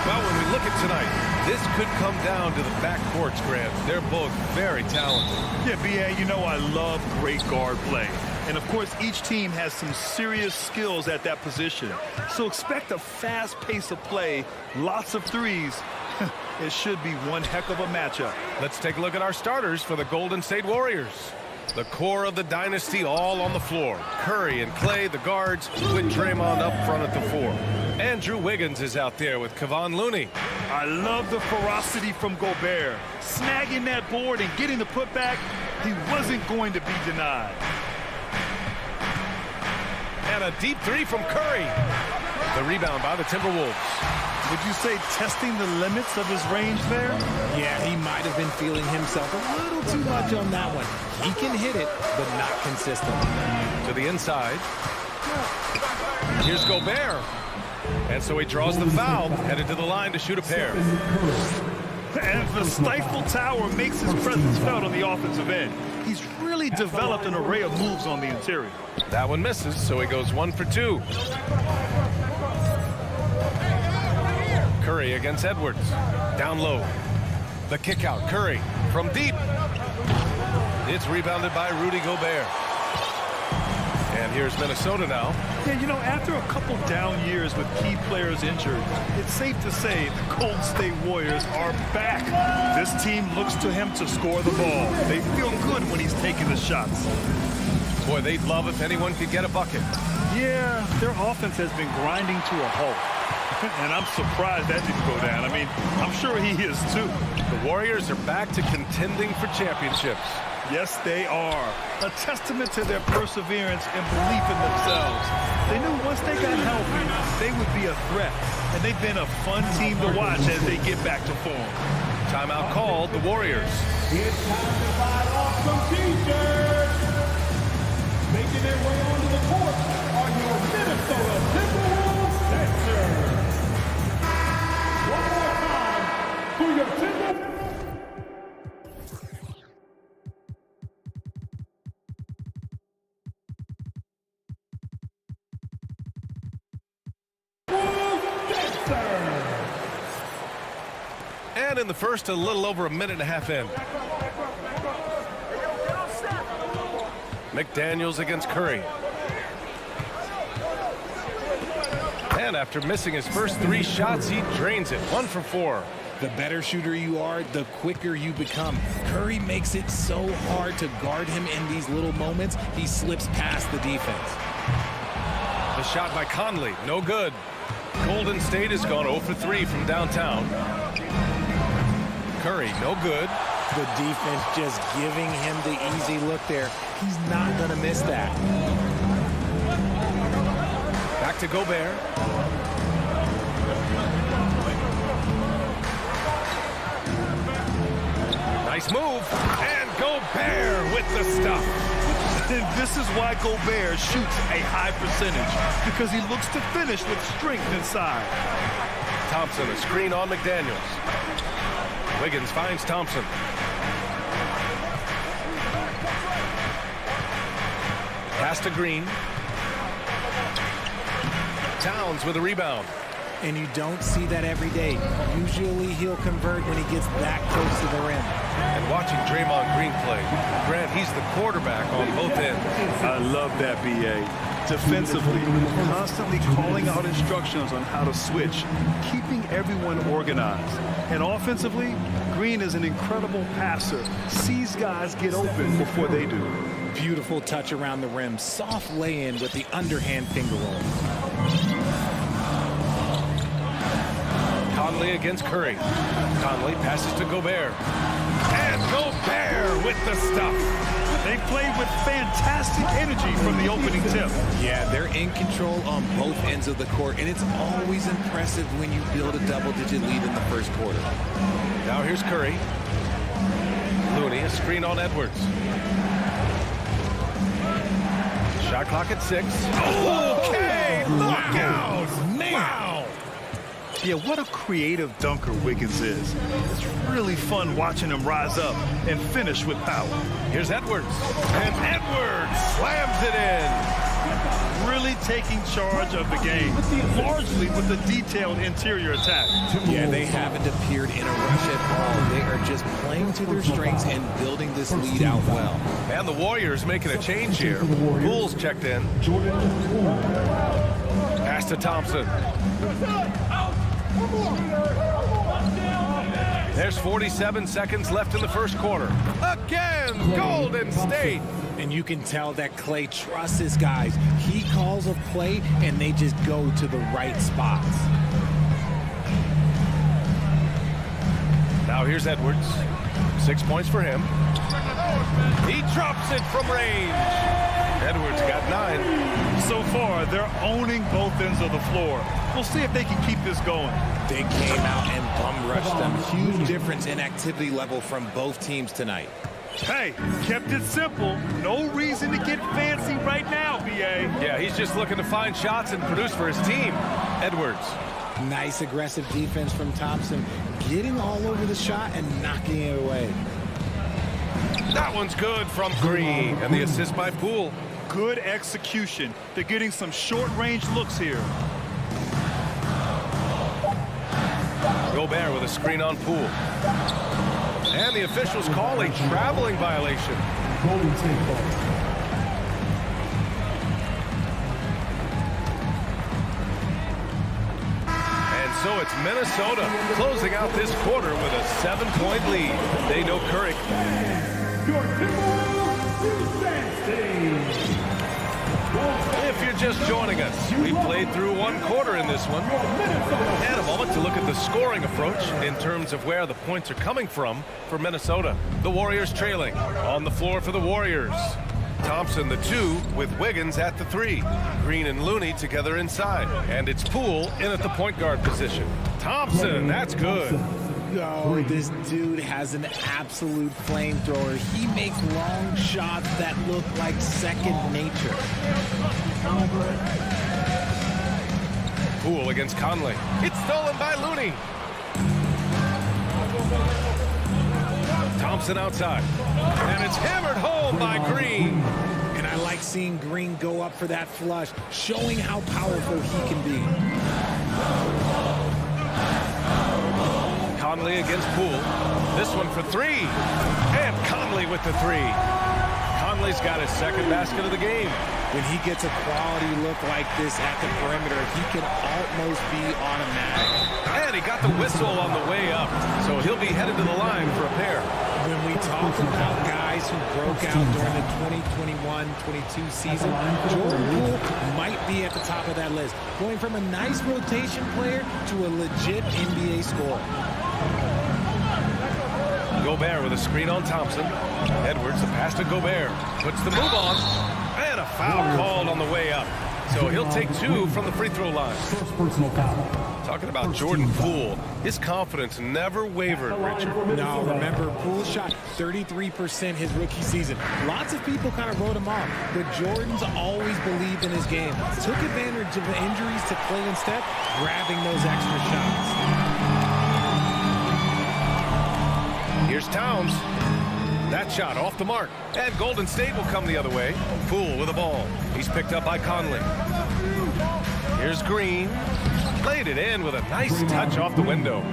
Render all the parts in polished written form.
Well, when we look at tonight, this could come down to the backcourts, Grant. They're both very talented. Yeah, B.A., you know I love great guard play. And, of course, each team has some serious skills at that position. So expect a fast pace of play, lots of threes. It should be one heck of a matchup. Let's take a look at our starters for the Golden State Warriors. The core of the dynasty all on the floor. Curry and Clay, the guards, with Draymond up front at the 4. Andrew Wiggins is out there with Kevon Looney. I love the ferocity from Gobert. Snagging that board and getting the putback, he wasn't going to be denied. And a deep three from Curry. The rebound by the Timberwolves. Would you say testing the limits of his range there? Yeah, he might have been feeling himself a little too much on that one. He can hit it, but not consistently. To the inside. Here's Gobert. And so he draws the foul, headed to the line to shoot a pair. And the Stifle Tower makes his presence felt on the offensive end. He's really developed an array of moves on the interior. That one misses, so he goes 1 for 2. Curry against Edwards. Down low. The kick out. Curry from deep. It's rebounded by Rudy Gobert. And here's Minnesota now. Yeah, you know, after a couple down years with key players injured, it's safe to say the Golden State Warriors are back. This team looks to him to score the ball. They feel good when he's taking the shots. Boy, they'd love if anyone could get a bucket. Yeah, their offense has been grinding to a halt. And I'm surprised that didn't go down. I mean, I'm sure he is too. The Warriors are back to contending for championships. Yes, they are. A testament to their perseverance and belief in themselves. They knew once they got healthy, they would be a threat. And they've been a fun team to watch as they get back to form. Timeout called, the Warriors. It's time to buy off some T-shirts. Making their way onto the court are your Minnesota Timberwolves Sixers. One more time for your Timberwolves. And in the first, a little over a minute and a half in. McDaniels against Curry. And after missing his first 3 shots, he drains it. 1 for 4. The better shooter you are, the quicker you become. Curry makes it so hard to guard him in these little moments. He slips past the defense. The shot by Conley, no good. Golden State has gone 0 for 3 from downtown. Curry, no good. The defense just giving him the easy look there. He's not going to miss that. Back to Gobert. Nice move. And Gobert with the stuff. And this is why Gobert shoots a high percentage, because he looks to finish with strength inside. Thompson, a screen on McDaniels. Wiggins finds Thompson. Pass to Green. Towns with a rebound. And you don't see that every day. Usually he'll convert when he gets that close to the rim. And watching Draymond Green play, Grant, he's the quarterback on both ends. I love that, B.A. Defensively, constantly calling out instructions on how to switch, keeping everyone organized. And offensively, Green is an incredible passer. Sees guys get open before they do. Beautiful touch around the rim. Soft lay-in with the underhand finger roll. Conley against Curry. Conley passes to Gobert. And Gobert with the stuff. They played with fantastic energy from the opening tip. Yeah, they're in control on both ends of the court, and it's always impressive when you build a double-digit lead in the first quarter. Now here's Curry. Looney, a screen on Edwards. Shot clock at 6. Okay, knockout! Man! Wow. Yeah, what a creative dunker Wiggins is. It's really fun watching him rise up and finish with power. Here's Edwards. And Edwards slams it in. Really taking charge of the game, largely with the detailed interior attack. Yeah, they haven't appeared in a rush at all. They are just playing to their strengths and building this lead out well. And the Warriors making a change here. Bulls checked in. Pass to Thompson. There's 47 seconds left in the first quarter. Again, Golden State. And you can tell that Clay trusts his guys. He calls a play, and they just go to the right spots. Now here's Edwards. 6 points for him. He drops it from range. Edwards got 9. So far, they're owning both ends of the floor. We'll see if they can keep this going. They came out and bum rushed them. Huge difference in activity level from both teams tonight. Hey, kept it simple. No reason to get fancy right now, BA. Yeah, he's just looking to find shots and produce for his team. Edwards. Nice aggressive defense from Thompson, getting all over the shot and knocking it away. That one's good from Green, and the assist by Poole. Good execution. They're getting some short-range looks here. Gobert with a screen on Poole. And the officials call a traveling violation. Golden State ball. And so it's Minnesota closing out this quarter with a 7-point lead. They know Curry. Your Timberwolves defense team. If you're just joining us, we played through one quarter in this one. And a moment to look at the scoring approach in terms of where the points are coming from for Minnesota. The Warriors trailing. On the floor for the Warriors. Thompson the 2 with Wiggins at the 3. Green and Looney together inside. And it's Poole in at the point guard position. Thompson, that's good. Oh, this dude has an absolute flamethrower. He makes long shots that look like second nature. Poole against Conley. It's stolen by Looney. Thompson outside. And it's hammered home by Green. And I like seeing Green go up for that flush, showing how powerful he can be. Conley against Poole. This one for 3. And Conley with the 3. Conley's got his second basket of the game. When he gets a quality look like this at the perimeter, he can almost be automatic. And he got the whistle on the way up, so he'll be headed to the line for a pair. When we talk about guys who broke out during the 2021-22 season, Jordan Poole might be at the top of that list, going from a nice rotation player to a legit NBA scorer. Gobert with a screen on Thompson. Edwards, the pass to Gobert. Puts the move on. And a foul called on the way up. So he'll take 2 from the free throw line. First personal foul. Talking about Jordan Poole, his confidence never wavered, Richard. No, remember, Poole shot 33% his rookie season. Lots of people kind of wrote him off, but Jordan's always believed in his game. Took advantage of the injuries to Clay and Steph, grabbing those extra shots. Here's Towns. That shot off the mark. And Golden State will come the other way. Poole with the ball. He's picked up by Conley. Here's Green. Played it in with a nice touch off the window.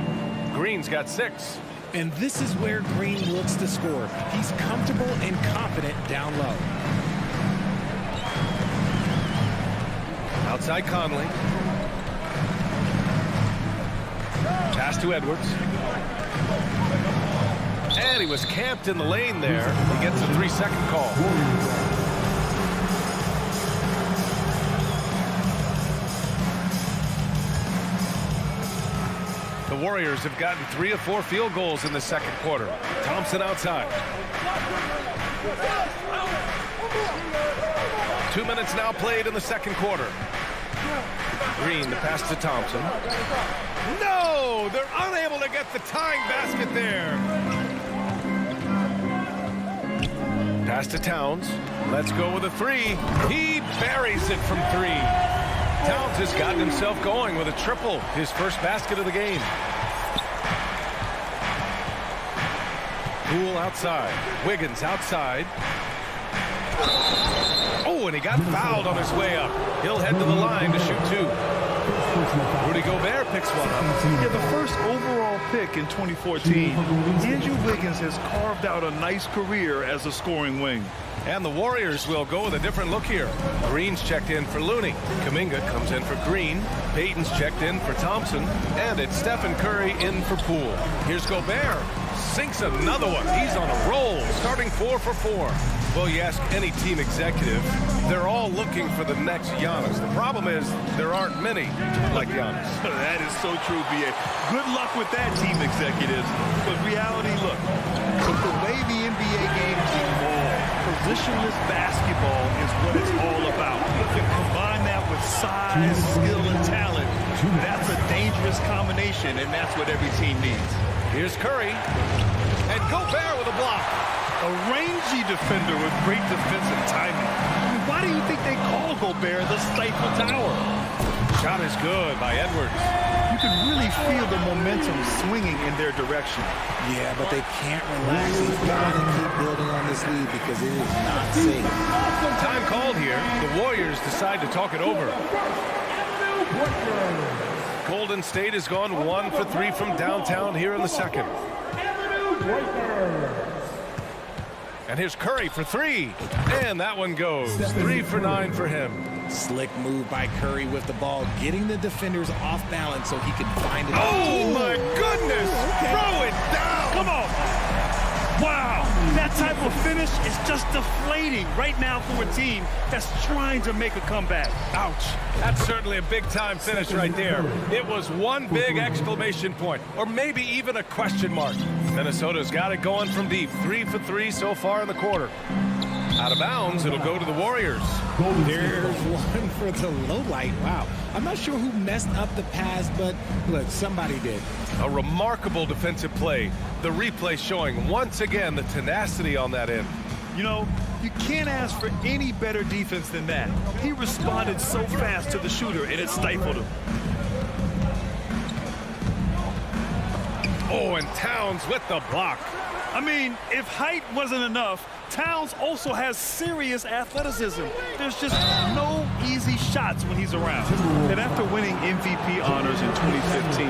Green's got 6. And this is where Green looks to score. He's comfortable and confident down low. Outside Conley. Pass to Edwards. And he was camped in the lane there. He gets a 3-second call. The Warriors have gotten 3 of 4 field goals in the second quarter. Thompson outside. 2 minutes now played in the second quarter. Green, the pass to Thompson. No! They're unable to get the tying basket there. Pass to Towns. Let's go with a 3. He buries it from 3. Towns has gotten himself going with a triple, his first basket of the game. Poole outside. Wiggins outside. Oh, and he got fouled on his way up. He'll head to the line to shoot two. Rudy Gobert picks one up. Yeah, the first overall pick in 2014, Andrew Wiggins has carved out a nice career as a scoring wing. And the Warriors will go with a different look here. Green's checked in for Looney. Kuminga comes in for Green. Payton's checked in for Thompson. And it's Stephen Curry in for Poole. Here's Gobert. Sinks another one. He's on a roll, starting 4 for 4. Well, you ask any team executive, they're all looking for the next Giannis. The problem is there aren't many like Giannis. That is so true, B.A. Good luck with that, team executives. But reality, look, with the way the NBA game is evolved, positionless basketball is what it's all about. You can combine that with size, skill, and talent. That's a dangerous combination, and that's what every team needs. Here's Curry. And Gobert with a block. A rangy defender with great defensive timing. I mean, why do you think they call Gobert the Stifle Tower? Shot is good by Edwards. You can really feel the momentum swinging in their direction. Yeah, but they can't relax. They've got to keep building on this lead because it is not safe. Time called here. The Warriors decide to talk it over. Golden State has gone 1 for 3 from downtown here in the second. And here's Curry for 3. And that one goes. 3 for 9 for him. Slick move by Curry with the ball, getting the defenders off balance so he can find it. Oh, my goodness. Throw it down. Come on. Wow. That type of finish is just deflating right now for a team that's trying to make a comeback. Ouch. That's certainly a big-time finish right there. It was one big exclamation point, or maybe even a question mark. Minnesota's got it going from deep. 3 for 3 so far in the quarter. Out of bounds, it'll go to the Warriors. There's one for the low light. Wow. I'm not sure who messed up the pass, but look, somebody did. A remarkable defensive play. The replay showing once again the tenacity on that end. You know, you can't ask for any better defense than that. He responded so fast to the shooter, and it stifled him. Oh, and Towns with the block. I mean, if height wasn't enough, Towns also has serious athleticism. There's just no easy shots when he's around. And after winning MVP honors in 2015,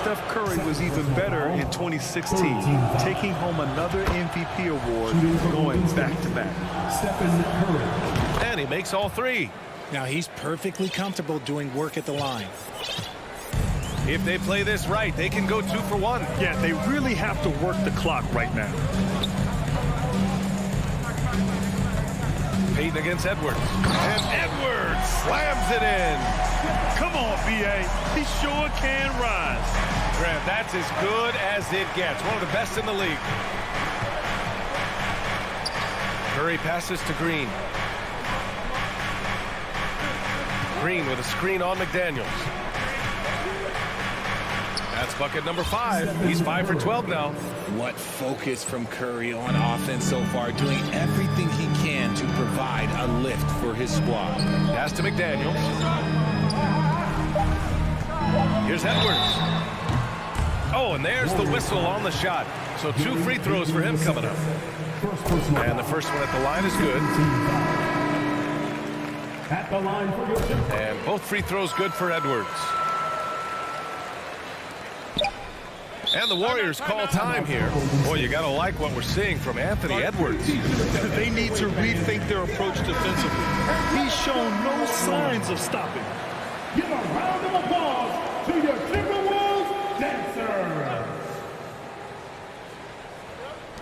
Steph Curry was even better in 2016, taking home another MVP award going back-to-back. And he makes all 3. Now he's perfectly comfortable doing work at the line. If they play this right, they can go 2 for 1. Yeah, they really have to work the clock right now. Payton against Edwards. And Edwards slams it in. Come on, B.A. He sure can rise. Grant, that's as good as it gets. One of the best in the league. Curry passes to Green. Green with a screen on McDaniels. That's bucket number 5. He's 5 for 12 now. What focus from Curry on offense so far, doing everything he can to provide a lift for his squad. Pass to McDaniels. Here's Edwards. Oh, and there's the whistle on the shot. So 2 free throws for him coming up. And the first one at the line is good. At the line for your And both free throws good for Edwards. And the Warriors call time here. Boy, you got to like what we're seeing from Anthony Edwards. They need to rethink their approach defensively. He's shown no signs of stopping. Give a round of applause to your Timberwolves dancer.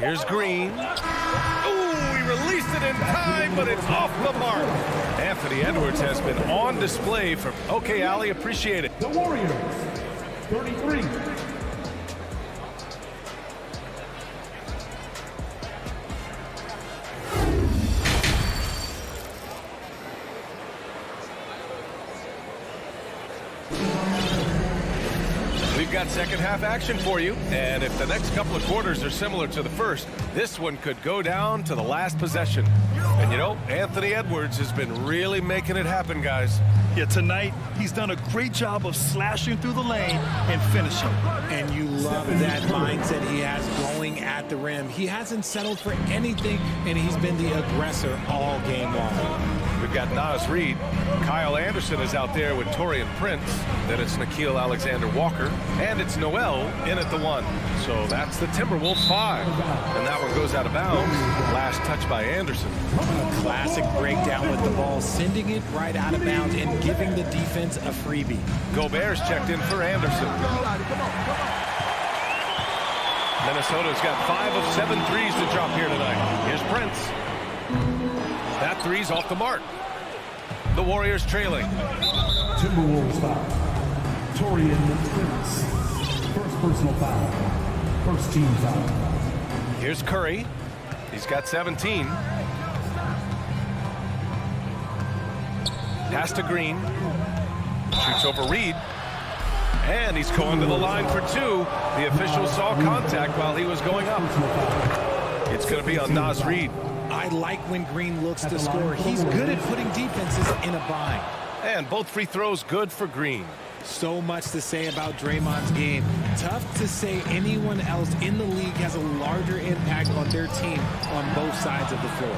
Here's Green. Ooh, he released it in time, but it's off the mark. Anthony Edwards has been on display for... Okay, Allie, appreciate it. The Warriors, 33. We've got second half action for you, and if the next couple of quarters are similar to the first, this one could go down to the last possession. And you know, Anthony Edwards has been really making it happen, guys. Yeah, tonight, he's done a great job of slashing through the lane and finishing. And you love that mindset he has going at the rim. He hasn't settled for anything, and he's been the aggressor all game long. We've got Nas Reed. Kyle Anderson is out there with Torian Prince. Then it's Nickeil Alexander-Walker. And it's Noel in at the 1. So that's the Timberwolves 5. And that one goes out of bounds. Last touch by Anderson. A classic breakdown with the ball, sending it right out of bounds and giving the defense a freebie. Gobert's checked in for Anderson. Minnesota's got 5 of 7 threes to drop here tonight. Here's Prince. That three's off the mark. The Warriors trailing. Timberwolves foul. Torian Prince. First personal foul. First team foul. Here's Curry. He's got 17. Pass to Green. Shoots over Reed. And he's going to the line for 2. The official saw contact while he was going up. It's going to be on Nas Reed. I like when Green looks to score. He's good at putting defenses in a bind. And both free throws good for Green. So much to say about Draymond's game. Tough to say anyone else in the league has a larger impact on their team on both sides of the floor.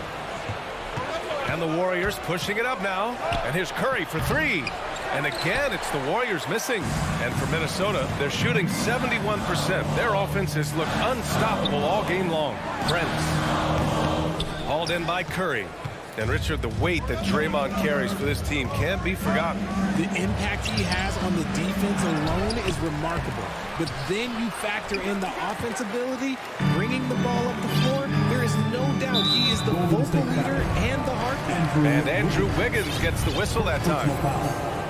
And the Warriors pushing it up now. And here's Curry for 3. And again, it's the Warriors missing. And for Minnesota, they're shooting 71%. Their offenses look unstoppable all game long. Prince. Hauled in by Curry. And Richard, the weight that Draymond carries for this team can't be forgotten. The impact he has on the defense alone is remarkable. But then you factor in the offense ability, bringing the ball up the floor. There is no doubt he is the vocal leader and the heartbeat. And Andrew Wiggins gets the whistle that time.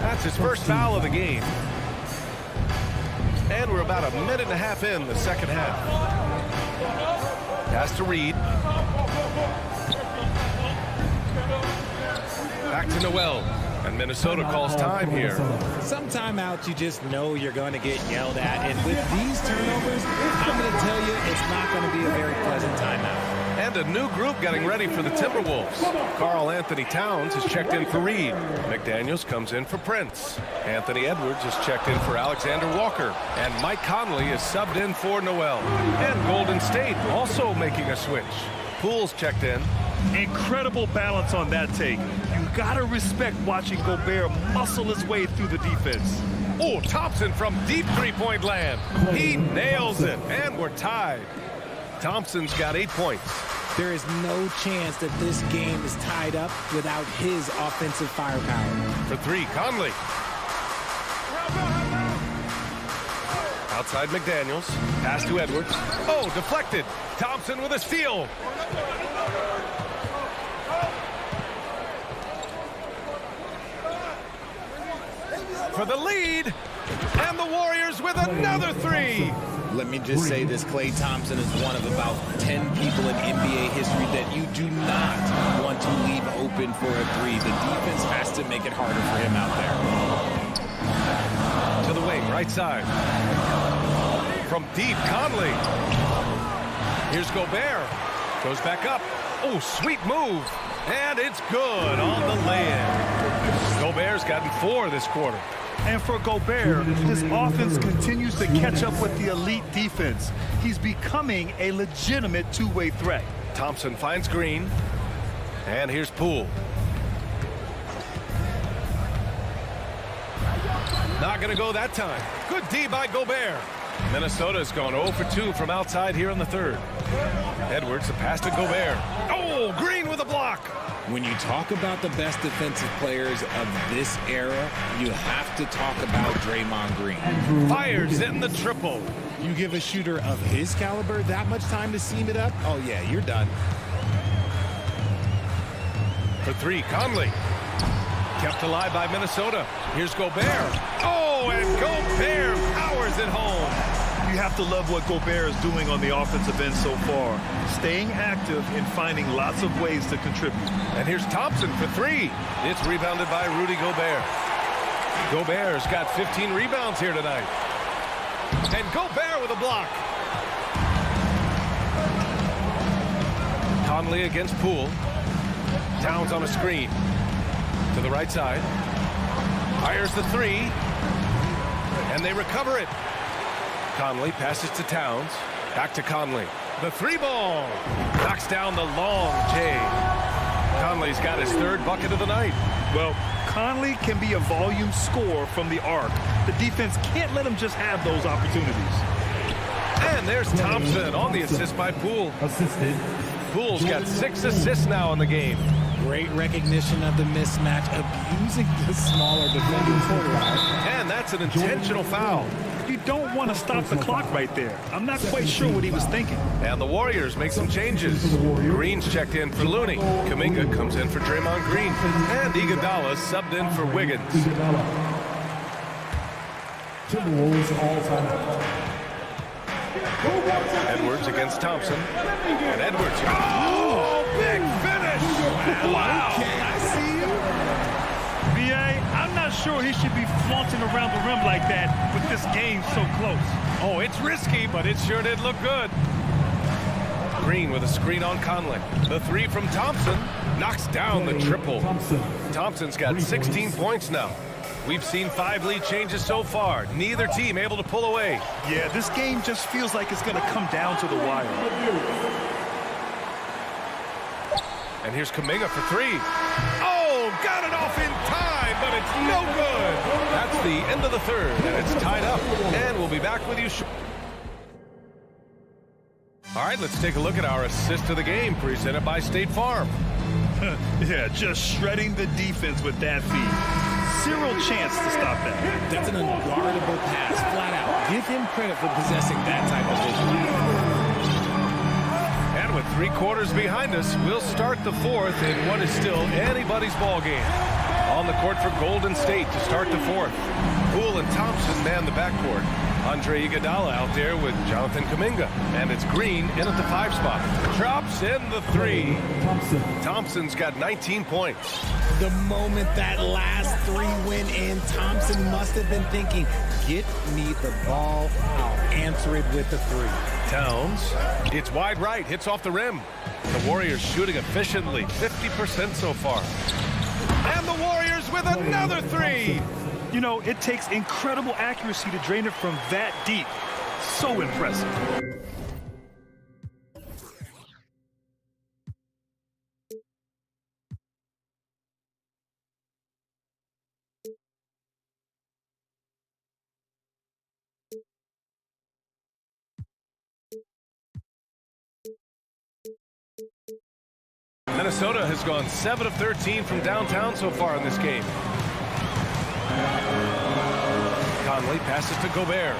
That's his first foul of the game. And we're about a minute and a half in the second half. Pass to Reed. Back to Noel. And Minnesota calls time here. Some timeouts you just know you're going to get yelled at. And with these turnovers, I'm going to tell you it's not going to be a very pleasant timeout. And a new group getting ready for the Timberwolves. Karl Anthony Towns is checked in for Reed. McDaniels comes in for Prince. Anthony Edwards is checked in for Alexander Walker. And Mike Conley is subbed in for Noel. And Golden State also making a switch. Poole's checked in. Incredible balance on that take. You gotta respect watching Gobert muscle his way through the defense. Oh, Thompson from deep three-point land. He nails it, and we're tied. Thompson's got 8 points. There is no chance that this game is tied up without his offensive firepower. For 3, Conley. Outside McDaniels. Pass to Edwards. Oh, deflected. Thompson with a steal. For the lead. And the Warriors with another 3. Let me just say this, Klay Thompson is one of about 10 people in NBA history that you do not want to leave open for a 3. The defense has to make it harder for him out there. To the wing, right side. From deep, Conley. Here's Gobert. Goes back up. Oh, sweet move. And it's good on the lay-in. Gobert's gotten 4 this quarter. And for Gobert, his offense continues to catch up with the elite defense. He's becoming a legitimate two-way threat. Thompson finds Green. And here's Poole. Not going to go that time. Good D by Gobert. Minnesota's gone 0 for 2 from outside here in the third. Edwards, the pass to Gobert. Oh, Green with a block. When you talk about the best defensive players of this era, you have to talk about Draymond Green. Fires in the triple. You give a shooter of his caliber that much time to seam it up, oh yeah, you're done. For 3, Conley. Kept alive by Minnesota. Here's Gobert. Oh, and Gobert powers it home. You have to love what Gobert is doing on the offensive end so far. Staying active and finding lots of ways to contribute. And here's Thompson for 3. It's rebounded by Rudy Gobert. Gobert's got 15 rebounds here tonight. And Gobert with a block. Conley against Poole. Towns on a screen. To the right side. fires the three. And they recover it. Conley passes to Towns. Back to Conley. The three ball. Knocks down the long J. Conley's got his third bucket of the night. Well, Conley can be a volume scorer from the arc. The defense can't let him just have those opportunities. And there's Thompson on the assist by Poole. Assisted. Poole's got 6 assists now in the game. Great recognition of the mismatch, abusing the smaller defender quarterback. And that's an intentional foul. You don't want to stop the clock right there. I'm not quite sure what he was thinking. And the Warriors make some changes. Green's checked in for Looney. Kuminga comes in for Draymond Green. And Iguodala subbed in for Wiggins. Timberwolves all-time. Edwards against Thompson. And Edwards. Oh, big finish! Wow! Okay, I see you. VA, I'm not sure he should be flaunting around the rim like that with this game so close. Oh, it's risky, but it sure did look good. Green with a screen on Conley. The three from Thompson knocks down the triple. Thompson's got 16 points now. We've seen 5 lead changes so far. Neither team able to pull away. Yeah, this game just feels like it's going to come down to the wire. And here's Kuminga for 3. Oh, got it off in time, but it's no good. That's the end of the third, and it's tied up. And we'll be back with you shortly. All right, let's take a look at our assist of the game, presented by State Farm. Yeah, just shredding the defense with that feed. Zero chance to stop that. That's an unguardable pass, flat out. Give him credit for possessing that type of vision. And with 3 quarters behind us, we'll start the fourth in what is still anybody's ball game. On the court for Golden State to start the fourth. Poole and Thompson man the backcourt. Andre Iguodala out there with Jonathan Kuminga. And it's Green in at the 5 spot. Drops in the 3. Thompson's got 19 points. The moment that last 3 went in, Thompson must have been thinking, get me the ball, I'll answer it with the 3. Towns, it's wide right, hits off the rim. The Warriors shooting efficiently, 50% so far. And the Warriors with another 3. You know, it takes incredible accuracy to drain it from that deep. So impressive. Minnesota has gone 7 of 13 from downtown so far in this game. Conley passes to Gobert.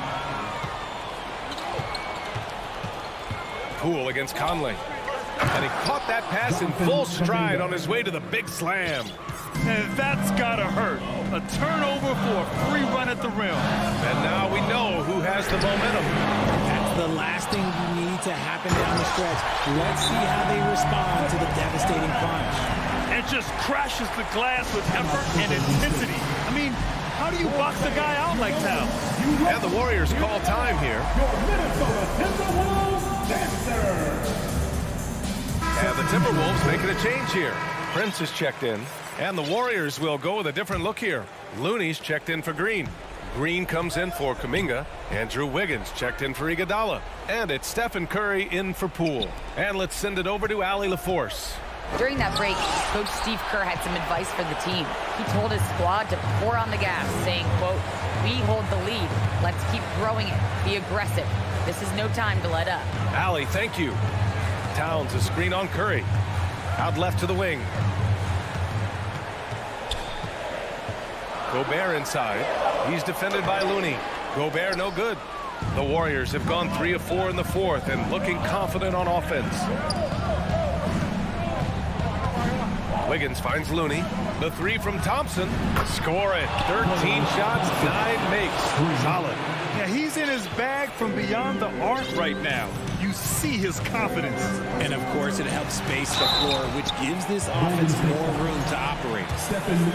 Poole against Conley. And he caught that pass in full stride on his way to the big slam. And that's gotta hurt. A turnover for a free run at the rim. And now we know who has the momentum. That's the last thing you need to happen down the stretch. Let's see how they respond to the devastating punch. And just crashes the glass with effort and intensity. I mean, how do you box a guy out like that? And the Warriors call time here. Your Minnesota Timberwolves dancer. And the Timberwolves making a change here. Prince is checked in. And the Warriors will go with a different look here. Looney's checked in for Green. Green comes in for Kuminga. Andrew Wiggins checked in for Iguodala. And it's Stephen Curry in for Poole. And let's send it over to Allie LaForce. During that break, Coach Steve Kerr had some advice for the team. He told his squad to pour on the gas, saying, quote, "We hold the lead. Let's keep growing it. Be aggressive. This is no time to let up." Allie, thank you. Towns a screen on Curry. Out left to the wing. Gobert inside. He's defended by Looney. Gobert no good. The Warriors have gone 3 of 4 in the fourth and looking confident on offense. Wiggins finds Looney. The 3 from Thompson. Score it. 13 shots, 9 makes. Solid. Yeah, he's in his bag from beyond the arc right now. You see his confidence. And of course, it helps space the floor, which gives this offense more room to operate.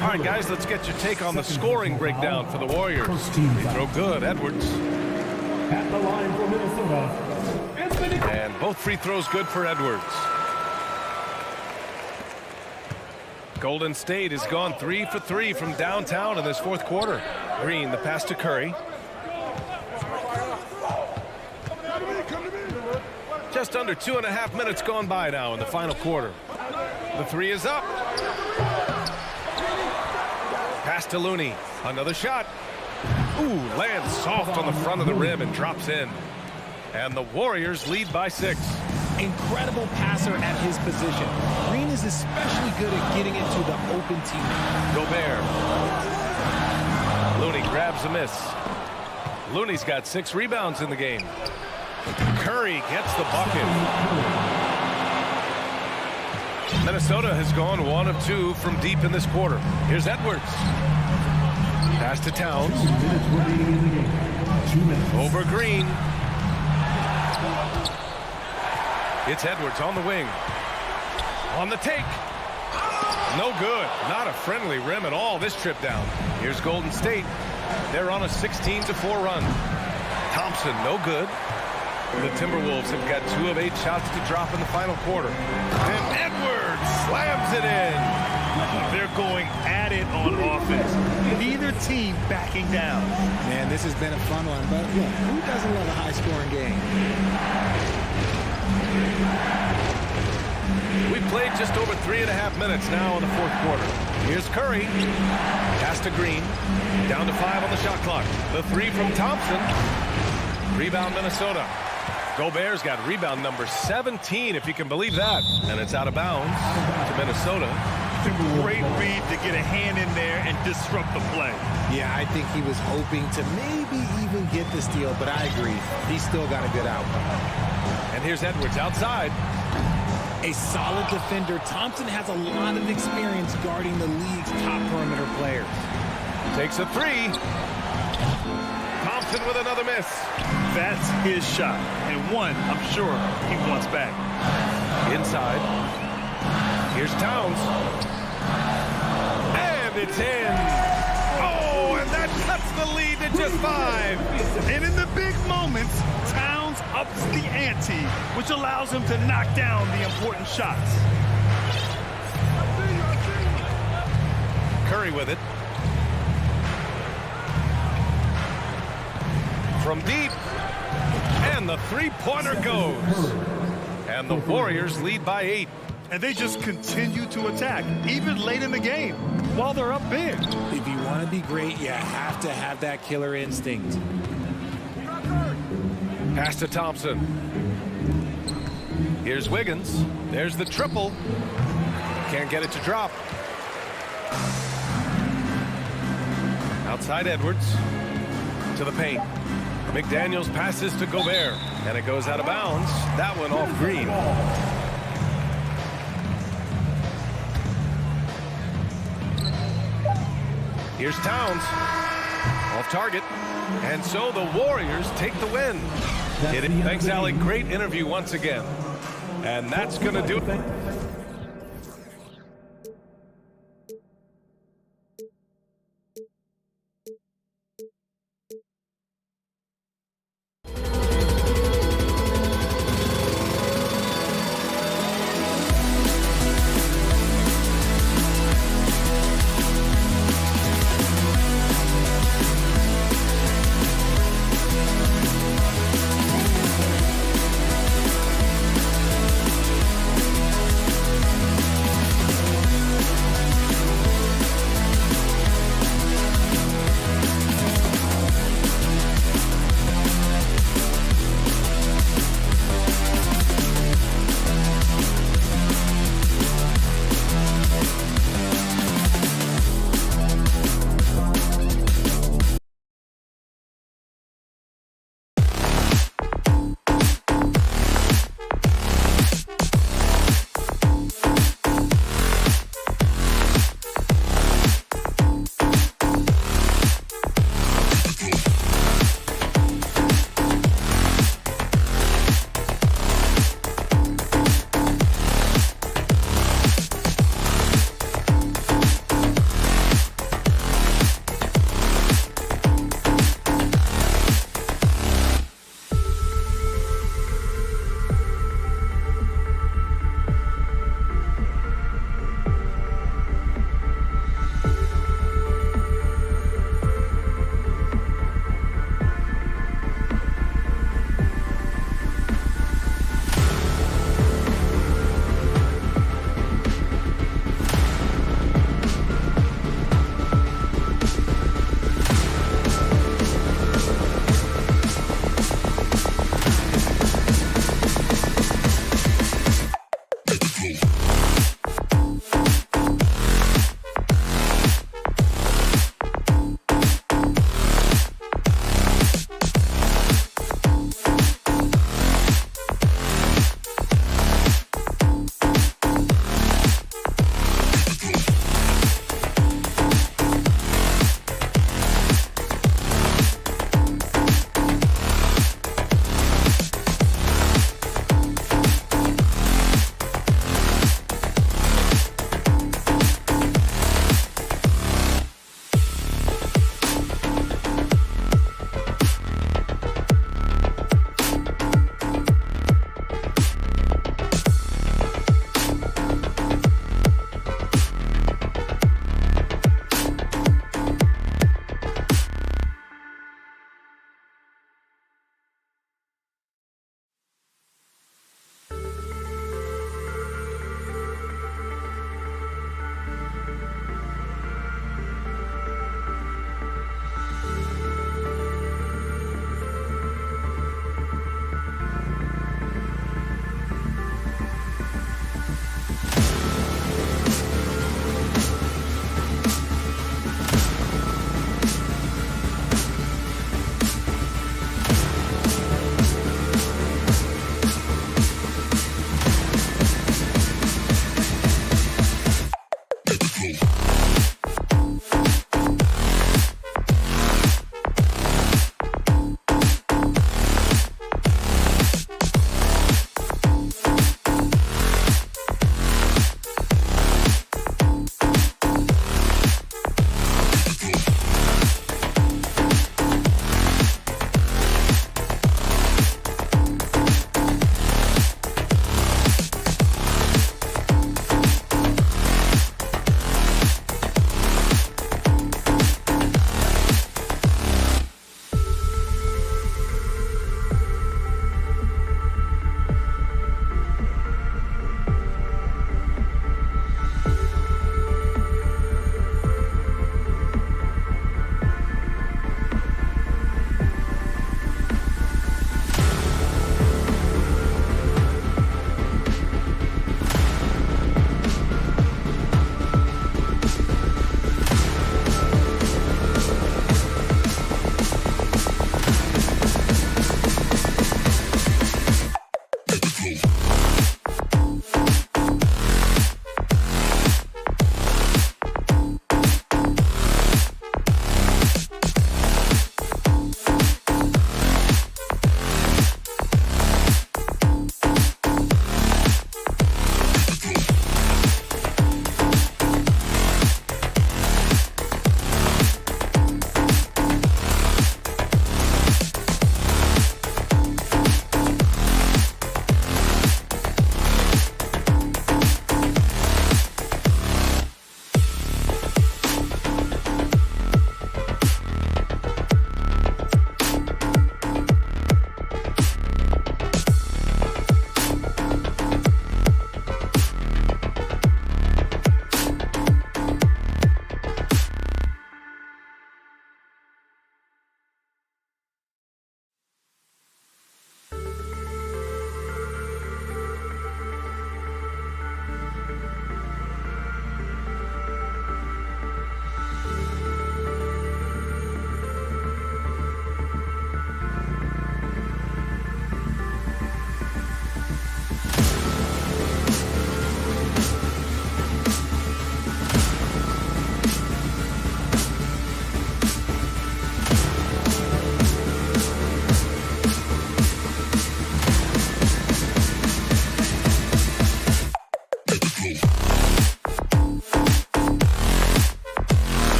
All right, guys, let's get your take on the scoring breakdown for the Warriors. They throw good. Edwards. At the line for Minnesota. And both free throws good for Edwards. Golden State has gone 3 for 3 from downtown in this fourth quarter. Green, the pass to Curry. Just under 2.5 minutes gone by now in the final quarter. The three is up. Pass to Looney. Another shot. Ooh, lands soft on the front of the rim and drops in. And the Warriors lead by 6. Incredible passer at his position. Green is especially good at getting into the open teammate. Gobert. Looney grabs a miss. Looney's got 6 rebounds in the game. Curry gets the bucket. Minnesota has gone 1 of 2 from deep in this quarter. Here's Edwards. Pass to Towns. Over Green. It's Edwards on the wing. On the take. No good. Not a friendly rim at all this trip down. Here's Golden State. They're on a 16-4 run. Thompson, no good. The Timberwolves have got 2 of 8 shots to drop in the final quarter. And Edwards slams it in. They're going at it on offense. Neither team backing down. Man, this has been a fun one, but look, who doesn't love a high-scoring game? We've played just over 3.5 minutes now in the fourth quarter. Here's Curry. Pass to Green. Down to 5 on the shot clock. The 3 from Thompson. Rebound Minnesota. Gobert's got rebound number 17, if you can believe that. And it's out of bounds to Minnesota. It's a great read to get a hand in there and disrupt the play. Yeah, I think he was hoping to maybe even get the steal, but I agree. He's still got a good outcome. And here's Edwards outside. A solid defender. Thompson has a lot of experience guarding the league's top perimeter players. Takes a 3. Thompson with another miss. That's his shot, and one I'm sure he wants back. Inside. Here's Towns. And it's in. Oh, and that cuts the lead to just 5. And in the big moments, Towns ups the ante, which allows him to knock down the important shots. Curry with it. From deep. And the three-pointer goes. And the Warriors lead by 8. And they just continue to attack, even late in the game, while they're up big. If you want to be great, you have to have that killer instinct. Pass to Thompson. Here's Wiggins. There's the triple. Can't get it to drop. Outside Edwards. To the paint. McDaniels passes to Gobert. And it goes out of bounds. That one off Green. Here's Towns. Off target. And so the Warriors take the win. Thanks, Alec. Great interview once again. And that's going to do it.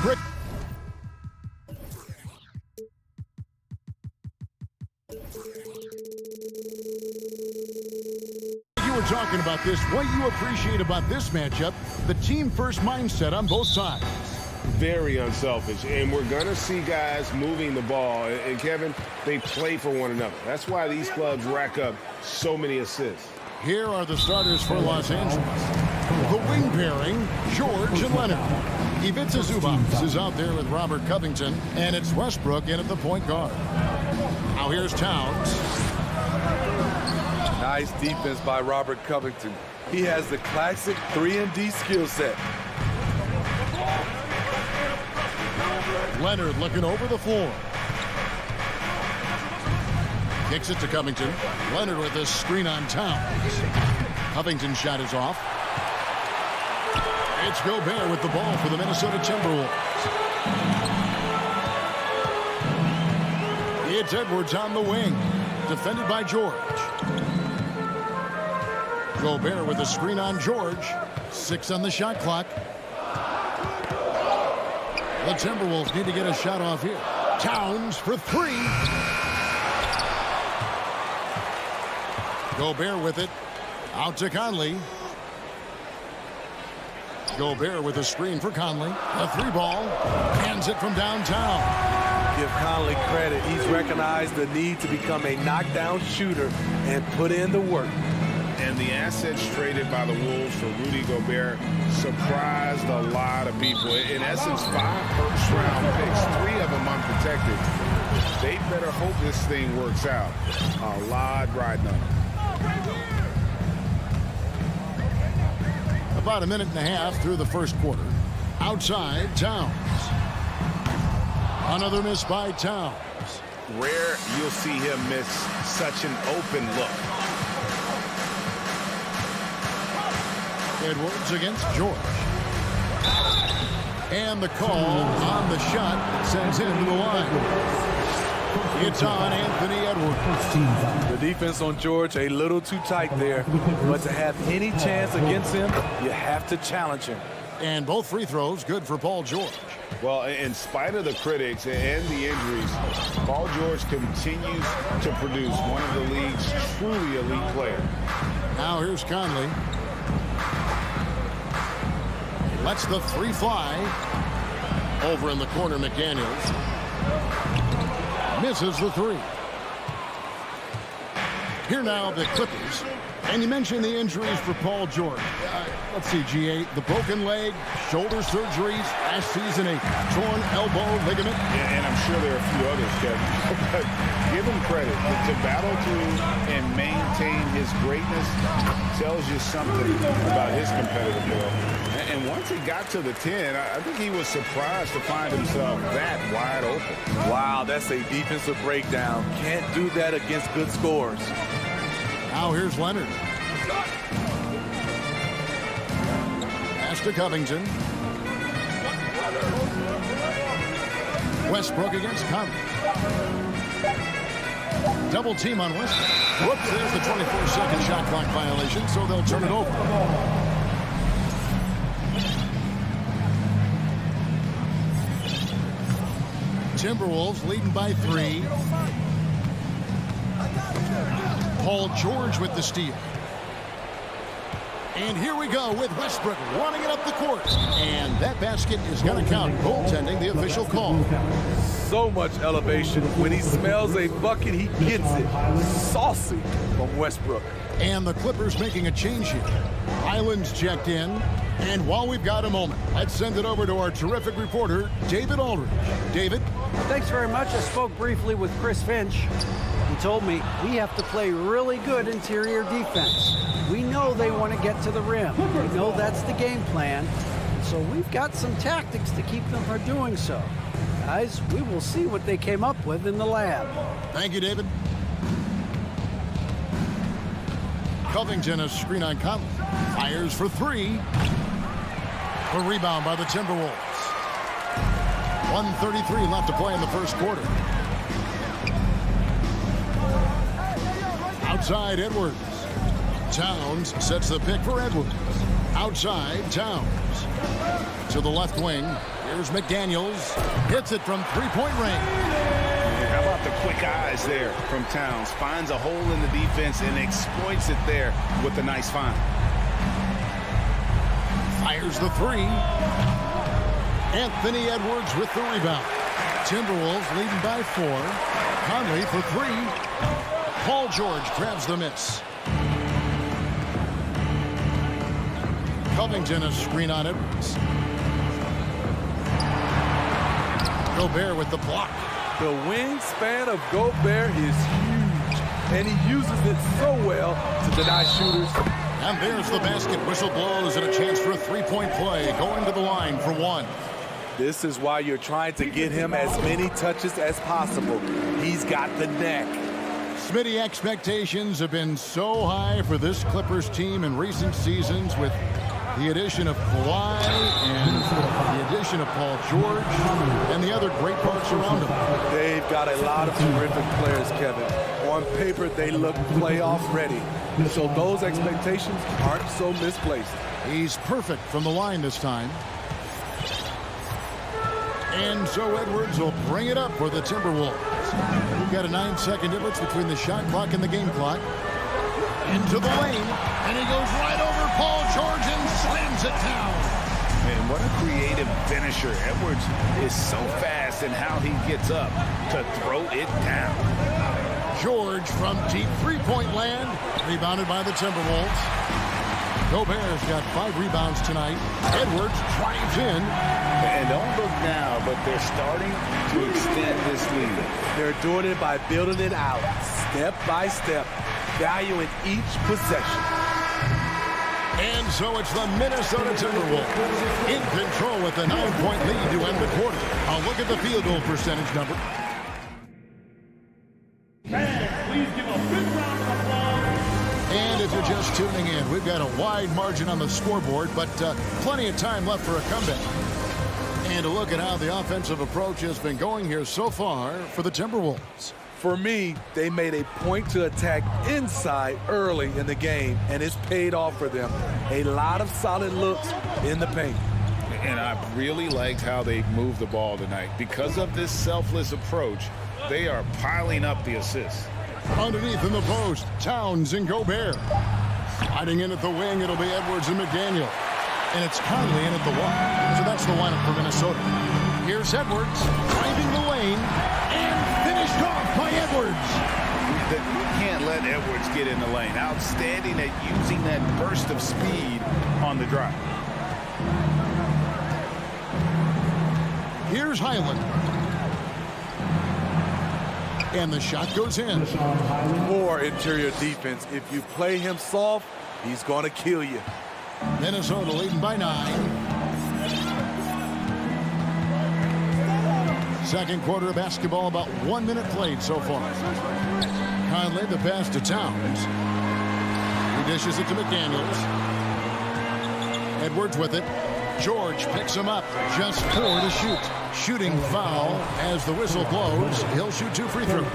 Brick. You were talking about this. What you appreciate about this matchup, the team-first mindset on both sides. Very unselfish, and we're going to see guys moving the ball. And, Kevin, they play for one another. That's why these clubs rack up so many assists. Here are the starters for Los Angeles. The wing pairing, George and Leonard. Ivica Zubac is out there with Robert Covington, and it's Westbrook in at the point guard. Now here's Towns. Nice defense by Robert Covington. He has the classic 3-and-D skill set. Leonard looking over the floor. Kicks it to Covington. Leonard with a screen on Towns. Covington's shot is off. It's Gobert with the ball for the Minnesota Timberwolves. It's Edwards on the wing. Defended by George. Gobert with a screen on George. 6 on the shot clock. The Timberwolves need to get a shot off here. Towns for 3. Gobert with it. Out to Conley. Gobert with a screen for Conley. A 3-ball. Hands it from downtown. Give Conley credit. He's recognized the need to become a knockdown shooter and put in the work. And the assets traded by the Wolves for Rudy Gobert surprised a lot of people. In essence, 5 first-round picks, 3 of them unprotected. They better hope this thing works out. A lot riding on it. About a minute and a half through the first quarter. Outside, Towns. Another miss by Towns. Rare you'll see him miss such an open look. Edwards against George. And the call on the shot sends him to the line. It's on Anthony Edwards. The defense on George a little too tight there, but to have any chance against him, you have to challenge him. And both free throws good for Paul George. Well, in spite of the critics and the injuries, Paul George continues to produce one of the league's truly elite players. Now here's Conley. Lets the 3 fly. Over in the corner, McDaniels. Misses the 3. Here now, the Clippers. And you mentioned the injuries for Paul George. Let's see, GA. The broken leg, shoulder surgeries, last season a torn elbow ligament. And I'm sure there are a few others, Kevin. But give him credit. To battle through and maintain his greatness tells you something about his competitive level. And once he got to the 10, I think he was surprised to find himself that wide open. Wow, that's a defensive breakdown. Can't do that against good scores. Now here's Leonard. Pass to Covington. Westbrook against Conley. Double team on Westbrook. Whoops, there's the 24-second shot clock violation, so they'll turn it over. Timberwolves leading by 3. Paul George with the steal. And here we go with Westbrook running it up the court. And that basket is going to count. Goaltending, the official call. So much elevation. When he smells a bucket, he gets it. Saucy from Westbrook. And the Clippers making a change here. Highland's checked in. And while we've got a moment, let's send it over to our terrific reporter, David Aldridge. David? Thanks very much. I spoke briefly with Chris Finch. He told me we have to play really good interior defense. We know they want to get to the rim. We know that's the game plan. So we've got some tactics to keep them from doing so. Guys, we will see what they came up with in the lab. Thank you, David. Covington, a screen on Conley. Fires for 3. A rebound by the Timberwolves. 1:33 left to play in the first quarter. Outside Edwards. Towns sets the pick for Edwards. Outside, Towns. To the left wing. Here's McDaniels. Hits it from three-point range. How about the quick eyes there from Towns? Finds a hole in the defense and exploits it there with a nice find. Fires the three. Anthony Edwards with the rebound. Timberwolves leading by 4. Conley for 3. Paul George grabs the miss. Covington a screen on Edwards. Gobert with the block. The wingspan of Gobert is huge, and he uses it so well to deny shooters. And there's the basket. Whistle blows and a chance for a three-point play. Going to the line for 1. This is why you're trying to get him as many touches as possible. He's got the neck. Smitty, expectations have been so high for this Clippers team in recent seasons with the addition of Kawhi and the addition of Paul George and the other great parts around him. They've got a lot of terrific players, Kevin. On paper, they look playoff ready. So those expectations aren't so misplaced. He's perfect from the line this time. And so Edwards will bring it up for the Timberwolves. We've got a 9-second difference between the shot clock and the game clock. Into the lane, and he goes right over Paul George and slams it down. Man, what a creative finisher. Edwards is so fast in how he gets up to throw it down. George from deep three-point land, rebounded by the Timberwolves. Gobert's got 5 rebounds tonight. Edwards drives in. And don't look now, but they're starting to extend this lead. They're doing it by building it out, step by step, valuing each possession. And so it's the Minnesota Timberwolves in control with a 9-point lead to end the quarter. I'll look at the field goal percentage number. Fans, please give a big round of applause. And if you're just tuning in, we've got a wide margin on the scoreboard, but plenty of time left for a comeback. And a look at how the offensive approach has been going here so far for the Timberwolves. For me, they made a point to attack inside early in the game, and it's paid off for them. A lot of solid looks in the paint. And I really liked how they moved the ball tonight. Because of this selfless approach, they are piling up the assists. Underneath in the post, Towns and Gobert. Sliding in at the wing, it'll be Edwards and McDaniel. And it's Conley in at the 1. So that's the lineup for Minnesota. Here's Edwards, driving the lane, and finished off by Edwards. You can't let Edwards get in the lane. Outstanding at using that burst of speed on the drive. Here's Highland. And the shot goes in. More interior defense. If you play him soft, he's going to kill you. Minnesota leading by 9. Second quarter of basketball, about 1 minute played so far. Conley, the pass to Towns. He dishes it to McDaniels. Edwards with it. George picks him up. Just 4 to shoot. Shooting foul as the whistle blows. He'll shoot 2 free throws.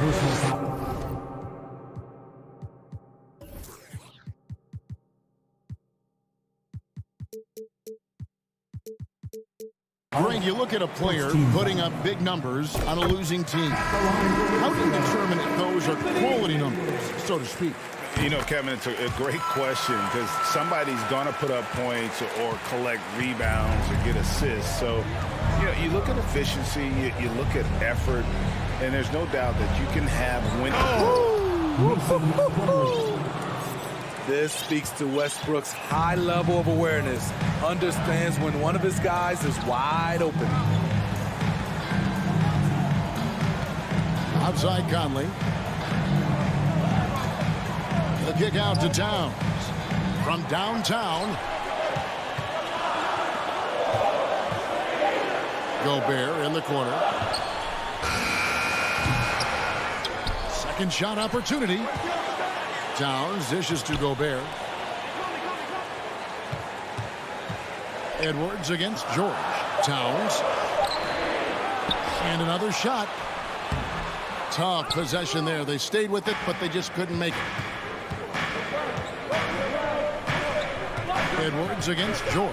Greg, you look at a player putting up big numbers on a losing team. How do you determine if those are quality numbers, so to speak? You know, Kevin, it's a great question because somebody's going to put up points or collect rebounds or get assists. So, you know, you look at efficiency, you look at effort, and there's no doubt that you can have win. This speaks to Westbrook's high level of awareness. Understands when one of his guys is wide open. Outside Conley. The kick out to Towns. From downtown. Gobert in the corner. Second shot opportunity. Towns dishes to Gobert. Edwards against George. Towns. And another shot. Tough possession there. They stayed with it, but they just couldn't make it. Edwards against George.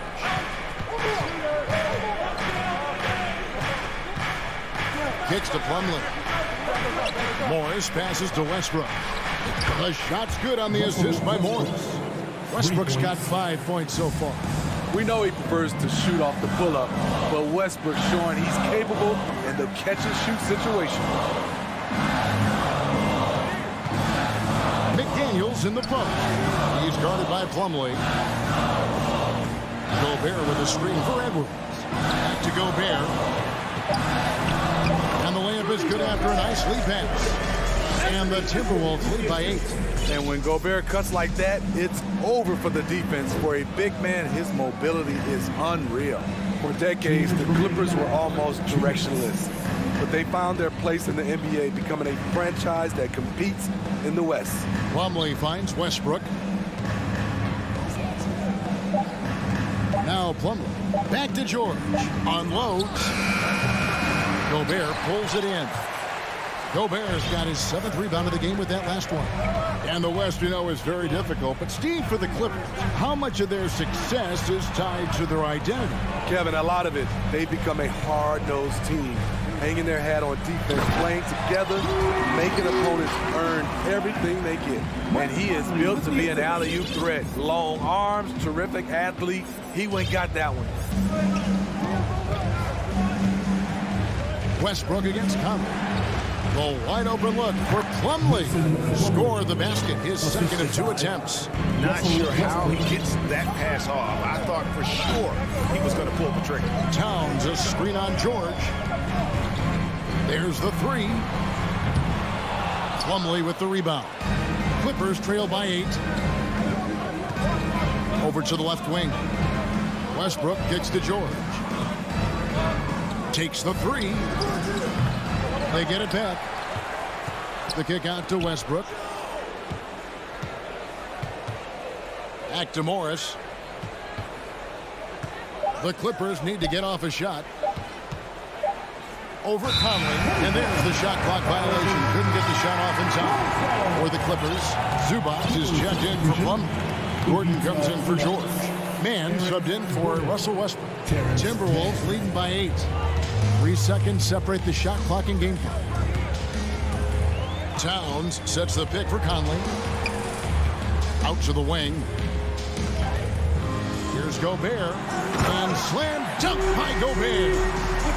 Kicks to Plumlee. Morris passes to Westbrook. The shot's good on the assist by Morris. Westbrook's got 5 points so far. We know he prefers to shoot off the pull-up, but Westbrook showing he's capable in the catch-and-shoot situation. McDaniels in the post. He's guarded by Plumlee. Gobert with a screen for Edwards. Back to Gobert. And the layup is good after a nice lead pass. And the Timberwolves lead by 8. And when Gobert cuts like that, it's over for the defense. For a big man, his mobility is unreal. For decades, the Clippers were almost directionless. But they found their place in the NBA, becoming a franchise that competes in the West. Plumlee finds Westbrook. Now Plumlee. Back to George. Unloads. Gobert pulls it in. Gobert's got his 7th rebound of the game with that last one. And the West, you know, is very difficult. But Steve, for the Clippers, how much of their success is tied to their identity? Kevin, a lot of it. They've become a hard-nosed team, hanging their hat on defense, playing together, making opponents earn everything they get. And he is built to be an alley-oop threat. Long arms, terrific athlete. He went and got that one. Westbrook against Conley. The wide open look for Plumlee. Score the basket, his 2nd of 2 attempts. Not sure how he gets that pass off. I thought for sure he was going to pull the trigger. Towns a screen on George. There's the 3. Plumlee with the rebound. Clippers trail by 8. Over to the left wing. Westbrook kicks to George. Takes the 3. They get it back. The kick out to Westbrook. Back to Morris. The Clippers need to get off a shot. Over Conley. And there's the shot clock violation. Couldn't get the shot off in time. For the Clippers, Zubac is checked in for Plum. Gordon comes in for George. Mann subbed in for Russell Westbrook. Timberwolves leading by 8. 3 seconds separate the shot clock and game clock. Towns sets the pick for Conley. Out to the wing. Here's Gobert. And slam dunk by Gobert.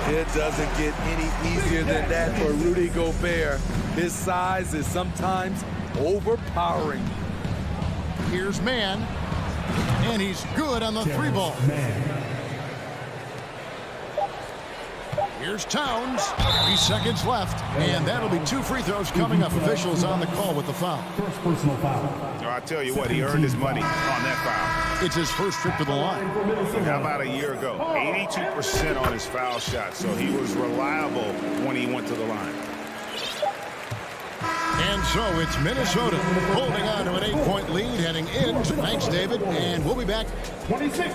It doesn't get any easier than that for Rudy Gobert. His size is sometimes overpowering. Here's Mann. And he's good on the 3 ball. Here's Towns. 3 seconds left. And that'll be 2 free throws coming up. Officials on the call with the foul. First personal foul. Oh, I tell you what, he earned his money on that foul. It's his first trip to the line. How about a year ago? 82% on his foul shot, so he was reliable when he went to the line. And so it's Minnesota holding on to an 8-point lead heading in. Thanks, David. And we'll be back. 26.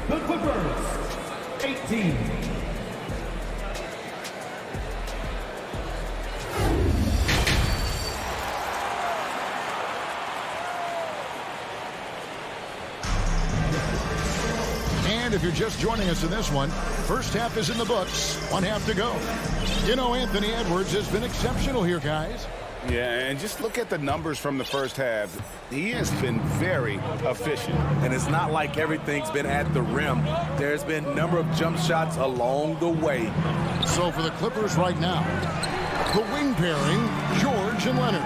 The Clippers. 18. And if you're just joining us in this one, first half is in the books. 1 half to go. You know, Anthony Edwards has been exceptional here, guys. Yeah, and just look at the numbers from the first half. He has been very efficient. And it's not like everything's been at the rim. There's been a number of jump shots along the way. So for the Clippers right now, the wing pairing, George and Leonard.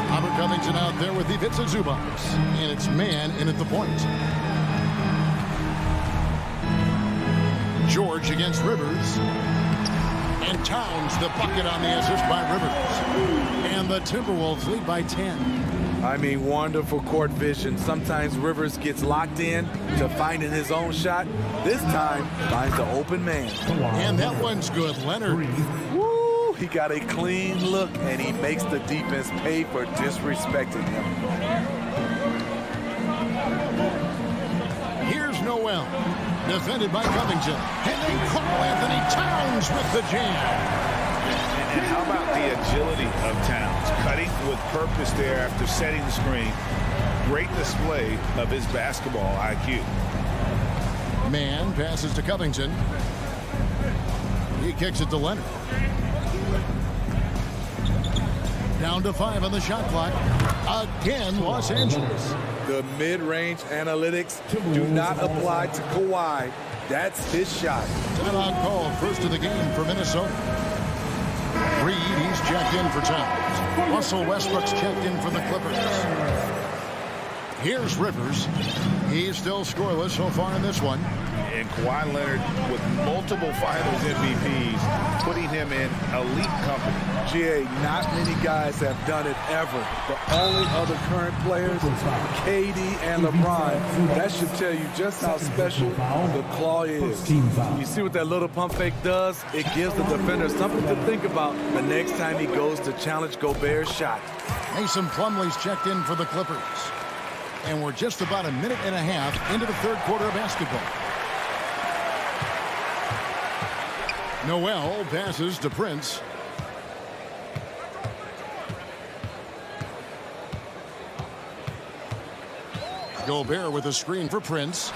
Robert Covington out there with Ivica Zubac. And it's Mann in at the point. George against Rivers. And Towns the bucket on the assist by Rivers. And the Timberwolves lead by 10. I mean, wonderful court vision. Sometimes Rivers gets locked in to finding his own shot. This time, finds the open man. And that one's good. Leonard. Woo! He got a clean look, and he makes the defense pay for disrespecting him. Here's Noel. Defended by Covington. And then Carl Anthony Towns with the jam. And how about the agility of Towns? Cutting with purpose there after setting the screen. great display of his basketball IQ. Man passes to Covington. He kicks it to Leonard. Down to 5 on the shot clock. Again, Los Angeles. The mid-range analytics do not apply to Kawhi. That's his shot. Timeout called, first of the game for Minnesota. Reed, he's checked in for Towns. Russell Westbrook's checked in for the Clippers. Here's Rivers. He's still scoreless so far in this one. And Kawhi Leonard with multiple Finals MVPs, putting him in elite company. GA, not many guys have done it ever. The only other current players, KD and LeBron. That should tell you just how special the claw is. You see what that little pump fake does? It gives the defender something to think about the next time he goes to challenge Gobert's shot. Mason Plumlee's checked in for the Clippers. And we're just about a minute and a half into the third quarter of basketball. Noel passes to Prince. Gobert with a screen for Prince.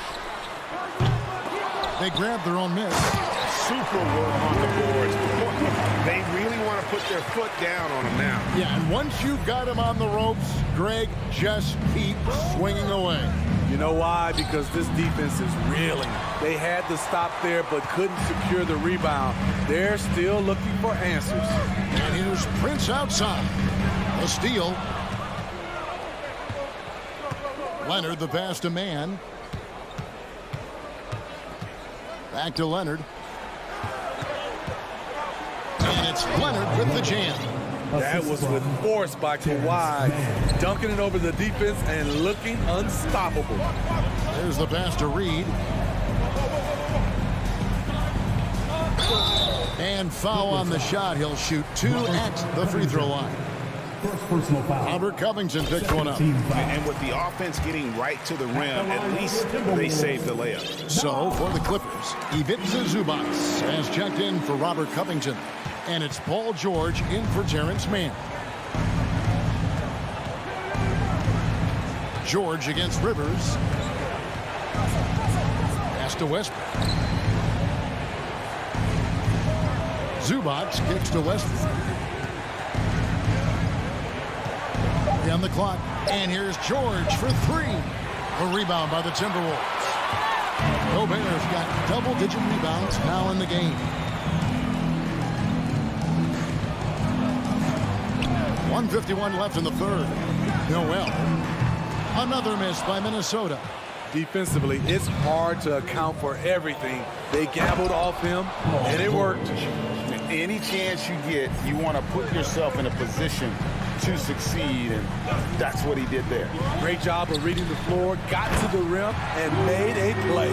They grab their own miss. Super work on the boards. They really want to put their foot down on him now. Yeah, and once you've got him on the ropes, Greg, just keep swinging away. You know why? Because this defense is reeling. They had to stop there but couldn't secure the rebound. They're still looking for answers. And here's Prince outside. A steal. Leonard, the pass to Man. Back to Leonard. And it's Leonard with the jam. That was with force by Kawhi, dunking it over the defense and looking unstoppable. There's the pass to Reed. And foul on the shot. He'll shoot 2 at the free throw line. Robert Covington picks one up. And with the offense getting right to the rim, at least they saved the layup. So for the Clippers, Ivica Zubac has checked in for Robert Covington. And it's Paul George in for Terrence Mann. George against Rivers. Pass to Westbrook. Zubac kicks to Westbrook. On the clock. And here's George for 3. A rebound by the Timberwolves. Gobert's got double-digit rebounds now in the game. 1:51 left in the third. Noel. Another miss by Minnesota. Defensively, it's hard to account for everything. They gambled off him, and it worked. Any chance you get, you want to put yourself in a position to succeed, and that's what he did there. Great job of reading the floor, got to the rim, and made a play.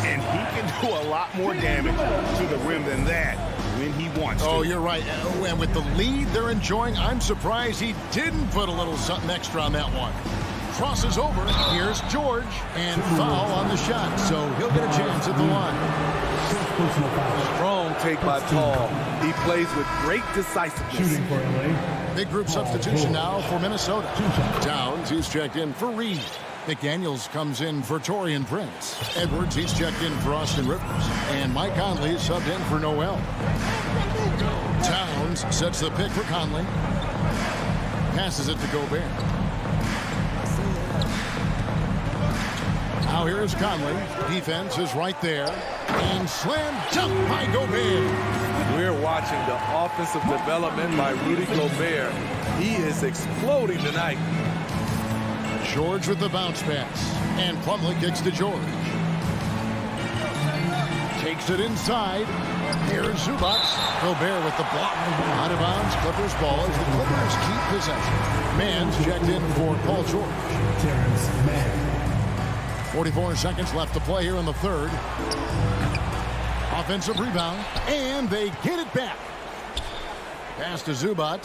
And he can do a lot more damage to the rim than that when he wants to. Oh, you're right. And with the lead they're enjoying, I'm surprised he didn't put a little something extra on that one. Crosses over. Here's George. And foul on the shot, so he'll get a chance at the line. Strong take by Paul. He plays with great decisiveness. Big group substitution now for Minnesota. Towns, he's checked in for Reed. McDaniels comes in for Taurean Prince. Edwards, he's checked in for Austin Rivers. And Mike Conley is subbed in for Noel. Towns sets the pick for Conley. Passes it to Gobert. Now here is Conley. Defense is right there. And slam dunk by Gobert. We're watching the offensive development by Rudy Gobert. He is exploding tonight. George with the bounce pass. And Plumlee kicks to George. Takes it inside. Here's Zubac. Gobert with the block. Out of bounds. Clippers ball as the Clippers keep possession. Mann's checked in for Paul George. Terrence Mann. 44 seconds left to play here in the third. Offensive rebound. And they get it back. Pass to Zubac.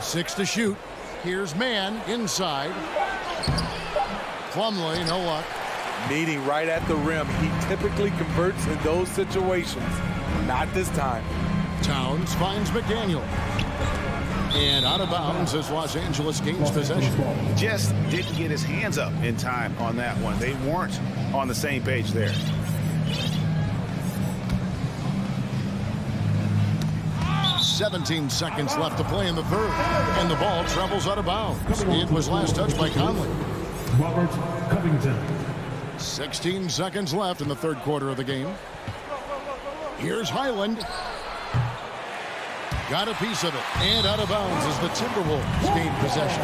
6 to shoot. Here's Mann inside. Plumlee, no luck. Meeting right at the rim. He typically converts in those situations. Not this time. Towns finds McDaniel. And out of bounds as Los Angeles gains possession. Just didn't get his hands up in time on that one. They weren't on the same page there. "17 seconds left to play in the third, and the ball travels out of bounds. It was last touched by Conley. Robert Covington. 16 seconds left in the third quarter of the game. Here's Highland. Got a piece of it, and out of bounds as the Timberwolves gain possession.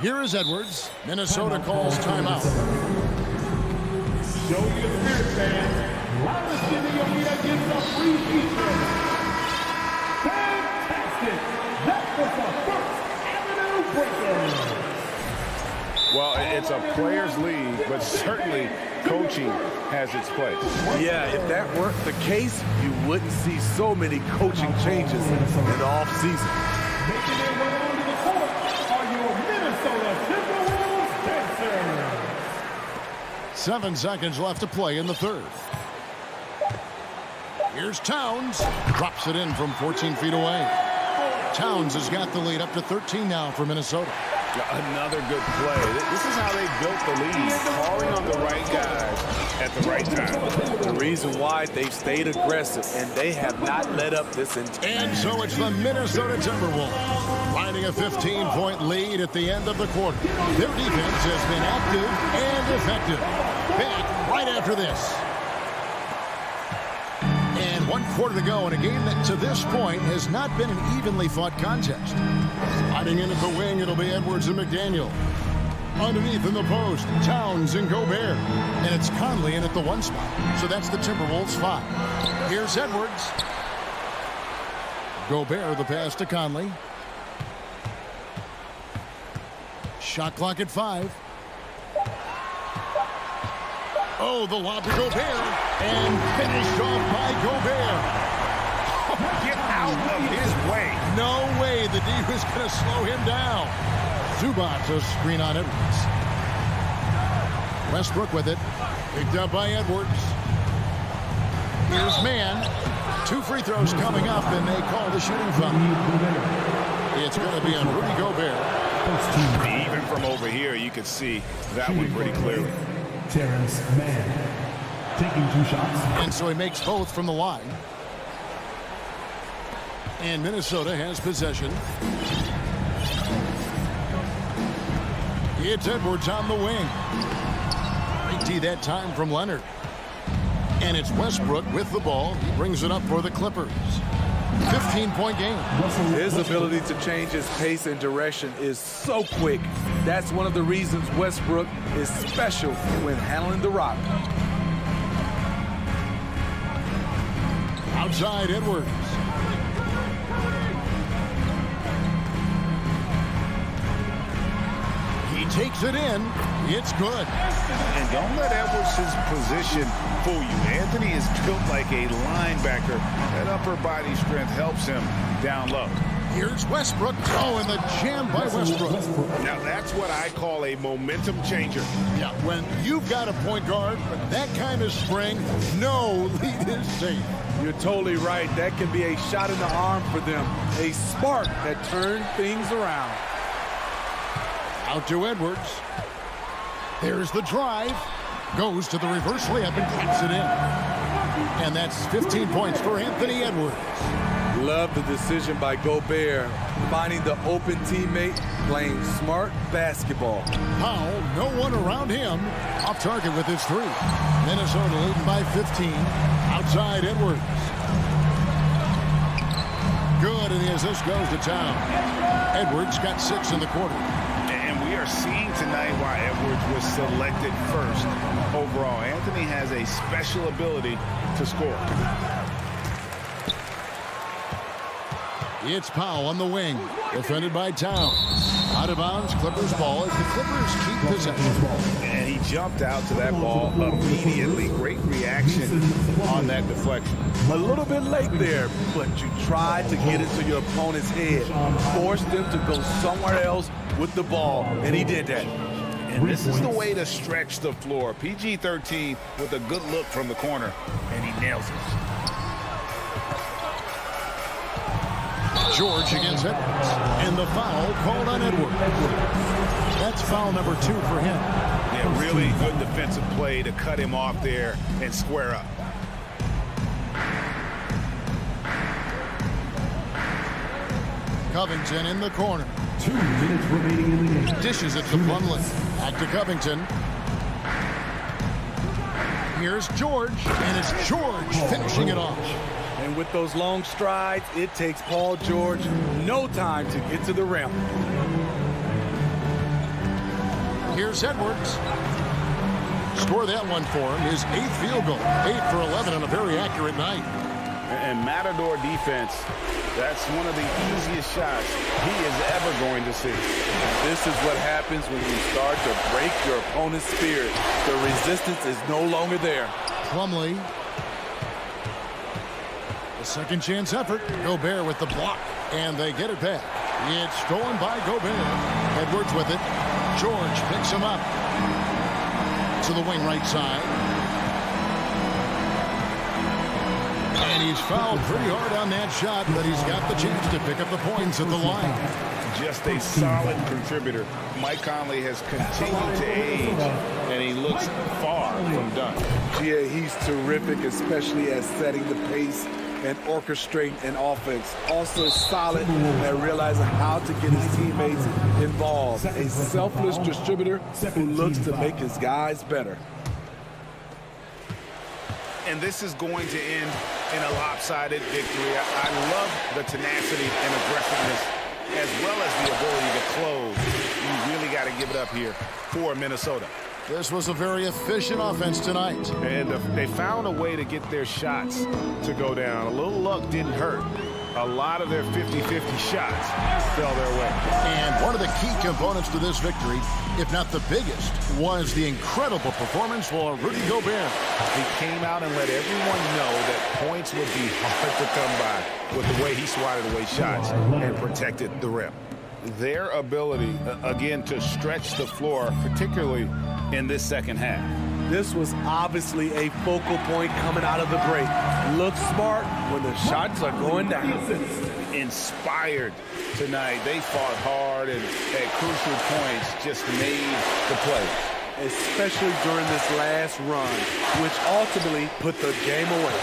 Here is Edwards. Minnesota calls timeout. Show your spirit, fans. Loudest in the arena gets a free feature. Fantastic. That was the first Avenue breaker. Well, it's a players' league, but certainly coaching has its place. Yeah, if that weren't the case, you wouldn't see so many coaching changes in the offseason. Making their way onto the court are your Minnesota Timberwolves dancers. 7 seconds left to play in the third. Here's Towns. Drops it in from 14 feet away. Towns has got the lead up to 13 now for Minnesota. Another good play. This is how they built the lead, calling on the right guys at the right time. The reason why they've stayed aggressive, and they have not let up this entire. And so it's the Minnesota Timberwolves riding a 15-point lead at the end of the quarter. Their defense has been active and effective. Back right after this. And 1 quarter to go in a game that to this point has not been an evenly fought contest. Sliding in at the wing, it'll be Edwards and McDaniel. Underneath in the post, Towns and Gobert. And it's Conley in at the 1 spot. So that's the Timberwolves 5. Here's Edwards. Gobert, the pass to Conley. Shot clock at 5. Oh, the lob to Gobert. And finished off by Gobert. Get out of his way. No way the D was going to slow him down. Zubac, a screen on Edwards. Westbrook with it. Picked up by Edwards. Here's Mann. 2 free throws coming up, and they call the shooting foul. It's going to be on Rudy Gobert. Even from over here, you could see that one pretty clearly. Terrence Mann taking 2 shots. And so he makes both from the line. And Minnesota has possession. It's Edwards on the wing. Great D that time from Leonard. And it's Westbrook with the ball. He brings it up for the Clippers. 15-point game. His ability to change his pace and direction is so quick. That's one of the reasons Westbrook is special when handling the rock. Outside Edwards. He takes it in. It's good. And don't let Edwards' position fool you. Anthony is built like a linebacker. That upper body strength helps him down low. Here's Westbrook. Oh, and the jam by Westbrook. Now that's what I call a momentum changer. Yeah, when you've got a point guard with that kind of spring, no lead is safe. You're totally right. That can be a shot in the arm for them. A spark that turned things around. Out to Edwards. There's the drive. Goes to the reverse layup and taps it in. And that's 15 points for Anthony Edwards. Love the decision by Gobert. Finding the open teammate, playing smart basketball. Powell, no one around him. Off target with his 3. Minnesota leading by 15. Outside Edwards. Good, and the assist goes to Town. Edwards got 6 in the quarter. And we are seeing tonight why Edwards was selected first overall. Anthony has a special ability to score. It's Powell on the wing, defended by Towns. Out of bounds, Clippers ball as the Clippers keep possession. And he jumped out to that ball immediately. Great reaction on that deflection. A little bit late there, but you tried to get into your opponent's head. Forced them to go somewhere else with the ball, and he did that. And this is the way to stretch the floor. PG-13 with a good look from the corner, and he nails it. George against Edwards. And the foul called on Edwards. That's foul number 2 for him. Yeah, really good defensive play to cut him off there and square up. Covington in the corner. 2 minutes remaining in the game. Dishes it to Plumlee. Back to Covington. Here's George, and it's George finishing it off. And with those long strides, it takes Paul George no time to get to the rim. Here's Edwards. Score that one for him. His 8th field goal. 8 for 11 on a very accurate night. And Matador defense, that's one of the easiest shots he is ever going to see. This is what happens when you start to break your opponent's spirit. The resistance is no longer there. Plumlee. The second chance effort. Gobert with the block. And they get it back. It's stolen by Gobert. Edwards with it. George picks him up. To the wing right side. And he's fouled pretty hard on that shot, but he's got the chance to pick up the points at the line. Just a solid contributor. Mike Conley has continued to age, and he looks far from done. Yeah, he's terrific, especially at setting the pace and orchestrating an offense. Also solid at realizing how to get his teammates involved. A selfless distributor who looks to make his guys better. And this is going to end in a lopsided victory. I love the tenacity and aggressiveness, as well as the ability to close. You really got to give it up here for Minnesota. This was a very efficient offense tonight. And they found a way to get their shots to go down. A little luck didn't hurt. A lot of their 50-50 shots fell their way. And one of the key components to this victory, if not the biggest, was the incredible performance for Rudy Gobert. He came out and let everyone know that points would be hard to come by with the way he swatted away shots and protected the rim. Their ability, again, to stretch the floor, particularly in this second half. This was obviously a focal point coming out of the break. Look smart when the shots are going down. Inspired tonight. They fought hard and at crucial points just made the play. Especially during this last run, which ultimately put the game away.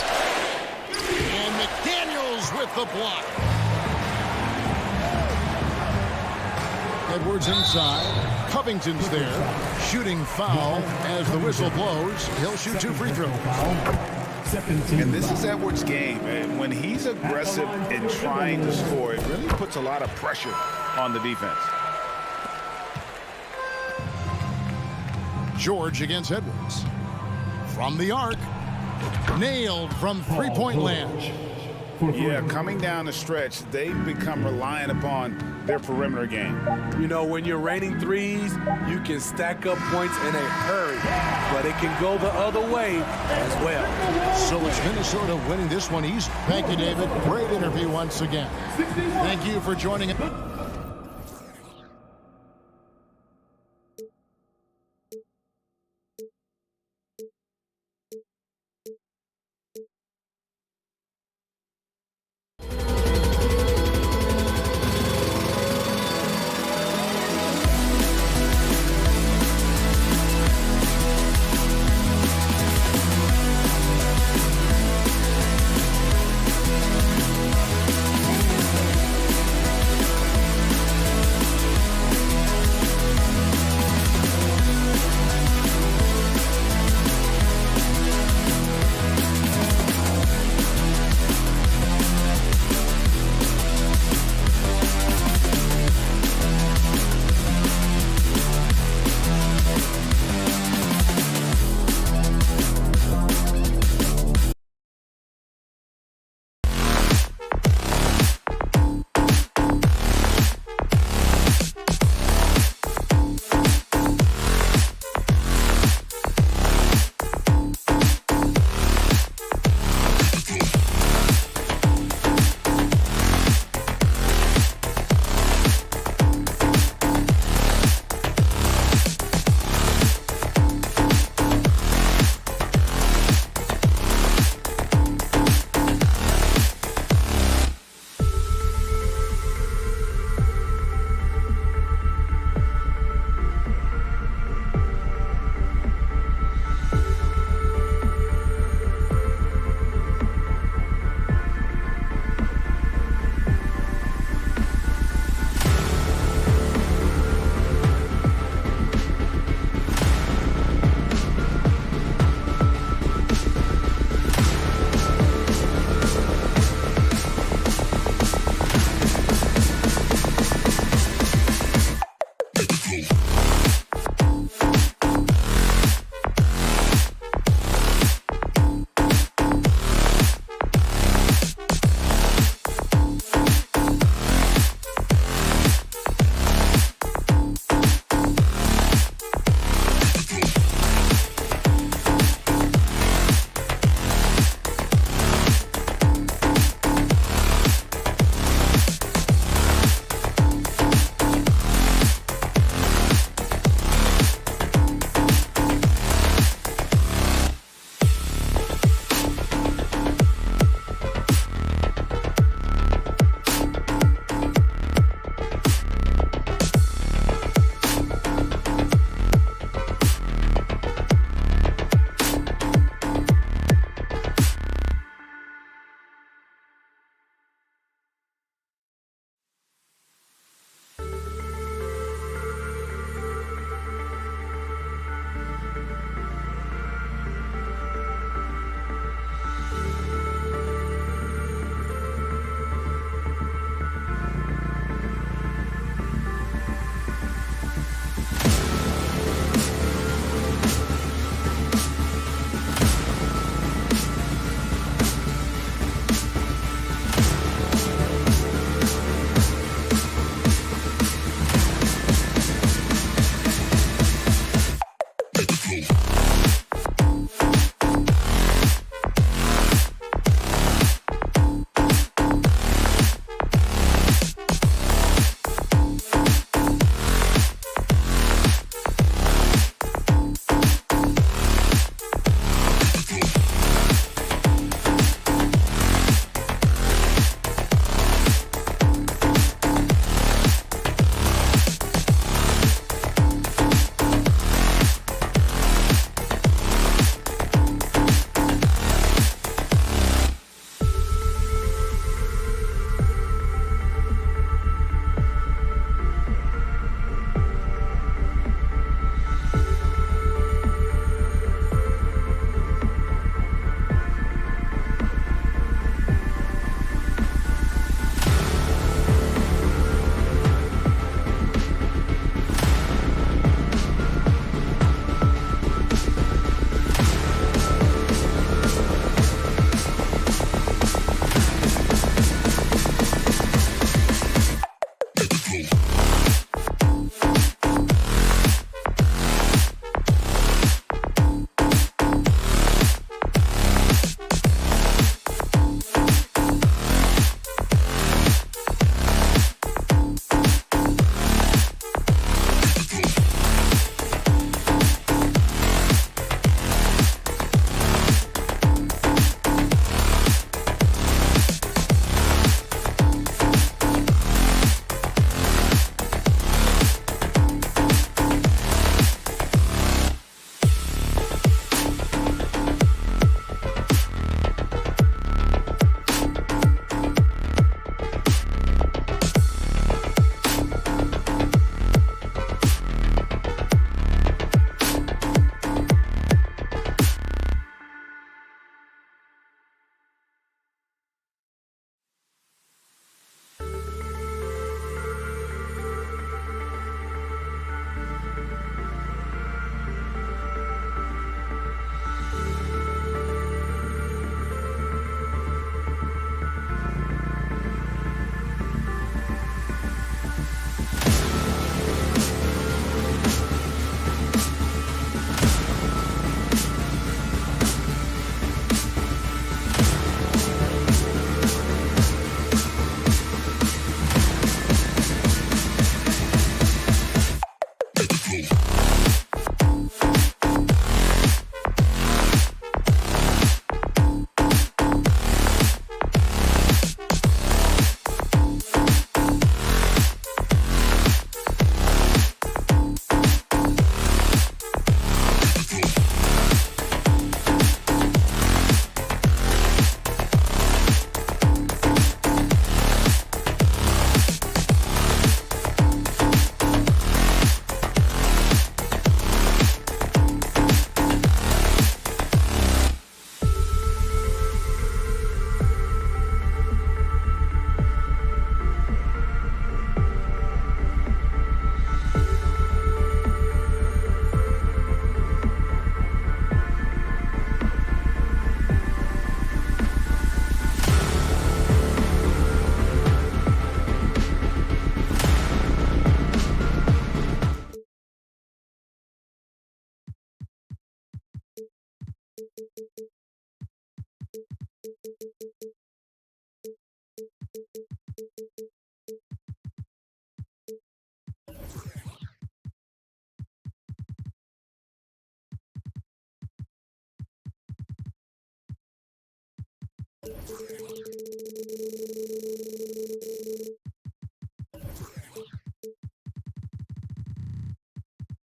And McDaniels with the block. Edwards inside. Covington's there. Shooting foul as the whistle blows. He'll shoot 2 free throws. And this is Edwards' game. And when he's aggressive and trying to score, it really puts a lot of pressure on the defense. George against Edwards. From the arc. Nailed from three-point land. Yeah, coming down the stretch, they've become reliant upon their perimeter game. You know, when you're raining threes, you can stack up points in a hurry, but it can go the other way as well. So it's Minnesota winning this one easy. Thank you, David. Great interview once again. Thank you for joining us.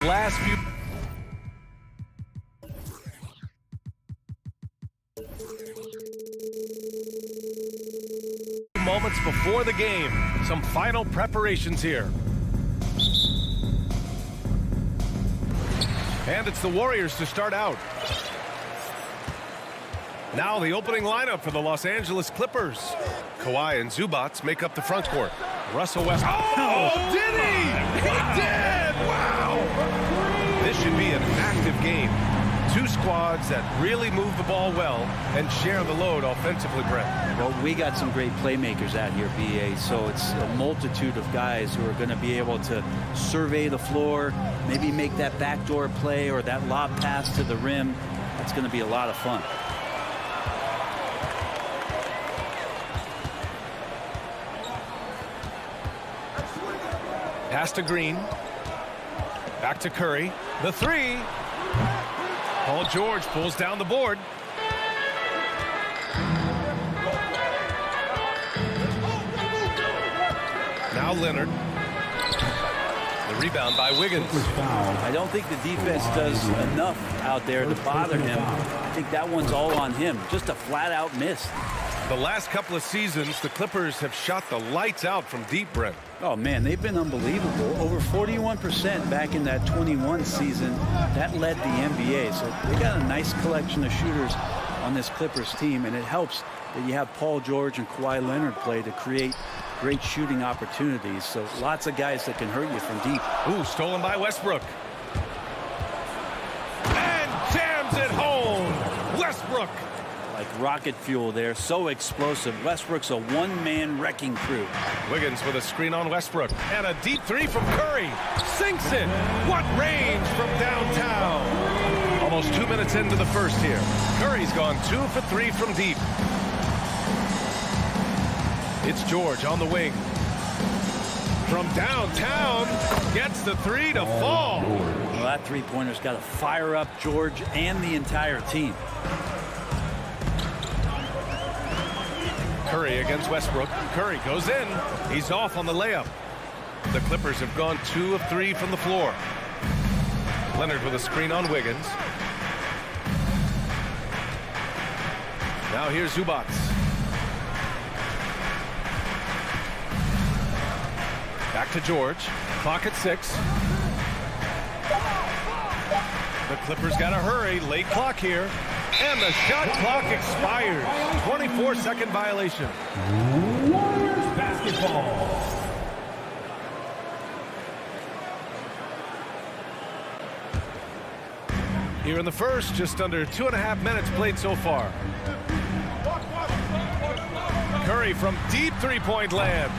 Last few moments before the game. Some final preparations here. And it's the Warriors to start out. Now the opening lineup for the Los Angeles Clippers. Kawhi and Zubats make up the front court. Russell Westbrook. Oh, did he? He did! Wow! This should be an active game. Two squads that really move the ball well and share the load offensively, Brent. Well, we got some great playmakers out here, BA, so it's a multitude of guys who are going to be able to survey the floor, maybe make that backdoor play or that lob pass to the rim. That's going to be a lot of fun. Pass to Green. Back to Curry. The three. Paul George pulls down the board. Now Leonard. The rebound by Wiggins. I don't think the defense does enough out there to bother him. I think that one's all on him. Just a flat-out miss. The last couple of seasons, the Clippers have shot the lights out from deep, Brent. Oh, man, they've been unbelievable. Over 41% back in that 21 season. That led the NBA. So they got a nice collection of shooters on this Clippers team, and it helps that you have Paul George and Kawhi Leonard play to create great shooting opportunities. So lots of guys that can hurt you from deep. Ooh, stolen by Westbrook. And jams it home. Westbrook. Like rocket fuel there, so explosive. Westbrook's a one-man wrecking crew. Wiggins with a screen on Westbrook. And a deep three from Curry. Sinks it. What range from downtown. Almost 2 minutes into the first here. Curry's gone 2 for 3 from deep. It's George on the wing. From downtown, gets the three to fall. Well, that three-pointer's got to fire up George and the entire team. Curry against Westbrook. Curry goes in. He's off on the layup. The Clippers have gone 2 of 3 from the floor. Leonard with a screen on Wiggins. Now here's Zubats. Back to George. Clock at 6. The Clippers got to hurry. Late clock here. And the shot clock expires. 24-second violation. Warriors basketball. Here in the first, just under 2.5 minutes played so far. Curry from deep three-point land.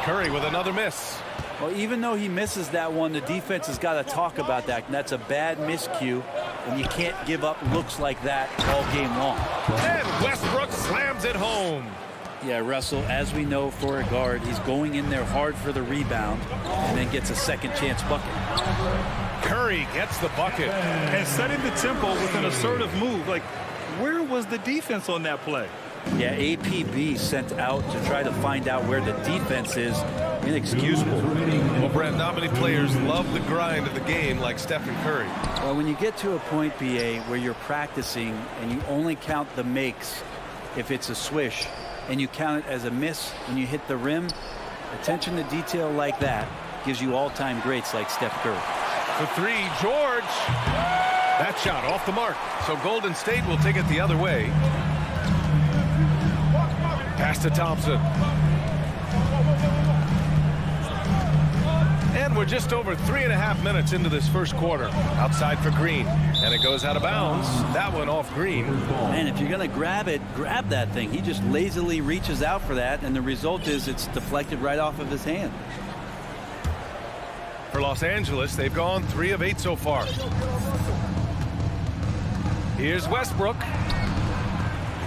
Curry with another miss. Well, even though he misses that one, the defense has got to talk about that. And that's a bad miscue, and you can't give up looks like that all game long. And Westbrook slams it home. Yeah, Russell, as we know for a guard, he's going in there hard for the rebound and then gets a second chance bucket. Curry gets the bucket. And setting the tempo with an assertive move. Like, where was the defense on that play? Yeah, APB sent out to try to find out where the defense is. Inexcusable. Well, Brent, not many players love the grind of the game like Stephen Curry. Well, when you get to a point, BA, where you're practicing and you only count the makes if it's a swish, and you count it as a miss when you hit the rim, attention to detail like that gives you all-time greats like Steph Curry. For three, George. That shot off the mark. So Golden State will take it the other way. Pass to Thompson. And we're just over 3.5 minutes into this first quarter. Outside for Green. And it goes out of bounds. That one off Green. Man, if you're going to grab it, grab that thing. He just lazily reaches out for that, and the result is it's deflected right off of his hand. For Los Angeles, they've gone 3 of 8 so far. Here's Westbrook.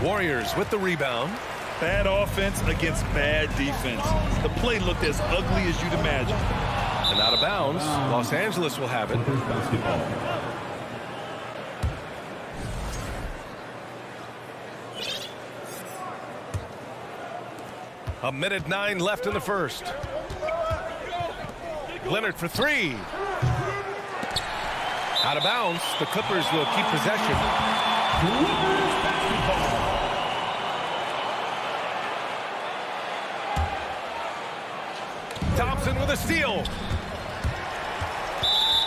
Warriors with the rebound. Bad offense against bad defense. The play looked as ugly as you'd imagine. And out of bounds, Los Angeles will have it. 1:09 left in the first. Leonard for three. Out of bounds. The Clippers will keep possession. Thompson with a steal.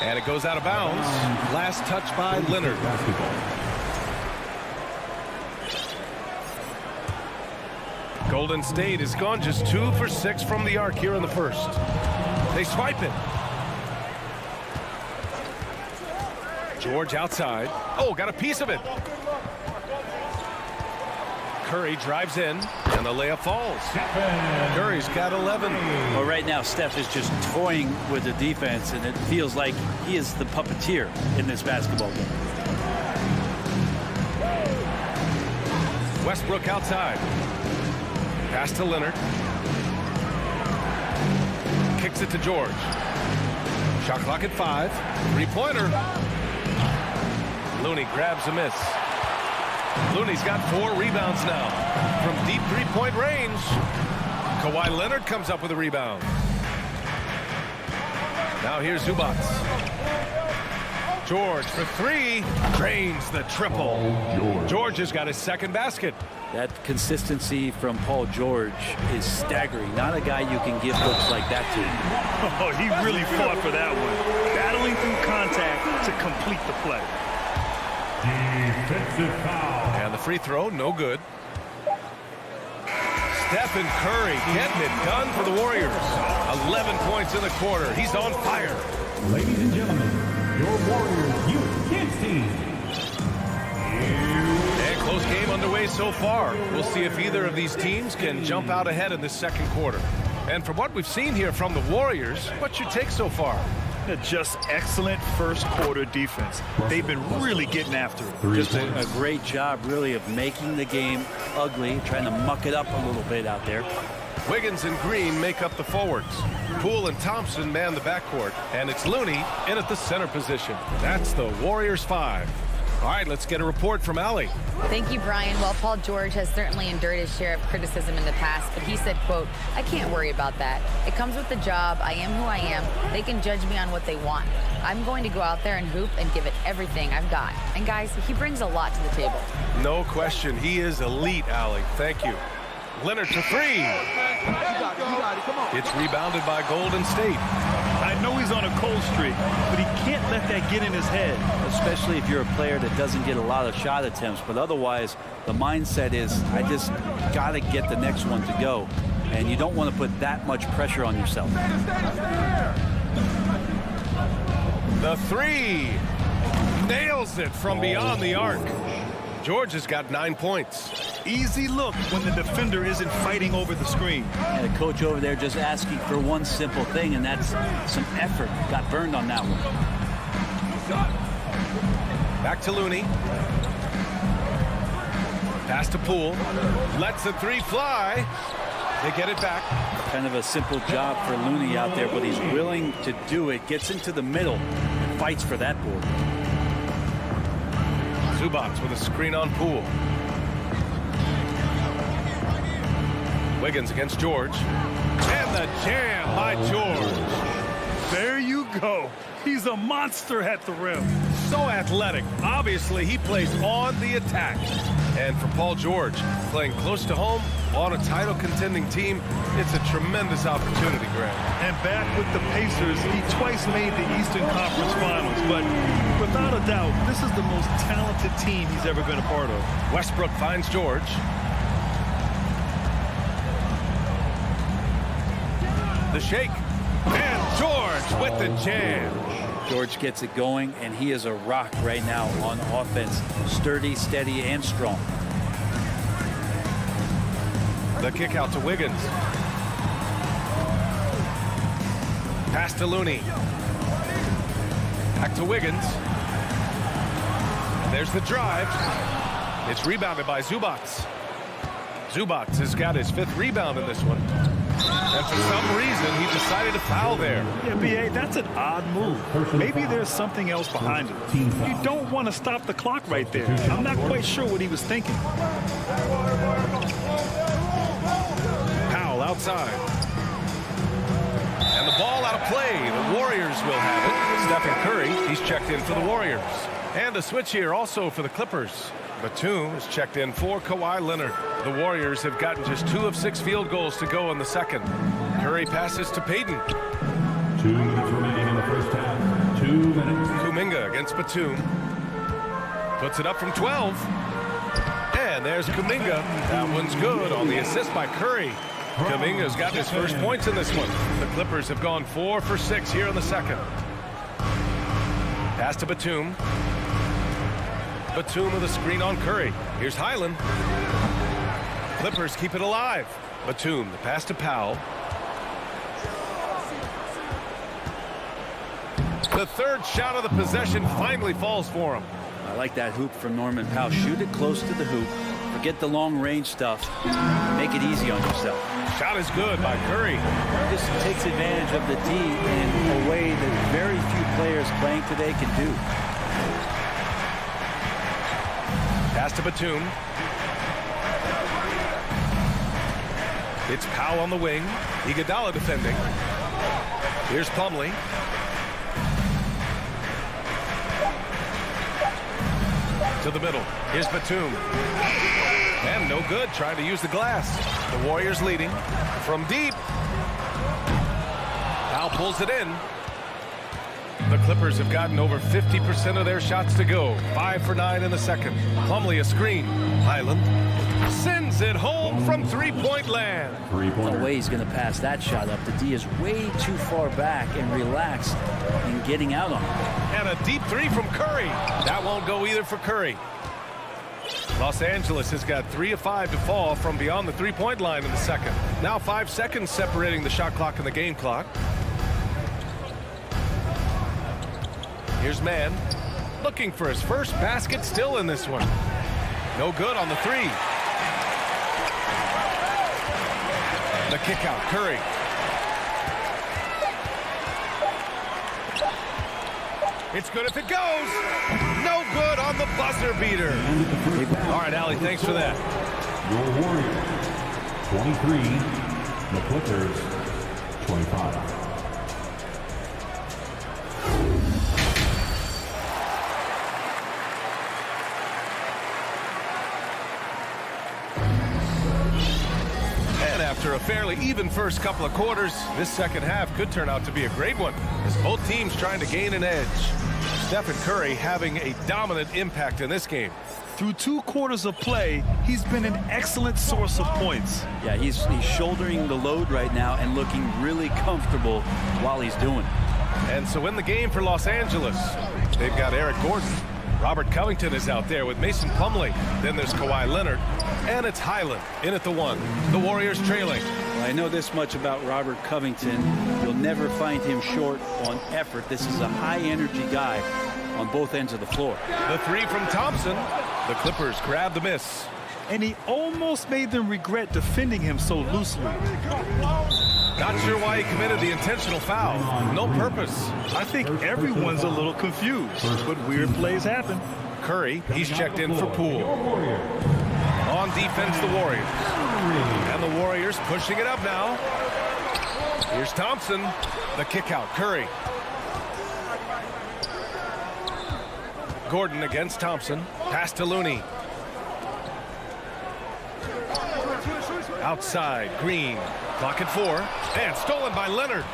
And it goes out of bounds. Last touch by Leonard. Golden State has gone just 2 for 6 from the arc here in the first. They swipe it. George outside. Oh, got a piece of it. Curry drives in, and the layup falls. Curry's got 11. Well, right now, Steph is just toying with the defense, and it feels like he is the puppeteer in this basketball game. Westbrook outside. Pass to Leonard. Kicks it to George. Shot clock at 5. Three-pointer. Looney grabs a miss. Looney's got 4 rebounds now from deep three-point range. Kawhi Leonard comes up with a rebound. Now here's Zubac. George for 3. Drains the triple. George has got his second basket. That consistency from Paul George is staggering. Not a guy you can give looks like that to. Oh, he really fought for that one. Battling through contact to complete the play. Defensive foul. And the free throw, no good. Stephen Curry getting it done for the Warriors. 11 points in the quarter. He's on fire. Ladies and gentlemen, your Warriors Youth Kids team. And close game underway so far. We'll see if either of these teams can jump out ahead in this second quarter. And from what we've seen here from the Warriors, what's your take so far? Just excellent first quarter defense. They've been really getting after it. Just a great job, really, of making the game ugly, trying to muck it up a little bit out there. Wiggins and Green make up the forwards. Poole and Thompson man the backcourt. And it's Looney in at the center position. That's the Warriors 5. All right, let's get a report from Allie. Thank you, Brian. Well, Paul George has certainly endured his share of criticism in the past, but he said, quote, "I can't worry about that. It comes with the job. I am who I am. They can judge me on what they want. I'm going to go out there and hoop and give it everything I've got." And guys, he brings a lot to the table. No question. He is elite, Allie. Thank you. Leonard for 3. It's rebounded by Golden State. I know he's on a cold streak, but he can't let that get in his head. Especially if you're a player that doesn't get a lot of shot attempts. But otherwise, the mindset is, I just got to get the next one to go. And you don't want to put that much pressure on yourself. The 3. Nails it from beyond the arc. George has got 9 points. Easy look when the defender isn't fighting over the screen. And the coach over there just asking for one simple thing, and that's some effort. Got burned on that one. Back to Looney. Pass to Poole. Lets the 3 fly. They get it back. Kind of a simple job for Looney out there, but he's willing to do it. Gets into the middle and fights for that board. Zubac with a screen on Poole. Wiggins against George. And the jam by George. There you go. He's a monster at the rim. So athletic. Obviously, he plays on the attack. And for Paul George, playing close to home on a title contending team, it's a tremendous opportunity, Grant. And back with the Pacers, he twice made the Eastern Conference Finals. But without a doubt, this is the most talented team he's ever been a part of. Westbrook finds George. The shake. And George with the jam. George gets it going, and he is a rock right now on offense. Sturdy, steady, and strong. The kick out to Wiggins. Pass to Looney. Back to Wiggins. There's the drive. It's rebounded by Zubac. Zubac has got his 5th rebound in this one. And for some reason, he decided to foul there. Yeah, B.A., that's an odd move. Maybe there's something else behind it. You don't want to stop the clock right there. I'm not quite sure what he was thinking. Powell out outside. And the ball out of play. The Warriors will have it. Stephen Curry, he's checked in for the Warriors. And a switch here also for the Clippers. Batum is checked in for Kawhi Leonard. The Warriors have gotten just 2 of 6 field goals to go in the second. Curry passes to Payton. 2 minutes remaining in the first half. 2 minutes. Kuminga against Batum. Puts it up from 12. And there's Kuminga. That one's good on the assist by Curry. Kuminga's got his first points in this one. The Clippers have gone 4 for 6 here in the second. Pass to Batum. Batum with a screen on Curry. Here's Highland. Clippers keep it alive. Batum, the pass to Powell. The third shot of the possession finally falls for him. I like that hoop from Norman Powell. Shoot it close to the hoop. Forget the long range stuff. Make it easy on yourself. Shot is good by Curry. This takes advantage of the D in a way that very few players playing today can do. Pass to Batum. It's Powell on the wing. Iguodala defending. Here's Plumlee. To the middle. Here's Batum. And no good. Trying to use the glass. The Warriors leading from deep. Powell pulls it in. The Clippers have gotten over 50% of their shots to go. 5 for 9 in the second. Plumlee a screen. Highland sends it home from three-point land. No way he's going to pass that shot up. The D is way too far back and relaxed in getting out on it. And a deep three from Curry. That won't go either for Curry. Los Angeles has got 3 of 5 to fall from beyond the three-point line in the second. Now 5 seconds separating the shot clock and the game clock. Here's Mann, looking for his first basket still in this one. No good on the three. The kick out, Curry. It's good if it goes. No good on the buzzer beater. All right, Allie, thanks for that. Your Warriors, 23. The Clippers, 25. After a fairly even first couple of quarters, this second half could turn out to be a great one as both teams trying to gain an edge. Stephen Curry having a dominant impact in this game. Through 2 quarters of play, he's been an excellent source of points. Yeah, he's shouldering the load right now and looking really comfortable while he's doing it. And so in the game for Los Angeles, they've got Eric Gordon. Robert Covington is out there with Mason Plumlee. Then there's Kawhi Leonard. And it's Highland in at the 1. The Warriors trailing. Well, I know this much about Robert Covington. You'll never find him short on effort. This is a high-energy guy on both ends of the floor. The 3 from Thompson. The Clippers grab the miss. And he almost made them regret defending him so loosely. Not sure why he committed the intentional foul. No purpose. I think everyone's a little confused, but weird plays happen. Curry, he's checked in for Poole. On defense, the Warriors. And the Warriors pushing it up now. Here's Thompson. The kick out, Curry. Gordon against Thompson. Pass to Looney. Outside, Green. Clock at 4. And stolen by Leonard.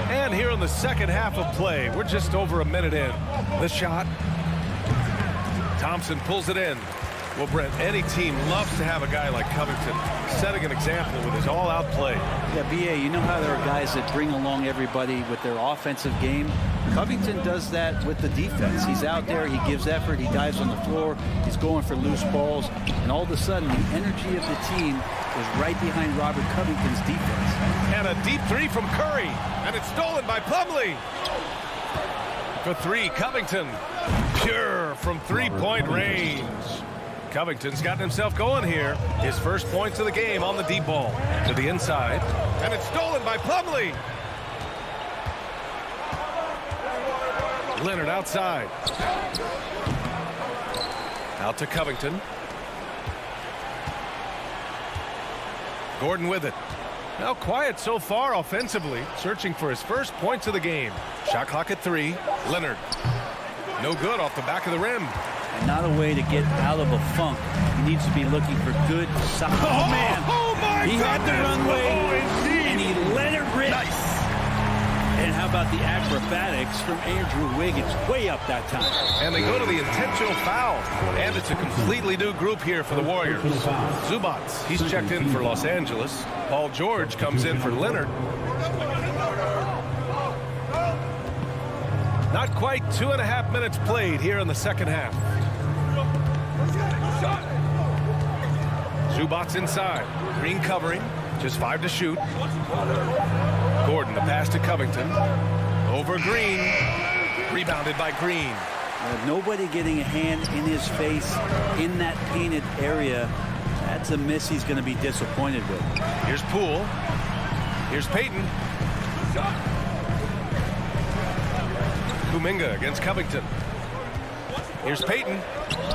And here in the second half of play, we're just over a minute in. The shot. Thompson pulls it in. Well, Brent, any team loves to have a guy like Covington setting an example with his all-out play. Yeah, B.A., you know how there are guys that bring along everybody with their offensive game? Covington does that with the defense. He's out there, he gives effort, he dives on the floor, he's going for loose balls, and all of a sudden the energy of the team is right behind Robert Covington's defense. And a deep 3 from Curry, and it's stolen by Plumlee. For 3, Covington. Pure from three-point range. Covington's gotten himself going here. His first points of the game on the deep ball. To the inside. And it's stolen by Plumlee. Leonard outside. Out to Covington. Gordon with it. Now quiet so far offensively, searching for his first points of the game. Shot clock at 3. Leonard. No good off the back of the rim. And not a way to get out of a funk. He needs to be looking for good, solid. Oh, man. Oh, my He had the runway, indeed. and he let it rip. Nice. And how about the acrobatics from Andrew Wiggins? Way up that time. And they go to the intentional foul. And it's a completely new group here for the Warriors. Zubats, he's checked in for Los Angeles. Paul George comes in for Leonard. Not quite 2.5 minutes played here in the second half. Zubats inside. Green covering. Just 5 to shoot. Gordon, the pass to Covington. Over Green. Rebounded by Green. Nobody getting a hand in his face in that painted area. That's a miss he's going to be disappointed with. Here's Poole. Here's Payton. Kuminga against Covington. Here's Payton.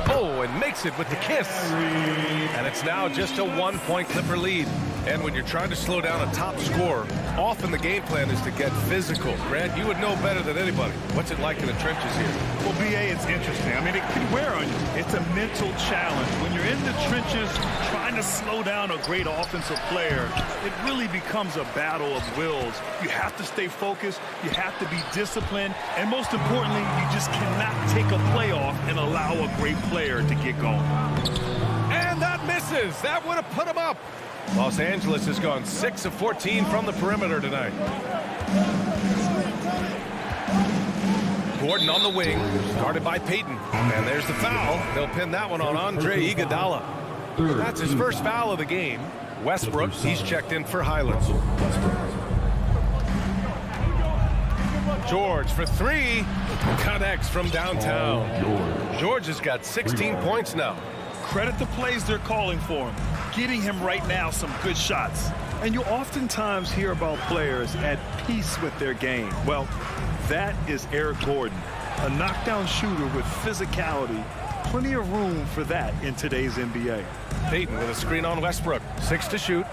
Oh, and makes it with the kiss. And it's now just a 1-point Clipper lead. And when you're trying to slow down a top scorer, often the game plan is to get physical. Grant, you would know better than anybody. What's it like in the trenches here? Well, BA, it's interesting. I mean, it can wear on you. It's a mental challenge. When you're in the trenches trying to slow down a great offensive player, it really becomes a battle of wills. You have to stay focused. You have to be disciplined. And most importantly, you just cannot take a play off and allow a great player to get going. And that misses. That would have put him up. Los Angeles has gone 6 of 14 from the perimeter tonight. Gordon on the wing, guarded by Payton. And there's the foul. They'll pin that one on Andre Iguodala. That's his first foul of the game. Westbrook, he's checked in for Highlands. George for 3. Connects from downtown. George has got 16 points now. Credit the plays they're calling for him. Getting him right now some good shots. And you oftentimes hear about players at peace with their game. Well, that is Eric Gordon, a knockdown shooter with physicality. Plenty of room for that in today's NBA. Payton with a screen on Westbrook. 6 to shoot.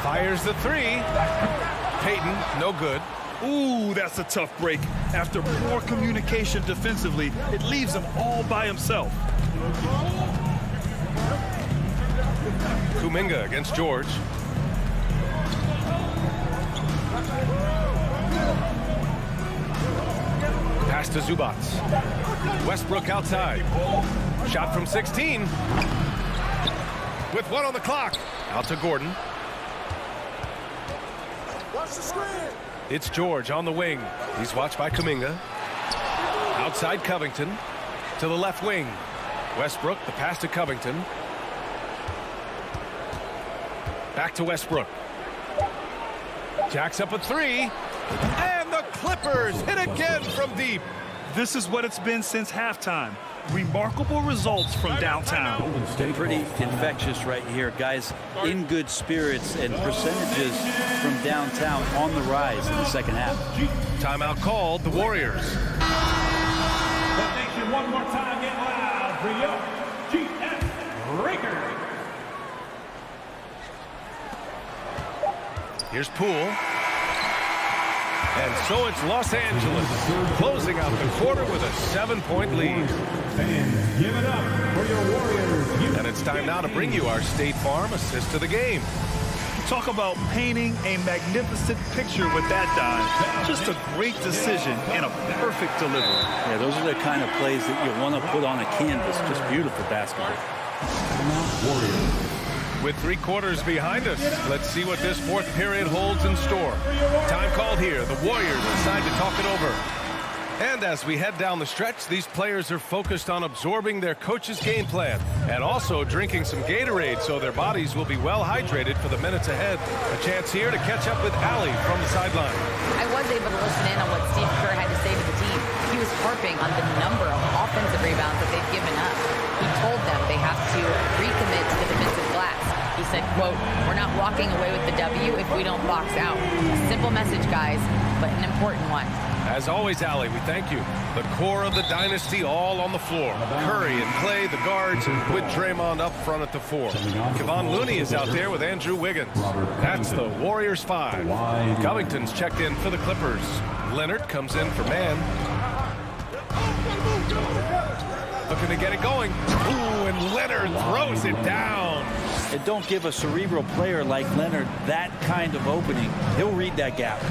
Fires the 3. Payton, no good. Ooh, that's a tough break. After poor communication defensively, it leaves him all by himself. Kuminga against George. Pass to Zubats. Westbrook outside. Shot from 16. With 1 on the clock. Out to Gordon. Watch the screen. It's George on the wing. He's watched by Kuminga. Outside Covington. To the left wing. Westbrook, the pass to Covington. Back to Westbrook. Jacks up a 3. And the Clippers hit again from deep. This is what it's been since halftime. Remarkable results from downtown. Pretty infectious right here. Guys in good spirits and percentages from downtown on the rise in the second half. Timeout called, the Warriors. Attention, one more time, get loud for your GS Raker. Here's Poole. And so it's Los Angeles closing out the quarter with a 7-point lead. Fans, give it up for your Warriors. And it's time now to bring you our State Farm assist of the game. Talk about painting a magnificent picture with that dive. Just a great decision and a perfect delivery. Yeah, those are the kind of plays that you want to put on a canvas. Just beautiful basketball. With 3 quarters behind us, let's see what this 4th period holds in store. Time called here. The Warriors decide to talk it over. And as we head down the stretch, these players are focused on absorbing their coach's game plan and also drinking some Gatorade so their bodies will be well hydrated for the minutes ahead. A chance here to catch up with Allie from the sideline. I was able to listen in on what Steve Kerr had to say to the team. He was harping on the number of offensive rebounds that they've given up. He told them they have to recommit to the defensive glass. He said, quote, "We're not walking away with the W if we don't box out." A simple message, guys, but an important one. As always, Allie, we thank you. The core of the dynasty all on the floor. Curry and Clay, the guards, with Draymond up front at the 4. Kevon Looney is out there with Andrew Wiggins. That's the Warriors 5. Covington's checked in for the Clippers. Leonard comes in for man. Looking to get it going. Ooh, and Leonard throws it down. And don't give a cerebral player like Leonard that kind of opening. He'll read that gap.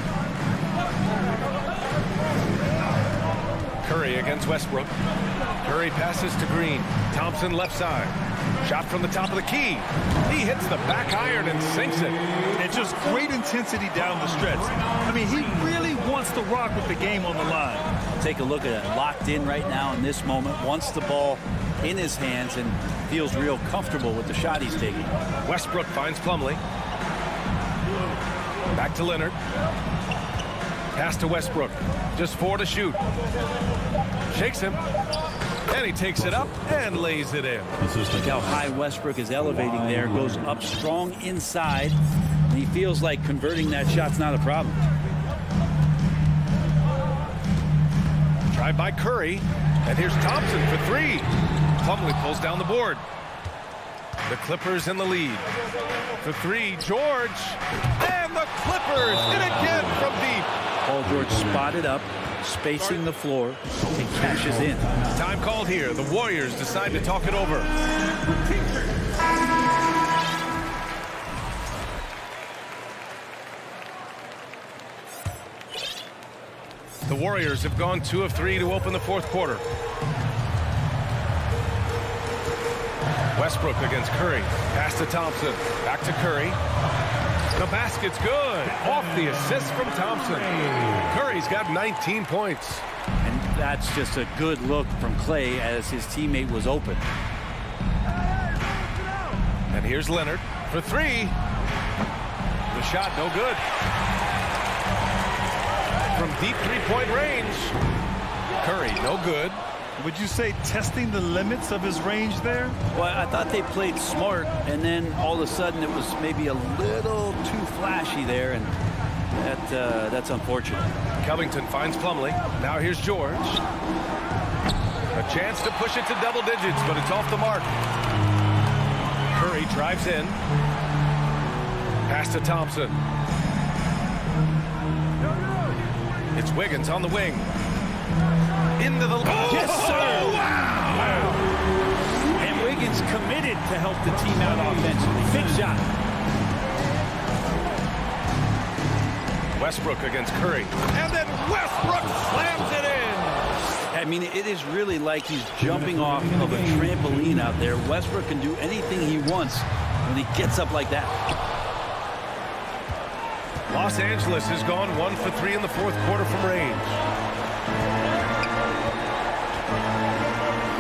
Curry against Westbrook. Curry passes to Green. Thompson left side. Shot from the top of the key. He hits the back iron and sinks it. And just great intensity down the stretch. I mean, he really wants to rock with the game on the line. Take a look at it. Locked in right now in this moment. Wants the ball in his hands and feels real comfortable with the shot he's taking. Westbrook finds Plumlee. Back to Leonard. Pass to Westbrook. Just 4 to shoot. Shakes him. And he takes it up and lays it in. Look how high Westbrook is elevating there. Goes up strong inside. And he feels like converting that shot's not a problem. Drive by Curry. And here's Thompson for 3. Plumlee pulls down the board. The Clippers in the lead. For 3, George. And the Clippers hit again from deep. Paul George spotted up, spacing the floor, and cashes in. Time called here. The Warriors decide to talk it over. The Warriors have gone 2 of 3 to open the 4th quarter. Westbrook against Curry. Pass to Thompson. Back to Curry. The basket's good. Off the assist from Thompson. Curry's got 19 points. And that's just a good look from Clay as his teammate was open. And here's Leonard for 3. The shot no good. From deep 3-point range. Curry no good. Would you say testing the limits of his range there? Well, I thought they played smart, and then all of a sudden it was maybe a little too flashy there, and that's unfortunate. Covington finds Plumlee. Now here's George. A chance to push it to double digits, but it's off the mark. Curry drives in. Pass to Thompson. It's Wiggins on the wing. Into the... Oh, yes, sir! Oh, wow! And Wiggins committed to help the team out offensively. Big shot. Westbrook against Curry. And then Westbrook slams it in! I mean, it is really like he's jumping off of a trampoline out there. Westbrook can do anything he wants when he gets up like that. Los Angeles has gone 1 for 3 in the 4th quarter from range.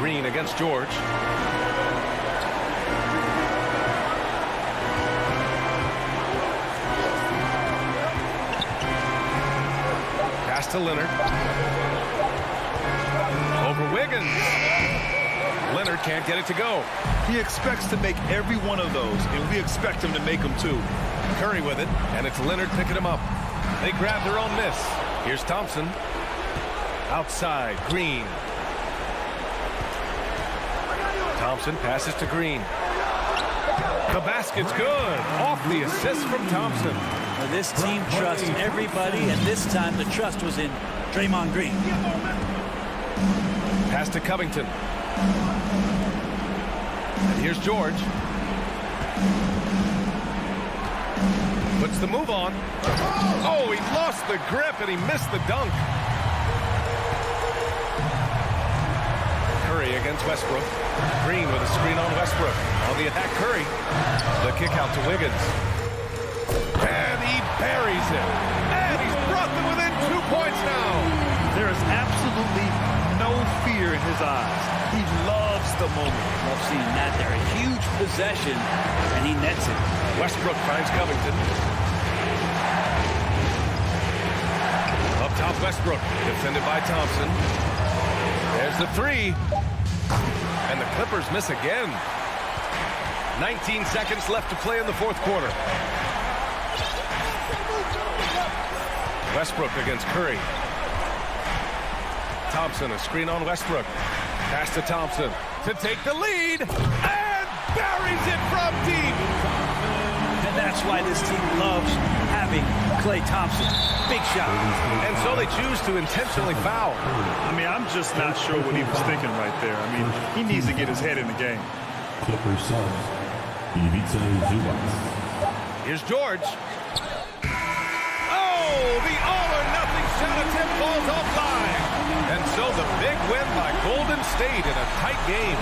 Green against George. Pass to Leonard. Over Wiggins. Leonard can't get it to go. He expects to make every one of those, and we expect him to make them too. Curry with it, and it's Leonard picking him up. They grab their own miss. Here's Thompson. Outside, Green. Thompson passes to Green. The basket's good. Off the assist from Thompson. Well, this team trusts everybody, and this time the trust was in Draymond Green. Pass to Covington. And here's George. Puts the move on. Oh, he lost the grip and he missed the dunk. Curry against Westbrook. Green with a screen on Westbrook. On the attack, Curry. The kick out to Wiggins. And he buries it. And he's brought them within 2 points now. There is absolutely no fear in his eyes. He loves the moment. Love seeing that there. A huge possession, and he nets it. Westbrook finds Covington. Up top, Westbrook. Defended by Thompson. There's the 3. And the Clippers miss again. 19 seconds left to play in the 4th quarter. Westbrook against Curry. Thompson, a screen on Westbrook. Pass to Thompson to take the lead, and buries it from deep. And that's why this team loves having Klay Thompson. Big shot. And so they choose to intentionally foul. I mean, I'm just not sure what he was thinking right there. I mean, he needs to get his head in the game. Clippers subs, Ivica Zubac. Here's George. Oh, the all-or-nothing shot attempt falls offline. And so the big win by Golden State in a tight game.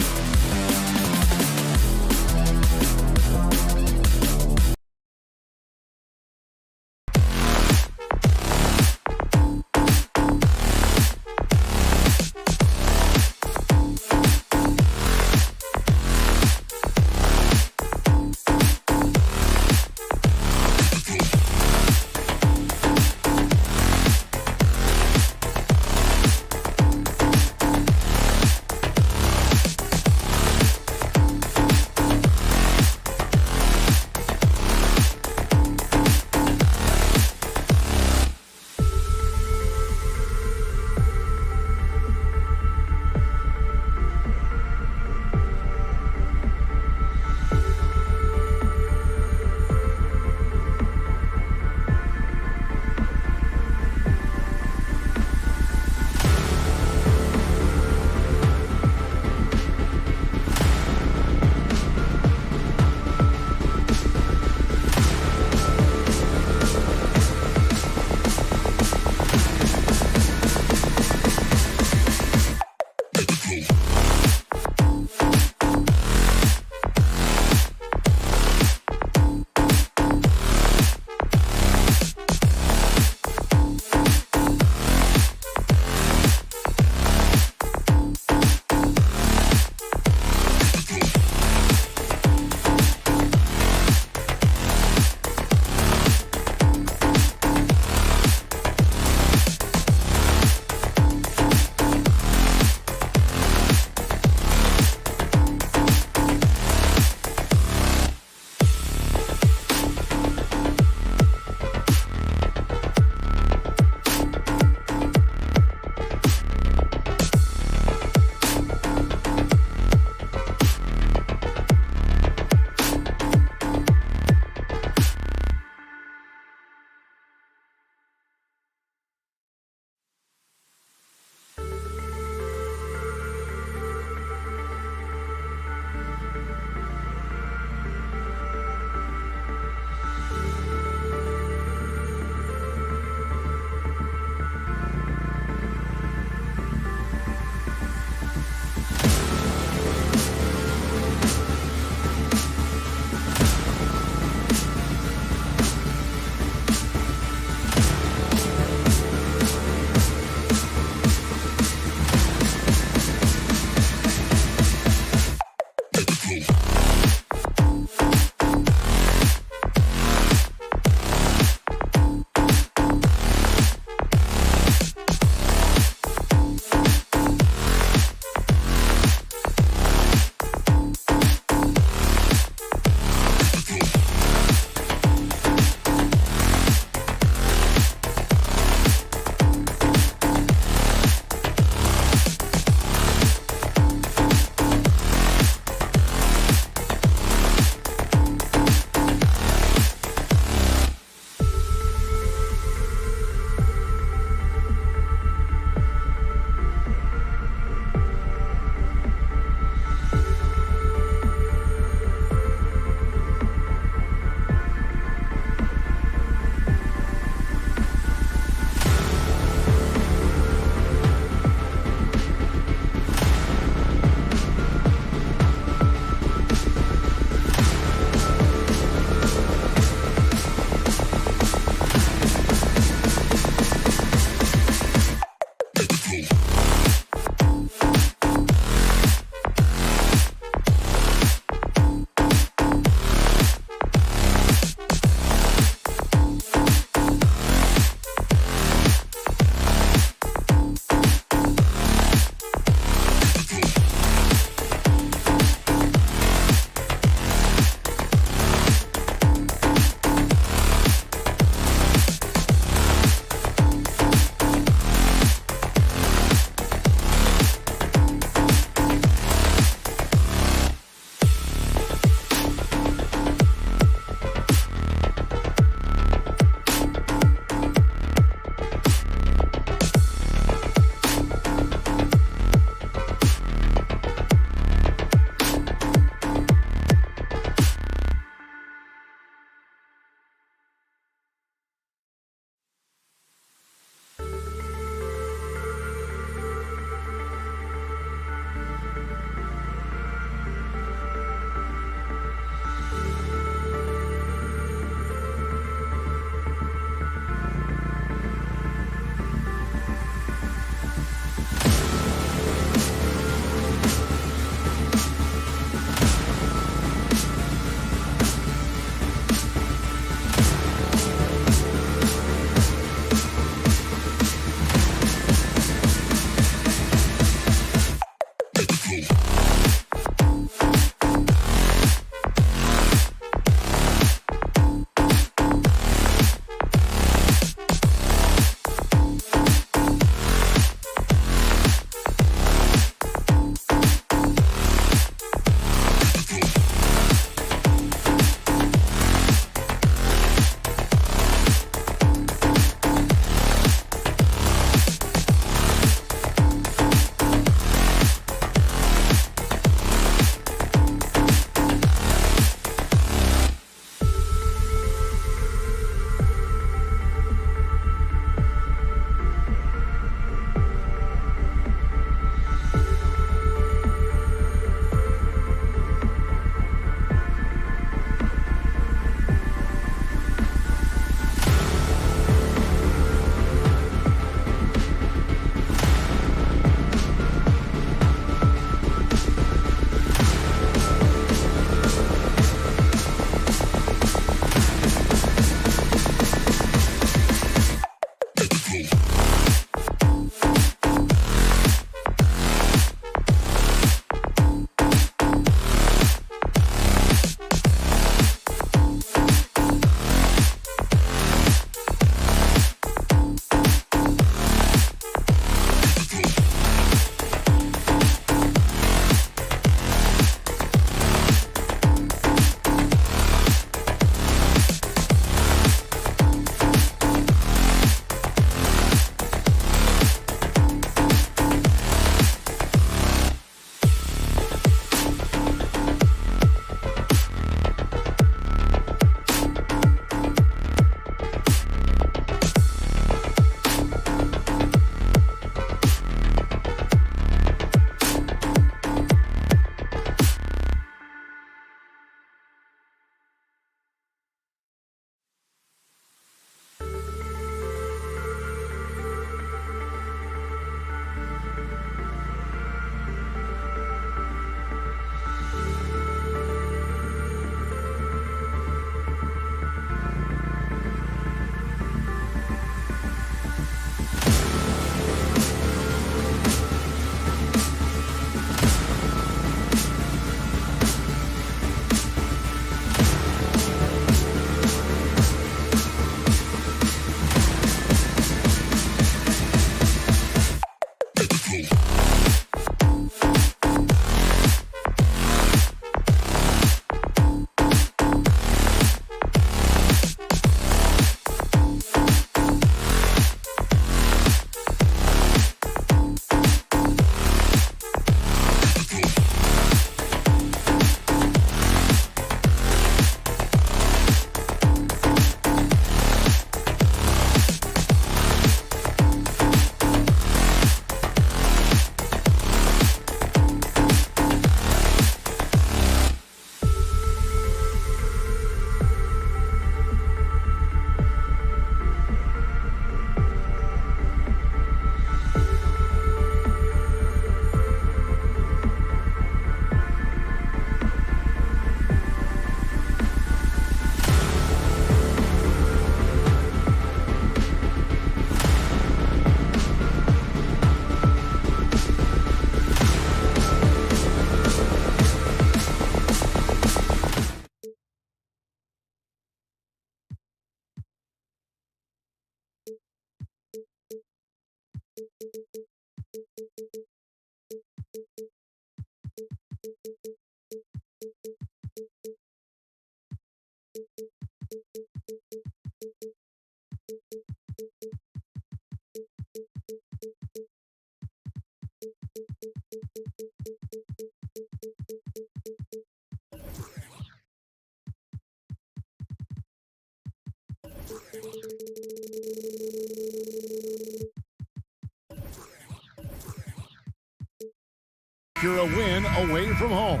win away from home.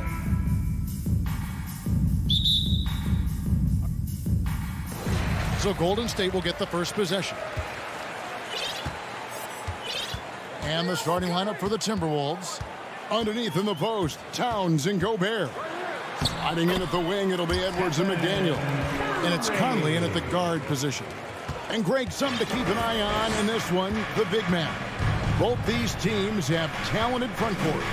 So Golden State will get the first possession. And the starting lineup for the Timberwolves. Underneath in the post, Towns and Gobert. Sliding in at the wing, it'll be Edwards and McDaniel. And it's Conley in at the guard position. And Greg, something to keep an eye on in this one, the big man. Both these teams have talented front courts.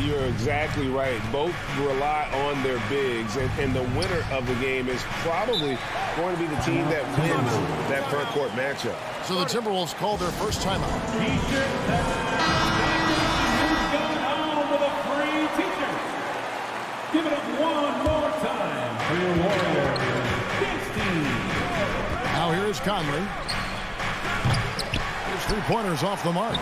You're exactly right. Both rely on their bigs, and the winner of the game is probably going to be the team that wins that front court matchup. So the Timberwolves call their first timeout. With a free teacher. Give it up one more time for your Warriors. 16. Now here's Conley. His three-pointers off the mark.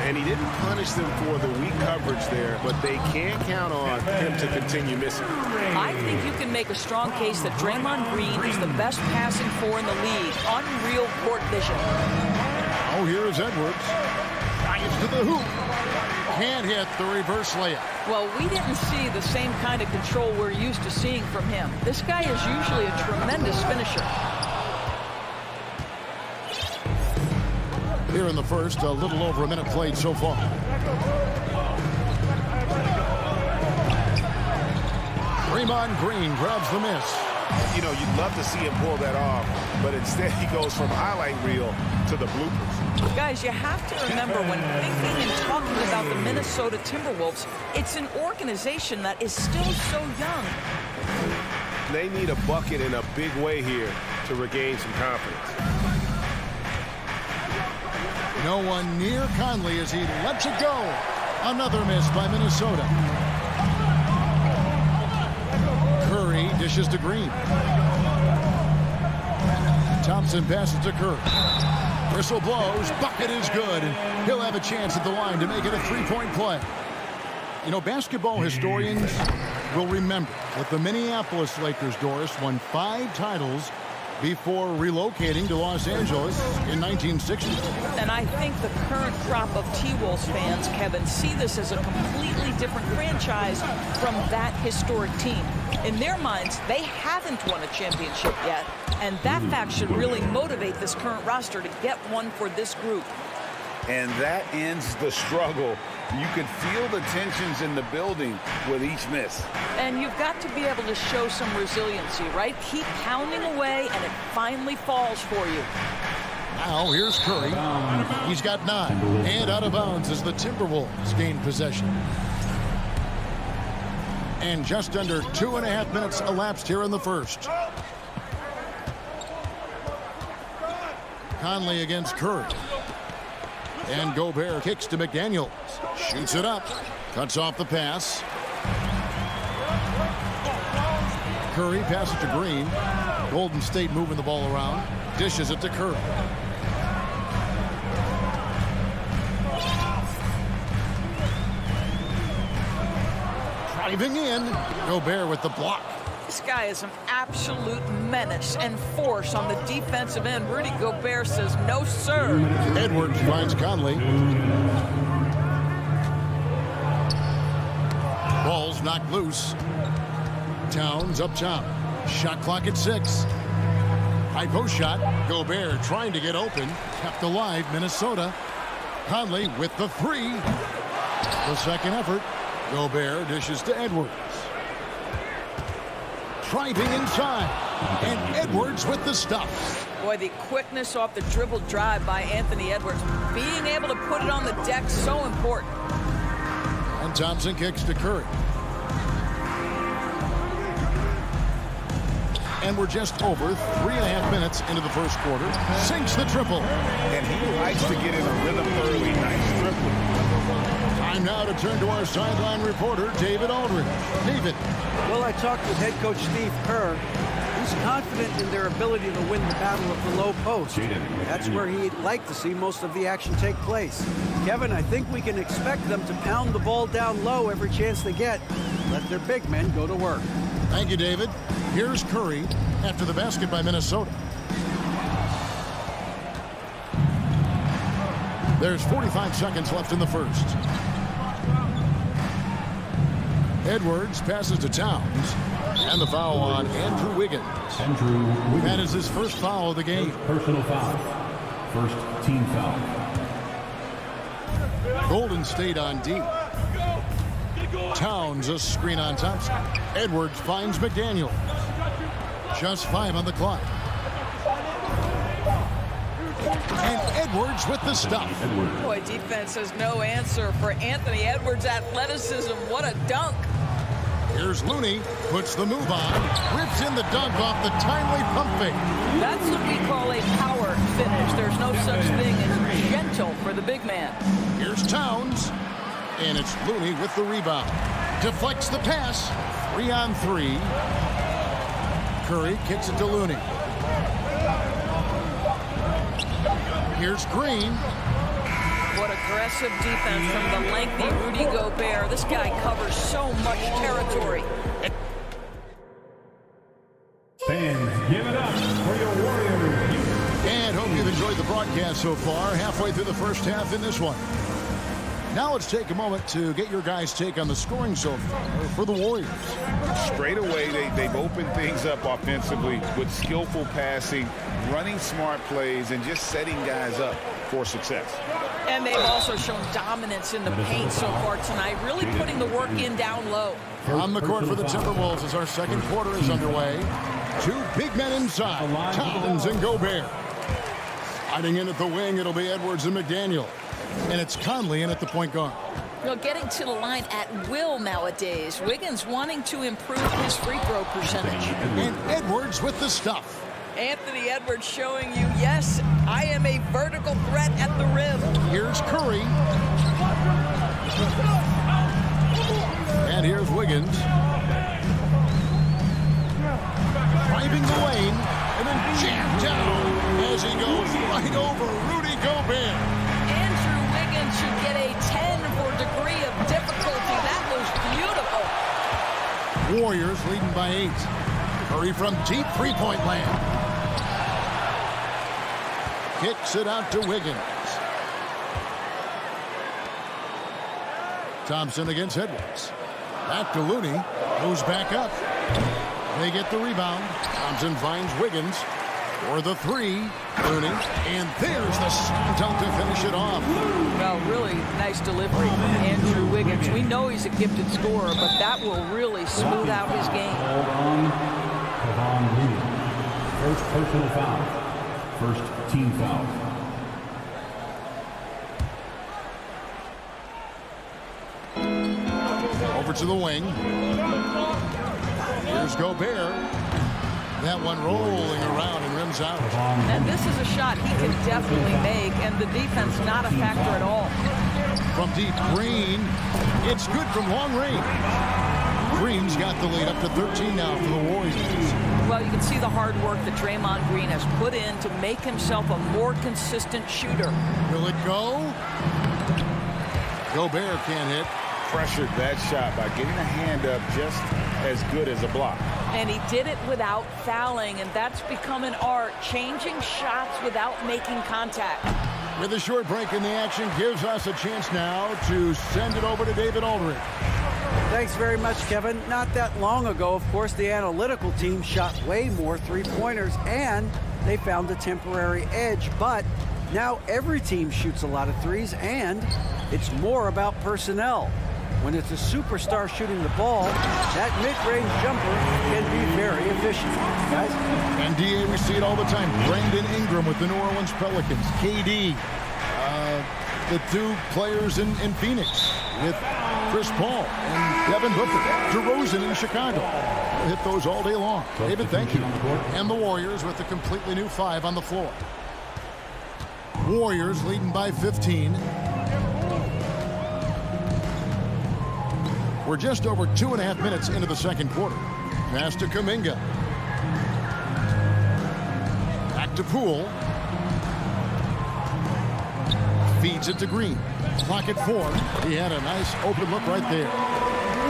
And he didn't punish them for the weak coverage there, but they can't count on him to continue missing. I think you can make a strong case that Draymond Green is the best passing four in the league. Unreal court vision. Oh, here's Edwards. Drives to the hoop. Can't hit the reverse layup. Well, we didn't see the same kind of control we're used to seeing from him. This guy is usually a tremendous finisher. Here in the first, a little over a minute played so far. Draymond Green grabs the miss. You know, you'd love to see him pull that off, but instead he goes from highlight reel to the bloopers. Guys, you have to remember when thinking and talking about the Minnesota Timberwolves, it's an organization that is still so young. They need a bucket in a big way here to regain some confidence. No one near Conley as he lets it go. Another miss by Minnesota. Curry dishes to Green. Thompson passes to Curry. Whistle blows. Bucket is good. And he'll have a chance at the line to make it a three-point play. You know, basketball historians will remember that the Minneapolis Lakers, Doris, won 5 titles before relocating to Los Angeles in 1960. And I think the current crop of T-Wolves fans, Kevin, see this as a completely different franchise from that historic team. In their minds, they haven't won a championship yet, and that fact should really motivate this current roster to get one for this group. And that ends the struggle. You could feel the tensions in the building with each miss. And you've got to be able to show some resiliency, right? Keep pounding away, and it finally falls for you. Now here's Curry. He's got 9. And out of bounds as the Timberwolves gain possession. And just under 2.5 minutes elapsed here in the first. Conley against Curry. And Gobert kicks to McDaniel. Shoots it up. Cuts off the pass. Curry passes to Green. Golden State moving the ball around. Dishes it to Curry. Driving in. Gobert with the block. This guy is an absolute menace and force on the defensive end. Rudy Gobert says, no, sir. Edwards finds Conley. Ball's knocked loose. Towns up top. Shot clock at 6. High post shot. Gobert trying to get open. Kept alive, Minnesota. Conley with the 3. The second effort. Gobert dishes to Edwards. Driving inside, and Edwards with the stuff. Boy, the quickness off the dribble drive by Anthony Edwards. Being able to put it on the deck, so important. And Thompson kicks to Curry. And we're just over 3.5 minutes into the first quarter. Sinks the triple. And he likes to get in a rhythm early. Nice triple. Time now to turn to our sideline reporter, David Aldridge. David. Well, I talked with head coach Steve Kerr. He's confident in their ability to win the battle of the low post. That's where he'd like to see most of the action take place. Kevin, I think we can expect them to pound the ball down low every chance they get. Let their big men go to work. Thank you, David. Here's Curry after the basket by Minnesota. There's 45 seconds left in the first. Edwards passes to Towns. And the foul on Andrew Wiggins. That is his first foul of the game. Personal foul. First team foul. Golden State on D. Towns a screen on Thompson. Edwards finds McDaniel. Just 5 on the clock. And Edwards with the stuff. Boy, defense has no answer for Anthony Edwards' athleticism. What a dunk. Here's Looney, puts the move on, rips in the dunk off the timely pump fake. That's what we call a power finish. There's no such thing as gentle for the big man. Here's Towns, and it's Looney with the rebound. Deflects the pass, 3 on 3. Curry kicks it to Looney. Here's Green. What aggressive defense from the lengthy Rudy Gobert. This guy covers so much territory. Fans, give it up for your Warriors. And hope you've enjoyed the broadcast so far. Halfway through the first half in this one. Now let's take a moment to get your guys' take on the scoring so far for the Warriors. Straight away, they've opened things up offensively with skillful passing, running smart plays, and just setting guys up for success. And they've also shown dominance in the paint so far tonight, really putting the work in down low. On the court for the Timberwolves as our second quarter is underway. 2 big men inside, Towns and Gobert. Hiding in at the wing, it'll be Edwards and McDaniel. And it's Conley in at the point guard. You know, getting to the line at will nowadays. Wiggins wanting to improve his free throw percentage. And Edwards with the stuff. Anthony Edwards showing you, yes, I am a vertical threat at the rim. Here's Curry. And here's Wiggins. Driving the lane and then jammed down as he goes right over Rudy Gobert. Andrew Wiggins should get a 10 for degree of difficulty. That was beautiful. Warriors leading by 8. Curry from deep three-point land. Kicks it out to Wiggins. Thompson against Edwards. Back to Looney, who's back up. They get the rebound. Thompson finds Wiggins for the 3. Looney, and there's the dunk to finish it off. Well, really nice delivery from Andrew Wiggins. We know he's a gifted scorer, but that will really smooth out his game. First personal foul. First team foul. Over to the wing. Here's Gobert. That one rolling around and rims out. And this is a shot he can definitely make, and the defense not a factor at all. From deep, Green. It's good from long range. Green's got the lead up to 13 now for the Warriors. Well, you can see the hard work that Draymond Green has put in to make himself a more consistent shooter. Will it go? Gobert can't hit. Pressured that shot by getting a hand up just as good as a block. And he did it without fouling, and that's become an art, changing shots without making contact. With a short break in the action, gives us a chance now to send it over to David Aldridge. Thanks very much, Kevin. Not that long ago, of course, the analytical team shot way more three-pointers, and they found a temporary edge. But now every team shoots a lot of threes, and it's more about personnel. When it's a superstar shooting the ball, that mid-range jumper can be very efficient. Guys? And DA, we see it all the time. Brandon Ingram with the New Orleans Pelicans. KD, the 2 players in Phoenix with Chris Paul and Devin Booker. DeRozan in Chicago. We'll hit those all day long. David, thank you. And the Warriors with a completely new 5 on the floor. Warriors leading by 15. We're just over 2.5 minutes into the second quarter. Pass to Kuminga. Back to Poole. Feeds it to Green. Clock at 4. He had a nice open look right there.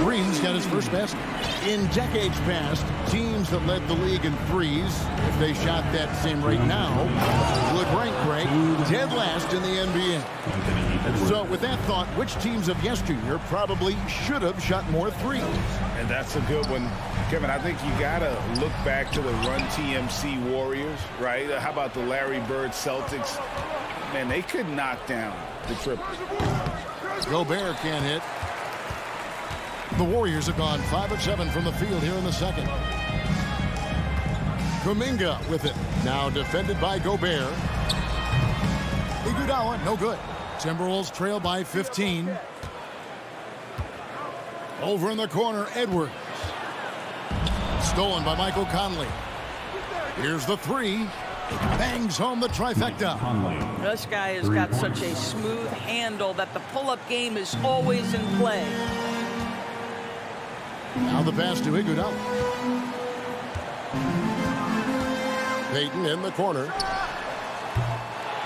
Green's got his first basket. In decades past, teams that led the league in threes, if they shot that same rate now, would rank dead last in the NBA. So with that thought, which teams of yesteryear probably should have shot more threes? And that's a good one. Kevin, I think you got to look back to the Run TMC Warriors, right? How about the Larry Bird Celtics? Man, they could knock down the triple. Gobert can't hit. The Warriors have gone 5 of 7 from the field here in the second. Kuminga with it. Now defended by Gobert. Iguodala, no good. Timberwolves trail by 15. Over in the corner, Edwards. Stolen by Michael Conley. Here's the three. Bangs home the trifecta. This guy has got such a smooth handle that the pull-up game is always in play. Now the pass to Iguodala. Payton in the corner.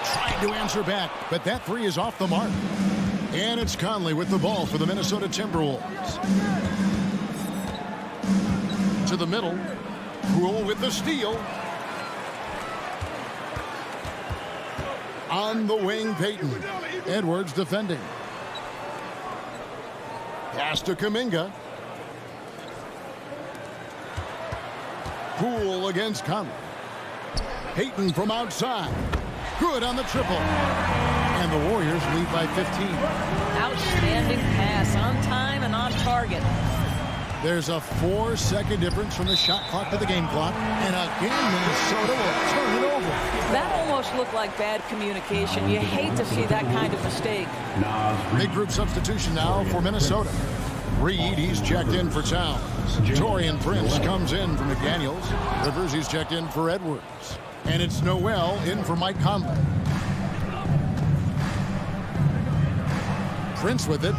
Trying to answer back, but that three is off the mark. And it's Conley with the ball for the Minnesota Timberwolves. To the middle. Poole with the steal. On the wing, Payton. Edwards defending. Pass to Kuminga. Poole against Conley. Payton from outside. Good on the triple. And the Warriors lead by 15. Outstanding pass, on time and on target. There's a 4-second difference from the shot clock to the game clock. And again, Minnesota will turn it over. That almost looked like bad communication. You hate to see that kind of mistake. Big group substitution now for Minnesota. Reed, he's checked in for Towns. Torian Prince comes in for McDaniels. Rivers, he's checked in for Edwards. And it's Noel in for Mike Conley. Prince with it.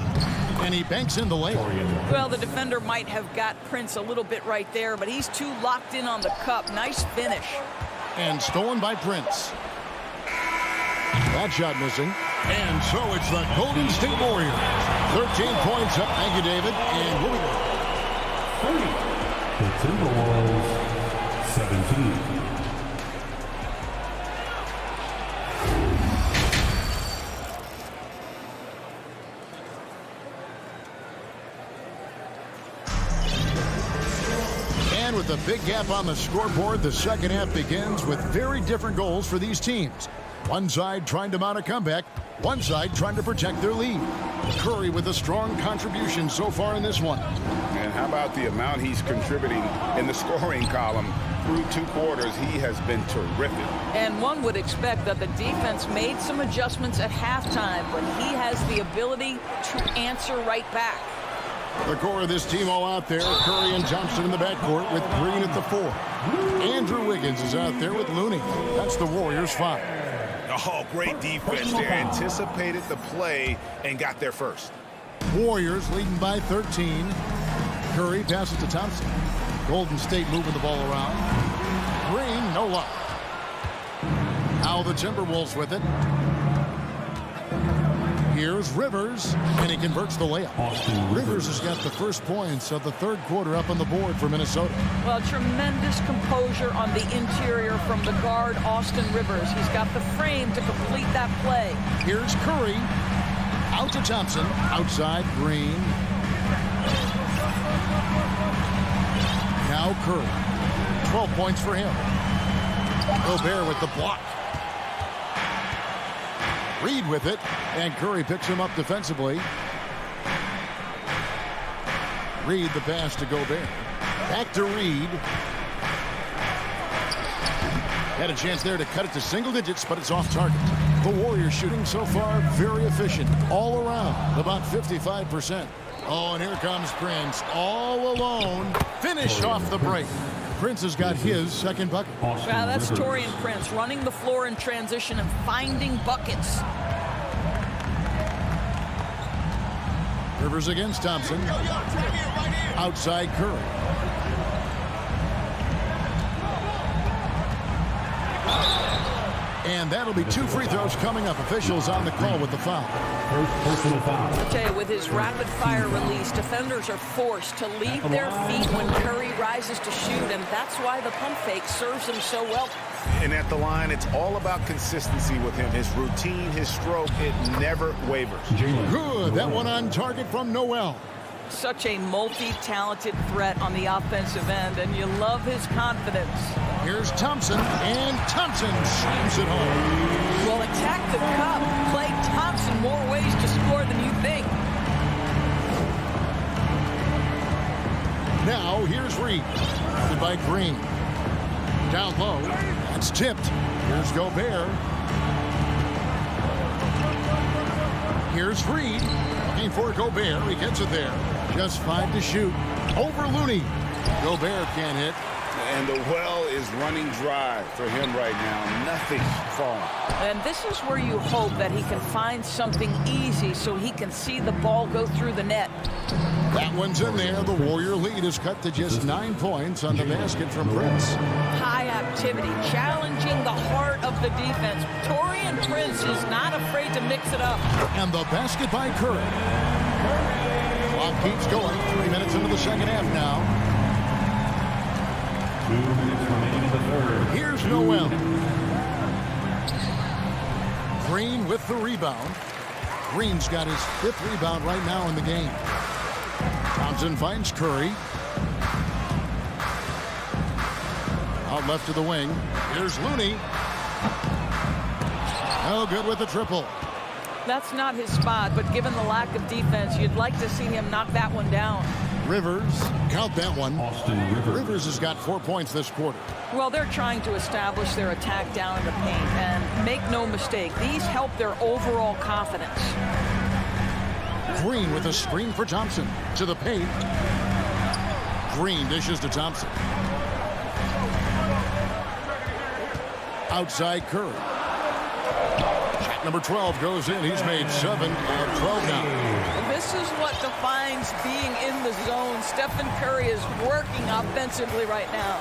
And he banks in the layup. Well, the defender might have got Prince a little bit right there, but he's too locked in on the cup. Nice finish. And stolen by Prince. That shot missing. And so it's the Golden State Warriors. 13 points up. Thank you, David. And we'll be The Timberwolves, 17. And with a big gap on the scoreboard, the second half begins with very different goals for these teams. One side trying to mount a comeback, one side trying to protect their lead. Curry with a strong contribution so far in this one. And how about the amount he's contributing in the scoring column? Through 2 quarters, he has been terrific. And one would expect that the defense made some adjustments at halftime, but he has the ability to answer right back. The core of this team all out there. Curry and Thompson in the backcourt with Green at the 4. Andrew Wiggins is out there with Looney. That's the Warriors' 5. Oh, great defense there. Anticipated the play and got there first. Warriors leading by 13. Curry passes to Thompson. Golden State moving the ball around. Green, no luck. Now the Timberwolves with it. Here's Rivers, and he converts the layup. Rivers has got the first points of the third quarter up on the board for Minnesota. Well, tremendous composure on the interior from the guard, Austin Rivers. He's got the frame to complete that play. Here's Curry. Out to Thompson. Outside, Green. Now Curry. 12 points for him. Gobert with the block. Reed with it, and Curry picks him up defensively. Reed the pass to Gobert. Back to Reed. Had a chance there to cut it to single digits, but it's off target. The Warriors shooting so far very efficient all around, about 55%. Oh, and here comes Prince all alone. Finish off the break. Prince has got his second bucket. Wow, that's Torian Prince running the floor in transition and finding buckets. Rivers against Thompson. Outside Curry. And that'll be 2 free throws coming up. Officials on the call with the foul. First personal foul. I'll tell you, with his rapid-fire release, defenders are forced to leave their feet when Curry rises to shoot, and that's why the pump fake serves him so well. And at the line, it's all about consistency with him. His routine, his stroke, it never wavers. Good. That one on target from Noel. Such a multi-talented threat on the offensive end, and you love his confidence. Here's Thompson, and Thompson slams it home. Well, attack the cup. Play Thompson more ways to score than you think. Now, here's Reed. Guarded by Green. Down low. That's tipped. Here's Gobert. Here's Reed. Looking for Gobert. He gets it there. Just 5 to shoot. Over Looney. Gobert can't hit. And the well is running dry for him right now. Nothing's falling. And this is where you hope that he can find something easy so he can see the ball go through the net. That one's in there. The Warrior lead is cut to just 9 points on the basket from Prince. High activity, challenging the heart of the defense. Taurean Prince is not afraid to mix it up. And the basket by Curry. Clock keeps going. 3 minutes into the second half now. 2 minutes remaining in the third. Here's Noel. Green with the rebound. Green's got his 5th rebound right now in the game. Thompson finds Curry. Out left to the wing. Here's Looney. No good with the triple. That's not his spot, but given the lack of defense, you'd like to see him knock that one down. Rivers, count that one. Austin Rivers. Rivers has got 4 points this quarter. Well, they're trying to establish their attack down in the paint, and make no mistake, these help their overall confidence. Green with a screen for Thompson. To the paint. Green dishes to Thompson. Outside Curry. Shot number 12 goes in. He's made 7 of 12 now. This is what defines being in the zone. Stephen Curry is working offensively right now.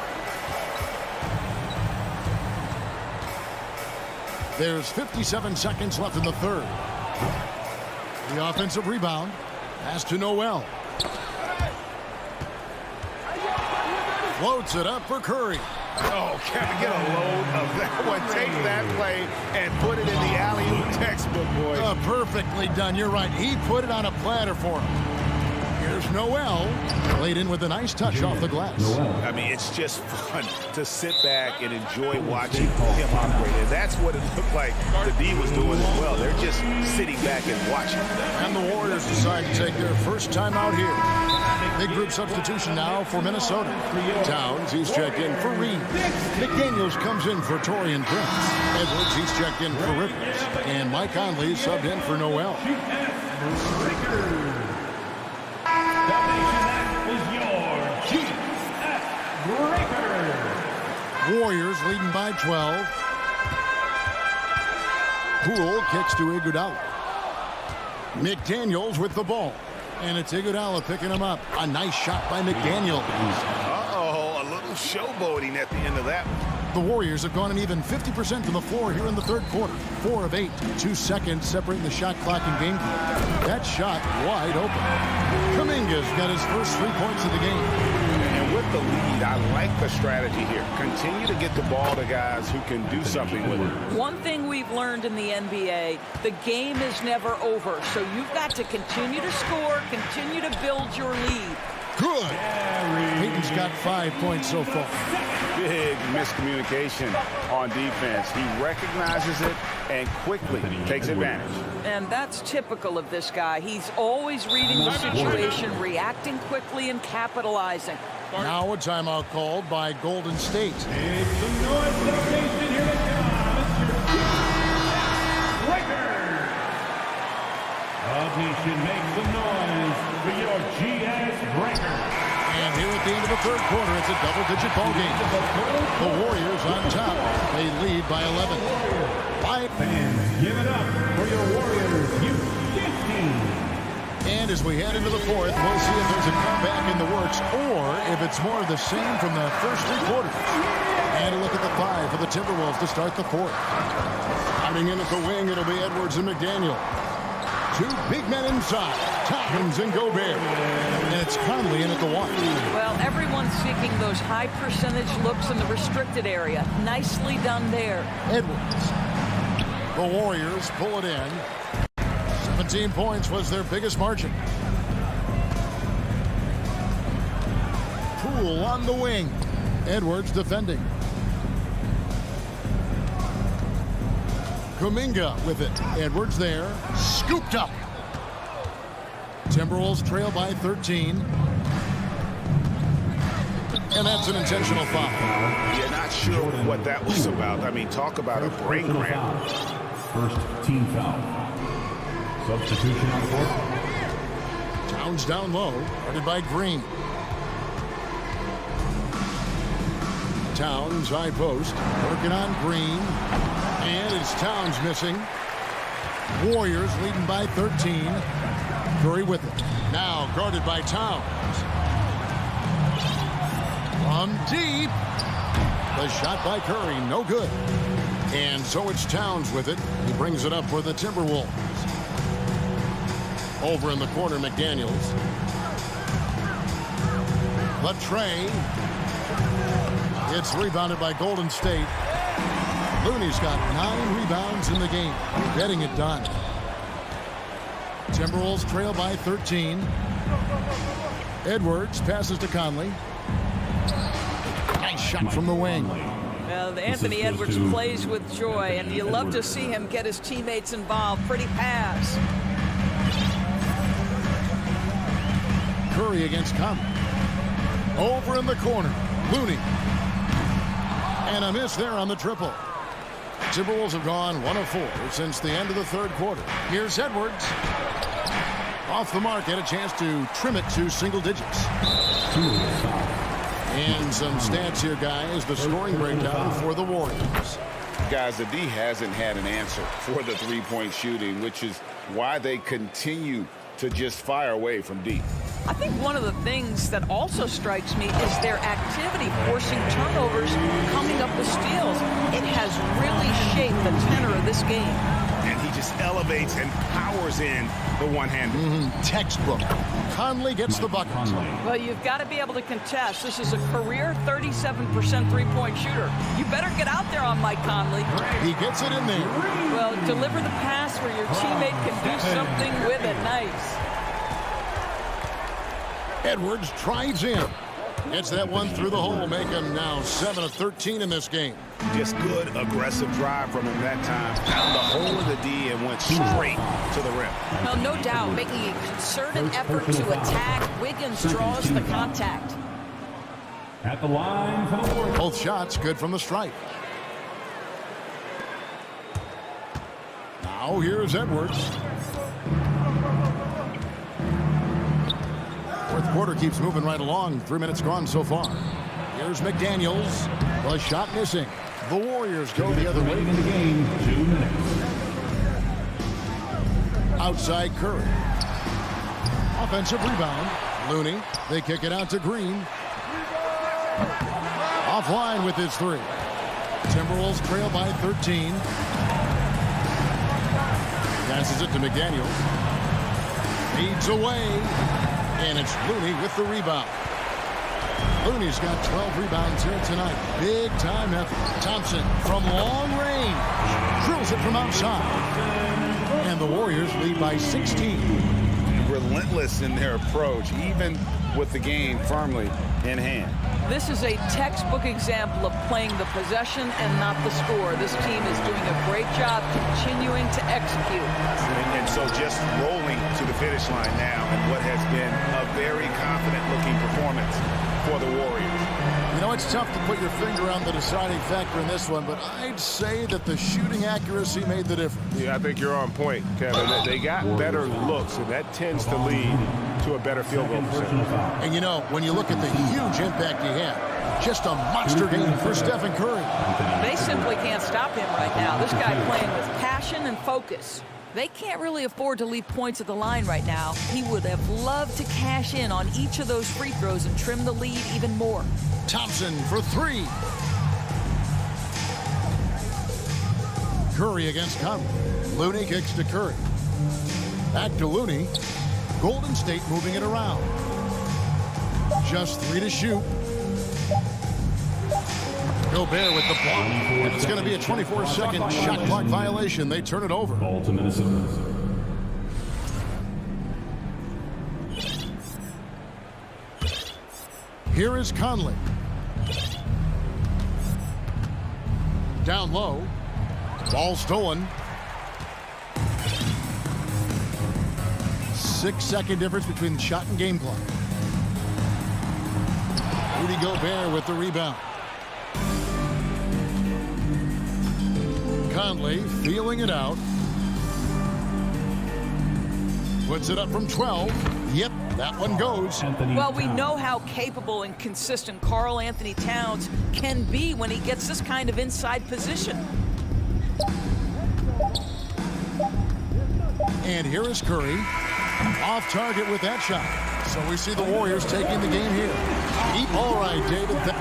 There's 57 seconds left in the third. The offensive rebound. Pass to Noel. Floats it up for Curry. Oh, Kevin, get a load of that one. Take that play and put it in the alley-oop textbook, boys. Perfectly done. You're right. He put it on a platter for him. Here's Noel. Laid in with a nice touch off the glass. I mean, it's just fun to sit back and enjoy watching him operate. And that's what it looked like the D was doing as well. They're just sitting back and watching. And the Warriors decide to take their first time out here. Big group substitution now for Minnesota. Towns, he's checked in for Reed. McDaniels comes in for Taurean Prince. Edwards, he's checked in for Rivers. And Mike Conley subbed in for Noel. Warriors leading by 12. Poole kicks to Iguodala. McDaniels with the ball. And it's Iguodala picking him up. A nice shot by McDaniels. Uh-oh, a little showboating at the end of that one. The Warriors have gone an even 50% from the floor here in the third quarter. 4 of 8. 2 seconds separating the shot clock and game clock. That shot wide open. Kuminga's got his first 3 points of the game. And with the lead, I like the strategy here. Continue to get the ball to guys who can do something with it. One thing we've learned in the NBA, the game is never over. So you've got to continue to score, continue to build your lead. Good. Peyton's got 5 points so far. Big miscommunication on defense. He recognizes it and quickly takes advantage. And that's typical of this guy. He's always reading the situation, reacting quickly, and capitalizing. Now a timeout called by Golden State. It's the noise celebration. Here it comes. Mr. Breaker. All nation make some noise for your GS Breaker. And here at the end of the third quarter, it's a double-digit ball game. The Warriors on top. They lead by 11. Fans, give it up for your Warriors U15. And as we head into the fourth, we'll see if there's a comeback in the works or if it's more of the same from the first 3 quarters. And a look at the 5 for the Timberwolves to start the 4th. Starting in at the wing, it'll be Edwards and McDaniel. 2 big men inside, Towns and Gobert. And it's Conley in at the 1. Well, everyone's seeking those high percentage looks in the restricted area. Nicely done there. Edwards. The Warriors pull it in. 17 points was their biggest margin. Poole on the wing. Edwards defending. Kuminga with it. Edwards there. Scooped up. Timberwolves trail by 13. And that's an intentional foul. You're not sure what that was about. I mean, talk about a brain cramp. First team foul. Substitution on the court. Towns down low, guarded by Green. Towns high post, working on Green. And it's Towns missing. Warriors leading by 13. Curry with it. Now guarded by Towns. From deep. The shot by Curry, no good. And so it's Towns with it. He brings it up for the Timberwolves. Over in the corner, McDaniels. Latrey. It's rebounded by Golden State. Looney's got 9 rebounds in the game, getting it done. Timberwolves trail by 13. Edwards passes to Conley. Nice shot from the wing. Well, Anthony Edwards plays with joy, and you love to see him get his teammates involved. Pretty pass. Curry against Conley. Over in the corner, Looney. And a miss there on the triple. Timberwolves have gone 1 of 4 since the end of the 3rd quarter. Here's Edwards. Off the mark, had a chance to trim it to single digits. And some stats here, guys. The scoring breakdown for the Warriors. Guys, the D hasn't had an answer for the three-point shooting, which is why they continue to just fire away from deep. I think one of the things that also strikes me is their activity forcing turnovers, coming up with steals. It has really shaped the tenor of this game. And he just elevates and powers in the one-hander. Textbook. Conley gets the bucket. Well, you've got to be able to contest. This is a career 37% three-point shooter. You better get out there on Mike Conley. He gets it in there. Well, deliver the pass where your teammate can do something with it. Nice. Edwards drives in. Gets that one through the hole, make him now 7 of 13 in this game. Just good, aggressive drive from him that time. Found the hole in the D and went straight to the rim. Well, no doubt, making a concerted effort to attack. Wiggins draws the contact. At the line for the Warriors. Both shots good from the stripe. Now here's Edwards. 4th quarter keeps moving right along. 3 minutes gone so far. Here's McDaniels. The shot missing. The Warriors go the other way. In the game, 2 minutes. Outside Curry. Offensive rebound. Looney. They kick it out to Green. Offline with his 3. Timberwolves trail by 13. Passes it to McDaniels. Feeds away. And it's Looney with the rebound. Looney's got 12 rebounds here tonight. Big time effort. Thompson from long range. Drills it from outside. And the Warriors lead by 16. Relentless in their approach, even with the game firmly in hand. This is a textbook example of playing the possession and not the score. This team is doing a great job continuing to execute. And so just rolling to the finish line now in what has been a very confident-looking performance for the Warriors. You know, it's tough to put your finger on the deciding factor in this one, but I'd say that the shooting accuracy made the difference. Yeah, I think you're on point, Kevin. They got better looks, and that tends to lead to a better field goal percentage. And you know, when you look at the huge impact he had, just a monster game for Stephen Curry. They simply can't stop him right now. This guy playing with passion and focus. They can't really afford to leave points at the line right now. He would have loved to cash in on each of those free throws and trim the lead even more. Thompson for 3. Curry against Conley. Looney kicks to Curry. Back to Looney. Golden State moving it around. Just 3 to shoot. Gobert with the block. And it's going to be a 24-second shot clock violation. They turn it over. Ball to Minnesota. Here is Conley. Down low. Ball stolen. 6-second difference between shot and game clock. Rudy Gobert with the rebound. Conley feeling it out. Puts it up from 12. Yep, that one goes. Well, we know how capable and consistent Karl Anthony Towns can be when he gets this kind of inside position. And here is Curry. Off target with that shot. So we see the Warriors taking the game here. All right, David.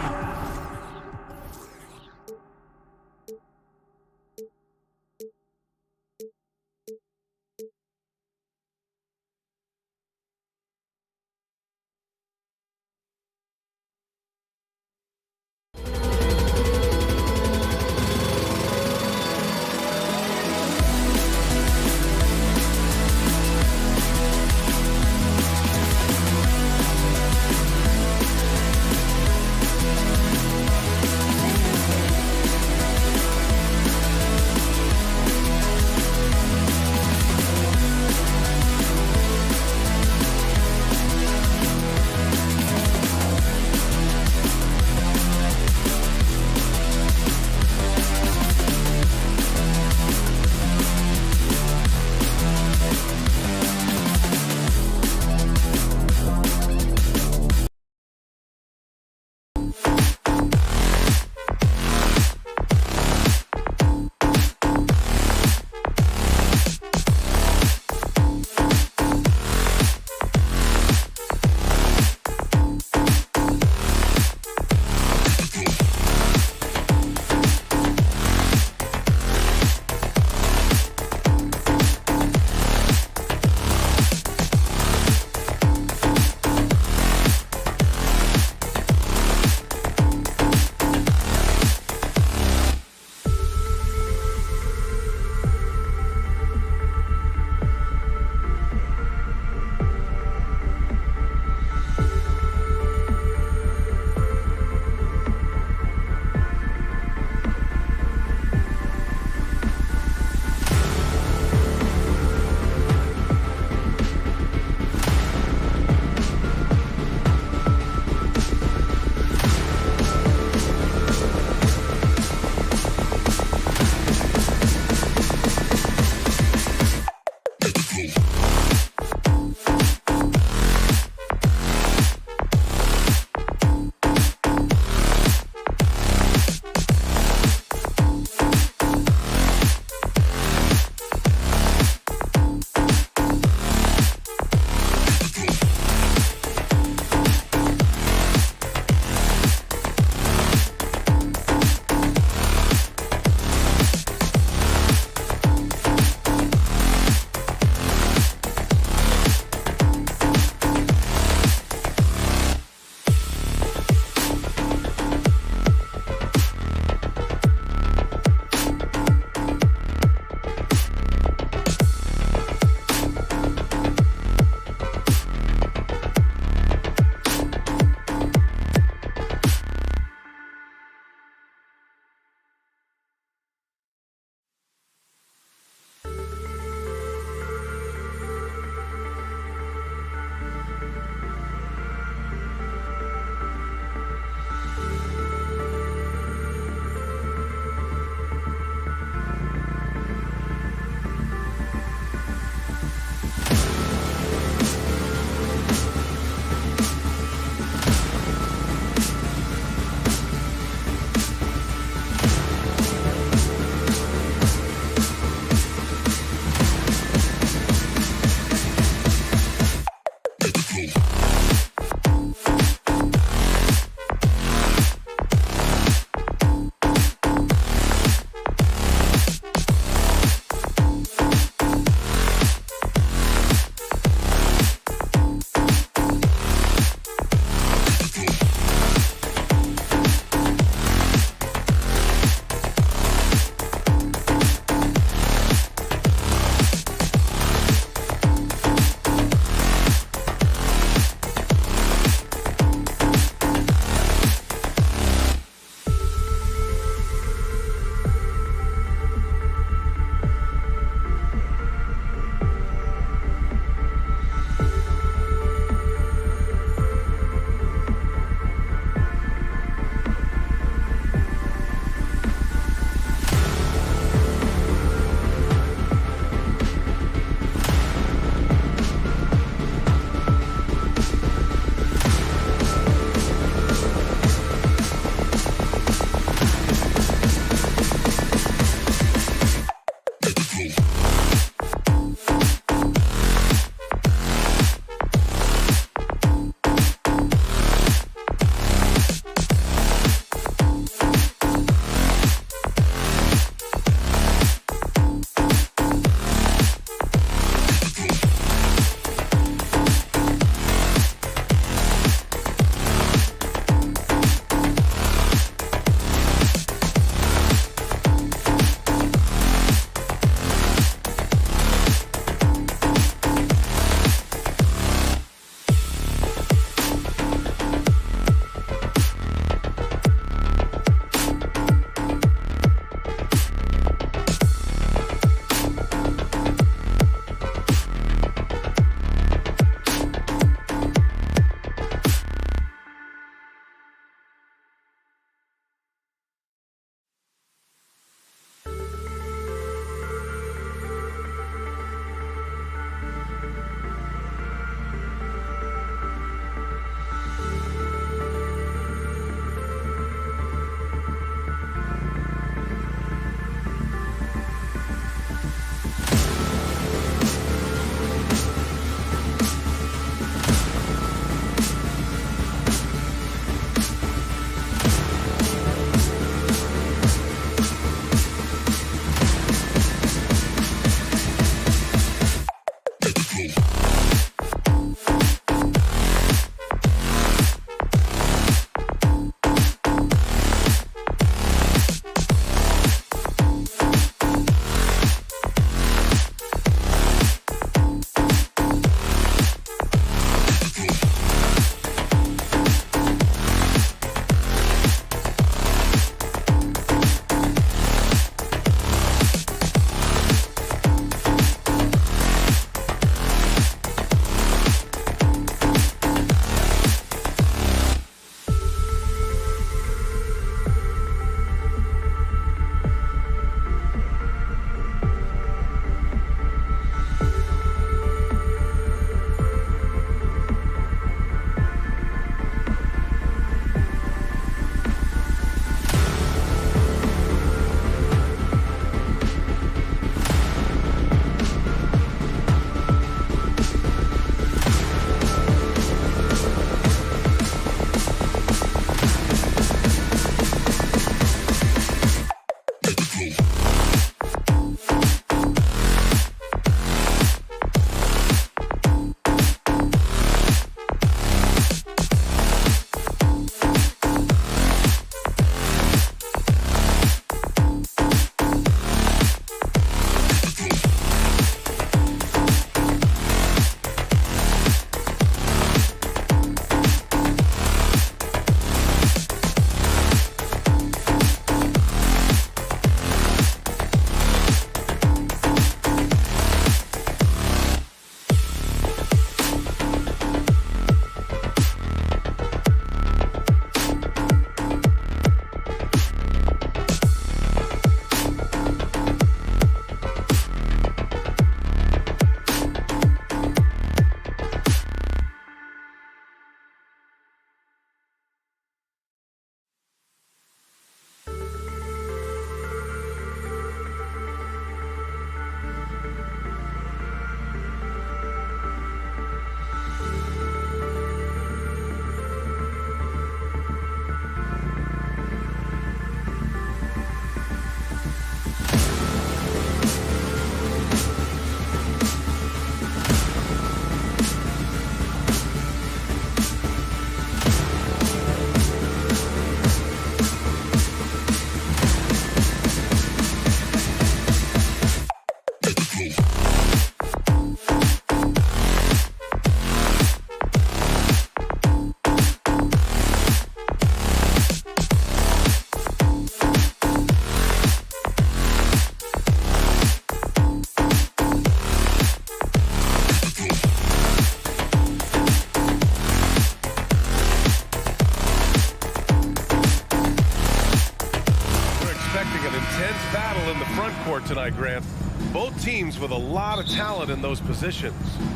intense battle in the front court tonight, Grant. Both teams with a lot of talent in those positions.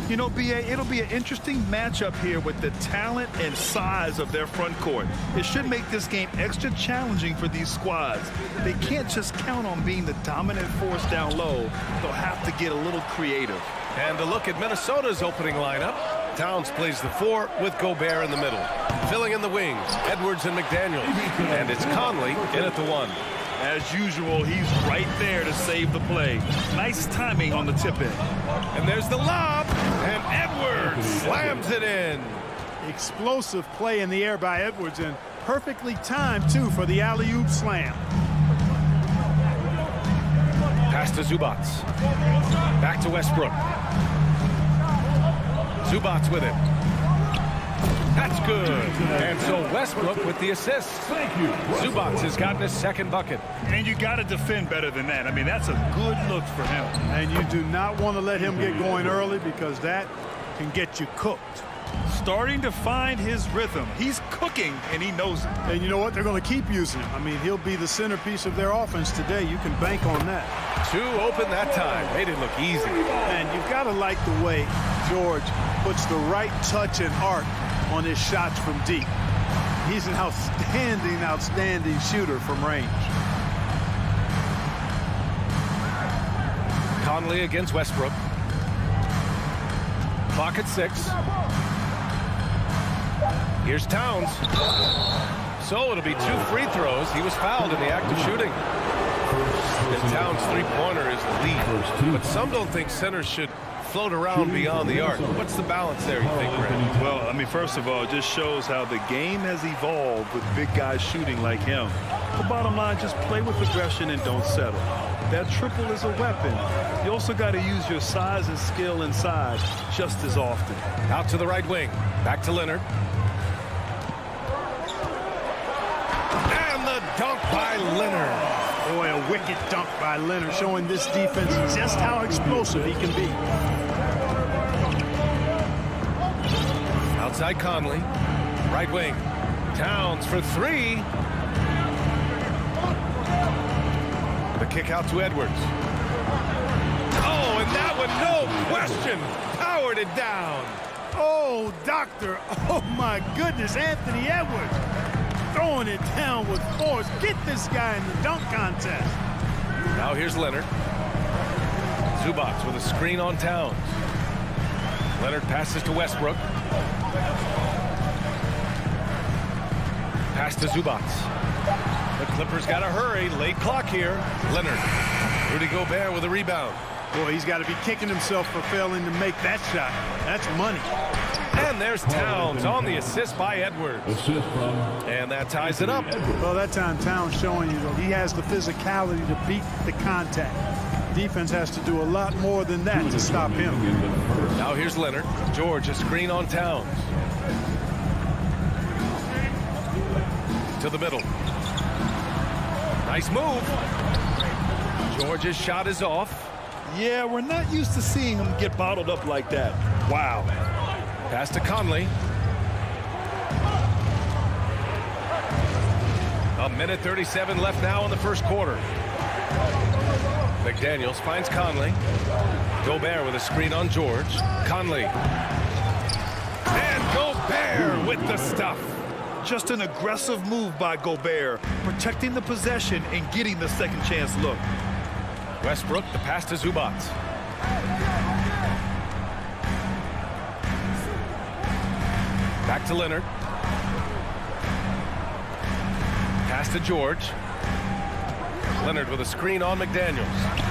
You know, B.A., it'll be an interesting matchup here with the talent and size of their front court. It should make this game extra challenging for these squads. They can't just count on being the dominant force down low. They'll have to get a little creative. And a look at Minnesota's opening lineup. Towns plays the 4 with Gobert in the middle. Filling in the wings, Edwards and McDaniel. And it's Conley in at the 1. As usual, he's right there to save the play. Nice timing on the tip in. And there's the lob, and Edwards slams it in. Explosive play in the air by Edwards, and perfectly timed, too, for the alley-oop slam. Pass to Zubac. Back to Westbrook. Zubac with it. That's good. And so Westbrook with the assist. Thank you. Zubac has gotten his second bucket. And you got to defend better than that. I mean, that's a good look for him. And you do not want to let him get going early because that can get you cooked. Starting to find his rhythm. He's cooking, and he knows it. And you know what? They're going to keep using him. I mean, he'll be the centerpiece of their offense today. You can bank on that. 2 open that time. Made it look easy. And you've got to like the way George puts the right touch and arc on his shots from deep. He's an outstanding shooter from range. Conley against Westbrook. Clock at 6. Here's Towns. So it'll be 2 free throws. He was fouled in the act of shooting. And Towns' three-pointer is the lead. But some don't think centers should float around beyond the arc. What's the balance there, you think, Grant? Well, I mean, first of all, it just shows how the game has evolved with big guys shooting like him. The bottom line, just play with aggression and don't settle. That triple is a weapon. You also got to use your size and skill inside just as often. Out to the right wing. Back to Leonard. And the dunk by Leonard. Boy, a wicked dunk by Leonard, showing this defense just how explosive he can be. Outside Conley. Right wing. Towns for 3. The kick out to Edwards. Oh, and that one, no question, powered it down. Oh, doctor. Oh, my goodness. Anthony Edwards throwing it down with force. Get this guy in the dunk contest. Now here's Leonard. Zubac with a screen on Towns. Leonard passes to Westbrook. Pass to Zubac. The Clippers got to hurry. Late clock here. Leonard. Rudy Gobert with a rebound. Boy, he's got to be kicking himself for failing to make that shot. That's money. And there's Towns on the assist by Edwards. And that ties it up. Well, that time Towns showing you that he has the physicality to beat the contact. Defense has to do a lot more than that to stop him. Now here's Leonard. George, a screen on Towns. To the middle. Nice move. George's shot is off. Yeah, we're not used to seeing him get bottled up like that. Wow. Pass to Conley. A minute 37 left now in the first quarter. McDaniels finds Conley. Gobert with a screen on George. Conley. And Gobert with the stuff. Just an aggressive move by Gobert, protecting the possession and getting the second chance look. Westbrook, the pass to Zubac. Back to Leonard. Pass to George. Leonard with a screen on McDaniels.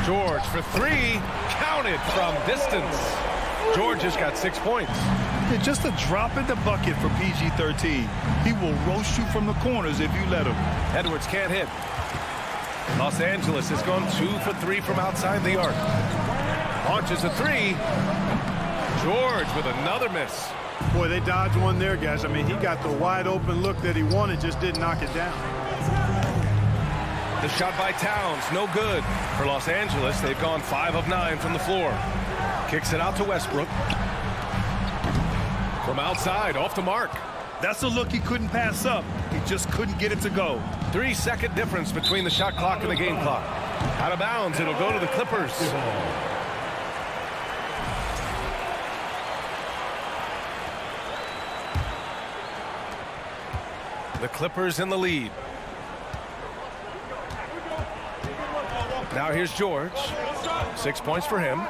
George for 3. Counted from distance. George has got 6 points. Yeah, just a drop in the bucket for PG-13. He will roast you from the corners if you let him. Edwards can't hit. Los Angeles has gone 2 for 3 from outside the arc. Launches a 3. George with another miss. Boy, they dodged one there, guys. I mean, he got the wide open look that he wanted, just didn't knock it down. The shot by Towns, no good. For Los Angeles, they've gone 5 of 9 from the floor. Kicks it out to Westbrook. From outside, off the mark. That's a look he couldn't pass up. He just couldn't get it to go. 3-second difference between the shot clock and the game clock. Out of bounds, it'll go to the Clippers. The Clippers in the lead. Now here's George. 6 points for him.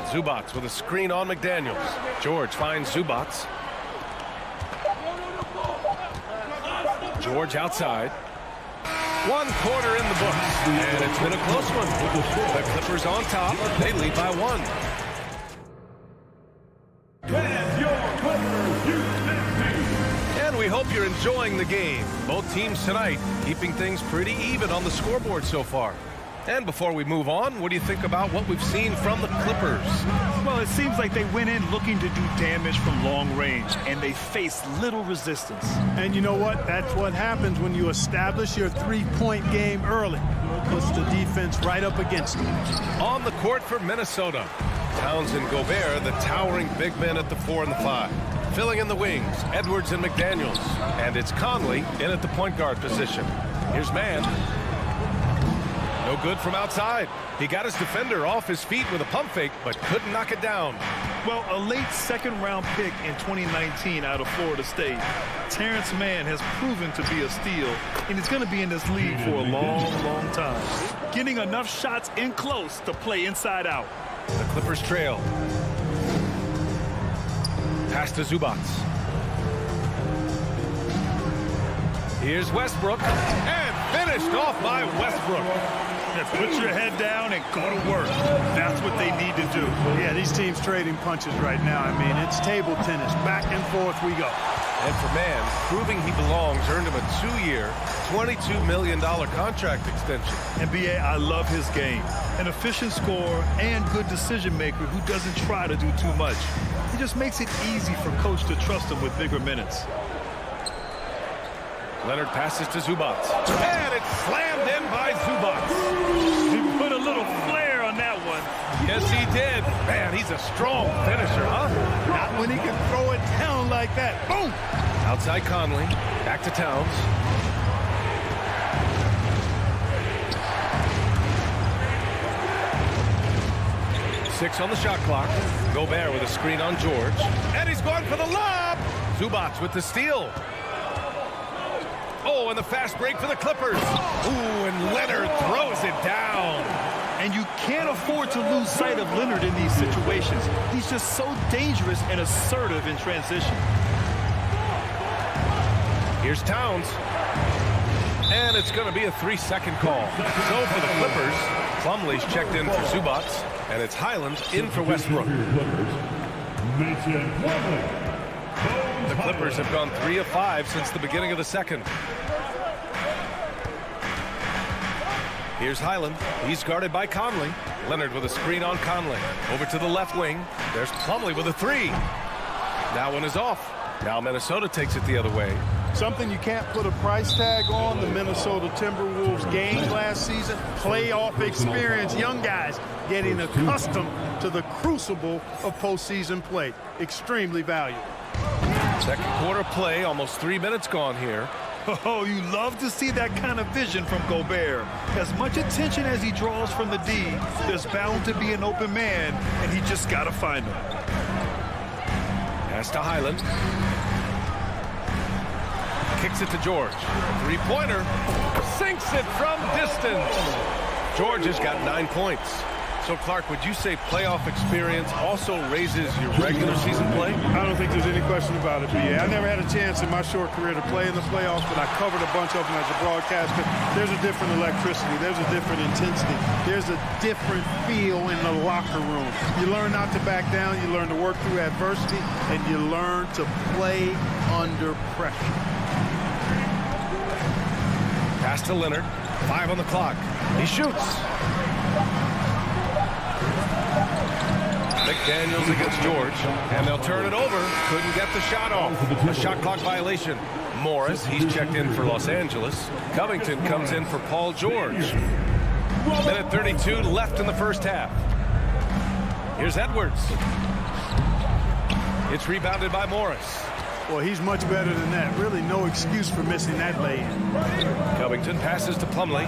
Zubats with a screen on McDaniels. George finds Zubats. George outside. 1 quarter in the books, and it's been a close one. The Clippers on top. They lead by 1. And we hope you're enjoying the game. Both teams tonight keeping things pretty even on the scoreboard so far. And before we move on, what do you think about what we've seen from the Clippers? Well, it seems like they went in looking to do damage from long range, and they faced little resistance. And you know what? That's what happens when you establish your three-point game early. Puts the defense right up against them. On the court for Minnesota, Towns and Gobert, the towering big men at the 4 and the 5. Filling in the wings, Edwards and McDaniels. And it's Conley in at the point guard position. Here's Mann. No good from outside. He got his defender off his feet with a pump fake, but couldn't knock it down. Well, a late second-round pick in 2019 out of Florida State, Terrence Mann has proven to be a steal, and he's going to be in this league for a long, long time. Getting enough shots in close to play inside out. The Clippers trail. Pass to Zubats. Here's Westbrook, and finished off by Westbrook. Put your head down and go to work. That's what they need to do. Yeah, these teams trading punches right now. I mean, it's table tennis. Back and forth we go. And for Mann, proving he belongs earned him a 2-year, $22 million contract extension. NBA, I love his game. An efficient scorer and good decision maker who doesn't try to do too much. He just makes it easy for coach to trust him with bigger minutes. Leonard passes to Zubats. And it's slammed in by Zubats. He put a little flair on that one. Yes, he did. Man, he's a strong finisher, huh? Not when he can throw it down like that. Boom! Outside Conley. Back to Towns. Six on the shot clock. Gobert with a screen on George. And he's going for the lob. Zubats with the steal. Oh, and the fast break for the Clippers. Ooh, and Leonard throws it down. And you can't afford to lose sight of Leonard in these situations. He's just so dangerous and assertive in transition. Here's Towns. And it's going to be a 3-second call. So for the Clippers, Plumlee's checked in for Zubats. And it's Highland in for Westbrook. The Clippers have gone 3 of 5 since the beginning of the second. Here's Highland. He's guarded by Conley. Leonard with a screen on Conley. Over to the left wing. There's Plumlee with a 3. That one is off. Now Minnesota takes it the other way. Something you can't put a price tag on, the Minnesota Timberwolves gained last season. Playoff experience, young guys getting accustomed to the crucible of postseason play. Extremely valuable. Second quarter play, almost 3 minutes gone here. Oh, you love to see that kind of vision from Gobert. As much attention as he draws from the D, there's bound to be an open man, and he just got to find him. Pass to Highland. Kicks it to George. 3-pointer. Sinks it from distance. George has got 9 points. So, Clark, would you say playoff experience also raises your regular season play? I don't think there's any question about it, B.A. I never had a chance in my short career to play in the playoffs, but I covered a bunch of them as a broadcaster. There's a different electricity. There's a different intensity. There's a different feel in the locker room. You learn not to back down. You learn to work through adversity, and you learn to play under pressure. Pass to Leonard. 5 on the clock. He shoots. McDaniels against George, and they'll turn it over. Couldn't get the shot off. A shot clock violation. Morris, he's checked in for Los Angeles. Covington comes in for Paul George. Minute 32 left in the first half. Here's Edwards. It's rebounded by Morris. Well, he's much better than that. Really no excuse for missing that lay-in. Covington passes to Plumlee.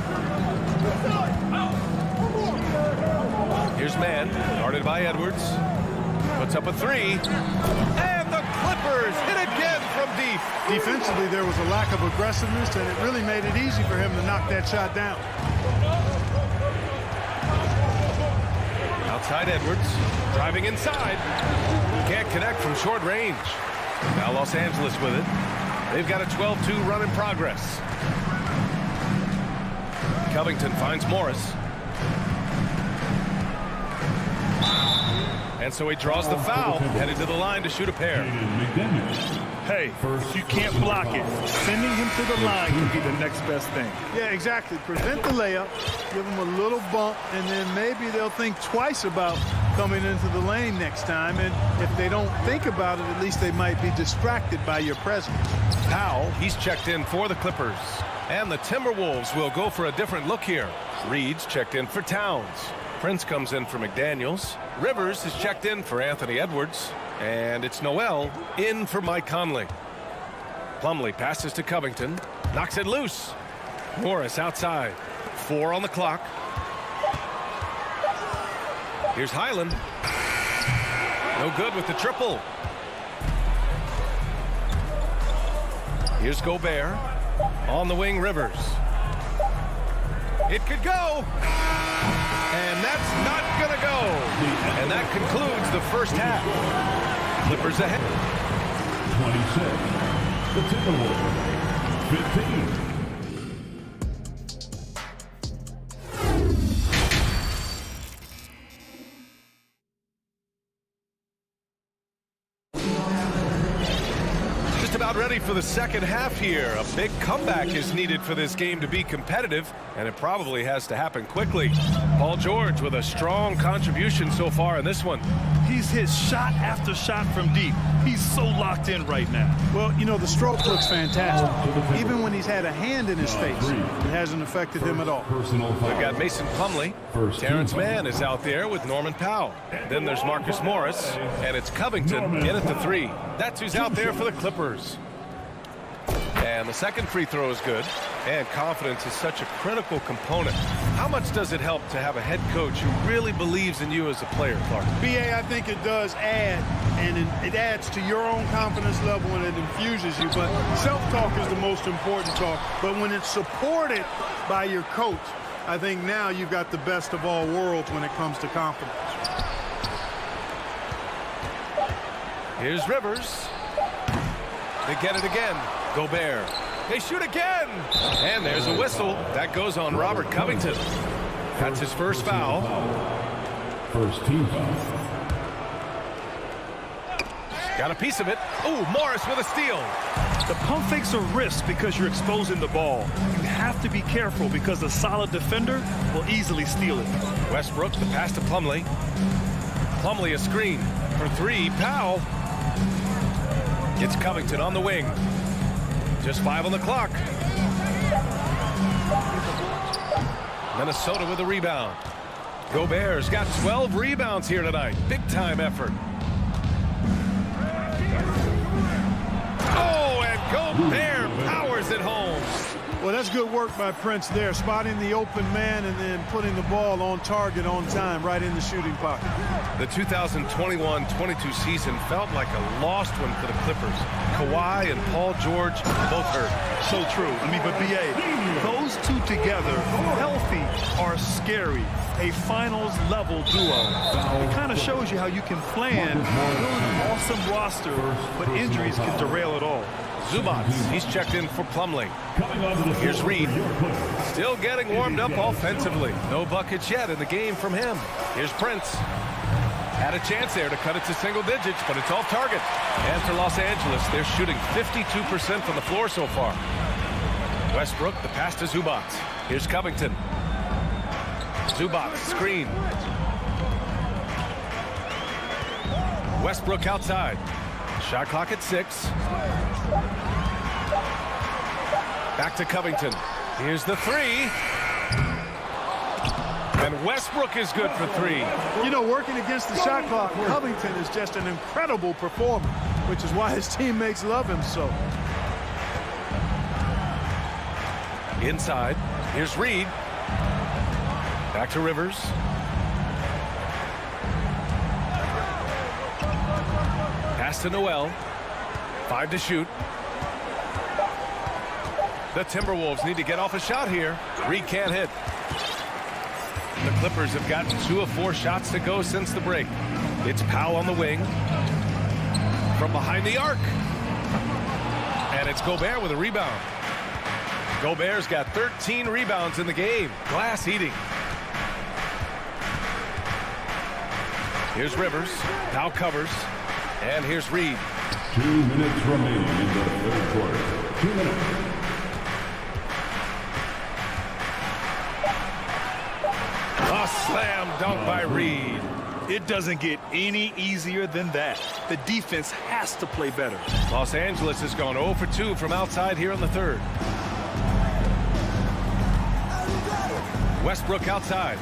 Here's Mann, guarded by Edwards. Puts up a three. And the Clippers hit again from deep. Defensively, there was a lack of aggressiveness, and it really made it easy for him to knock that shot down. Outside Edwards, driving inside. Can't connect from short range. Now Los Angeles with it. They've got a 12-2 run in progress. Covington finds Morris. And so he draws the foul, headed to the line to shoot a pair. Hey, you can't block it. Sending him to the line can be the next best thing. Yeah, exactly. Prevent the layup, give him a little bump, and then maybe they'll think twice about coming into the lane next time. And if they don't think about it, at least they might be distracted by your presence. Powell, he's checked in for the Clippers. And the Timberwolves will go for a different look here. Reed's checked in for Towns. Prince comes in for McDaniels. Rivers is checked in for Anthony Edwards. And it's Noel in for Mike Conley. Plumlee passes to Covington. Knocks it loose. Morris outside. 4 on the clock. Here's Highland. No good with the triple. Here's Gobert. On the wing, Rivers. It could go. And that's not going to go. And that concludes the first half. Clippers ahead. 26. The Timberwolves. 15. About ready for the second half here. A big comeback is needed for this game to be competitive, and it probably has to happen quickly. Paul George with a strong contribution so far in this one. He's hit shot after shot from deep. He's so locked in right now. Well, you know, the stroke looks fantastic. Even when he's had a hand in his face, it hasn't affected him at all. We've got Mason Plumlee. Terrence Mann is out there with Norman Powell. Then there's Marcus Morris, and it's Covington in at the 3. That's who's out there for the Clippers. And the second free throw is good. And confidence is such a critical component. How much does it help to have a head coach who really believes in you as a player, Clark? BA, I think it does add, and it adds to your own confidence level and it infuses you. But self-talk is the most important talk. But when it's supported by your coach, I think now you've got the best of all worlds when it comes to confidence. Here's Rivers. They get it again. Gobert. They shoot again. And there's a whistle. That goes on Robert Covington. That's his first foul. First team foul. Got a piece of it. Ooh, Morris with a steal. The pump fakes are risk because you're exposing the ball. You have to be careful because a solid defender will easily steal it. Westbrook, the pass to Plumlee. Plumlee a screen for 3. Powell. Gets Covington on the wing. Just 5 on the clock. Minnesota with a rebound. Gobert's got 12 rebounds here tonight. Big time effort. Oh, and Gobert powers it home. Well, that's good work by Prince there, spotting the open man and then putting the ball on target on time right in the shooting pocket. The 2021-22 season felt like a lost one for the Clippers. Kawhi and Paul George both hurt. So true. I mean, but BA, those two together, healthy, are scary. A finals-level duo. It kind of shows you how you can plan, build an awesome roster, but injuries can derail it all. Zubac, he's checked in for Plumlee. Here's Reed. Still getting warmed up offensively. No buckets yet in the game from him. Here's Prince. Had a chance there to cut it to single digits, but it's off target. And for Los Angeles, they're shooting 52% from the floor so far. Westbrook, the pass to Zubac. Here's Covington. Zubac, screen. Westbrook outside. Shot clock at 6. Back to Covington. Here's the 3. And Westbrook is good for 3. You know, working against the shot clock, Covington is just an incredible performer. which is why his teammates love him so. Inside, here's Reed. Back to Rivers. Pass to Noel. 5 to shoot. The Timberwolves need to get off a shot here. Reed can't hit. The Clippers have gotten 2 of 4 shots to go since the break. It's Powell on the wing. From behind the arc. And it's Gobert with a rebound. Gobert's got 13 rebounds in the game. Glass eating. Here's Rivers. Powell covers. And here's Reed. 2 minutes remaining in the third quarter. 2 minutes. A slam dunk by Reed. It doesn't get any easier than that. The defense has to play better. Los Angeles has gone 0 for 2 from outside here in the third. Westbrook outside.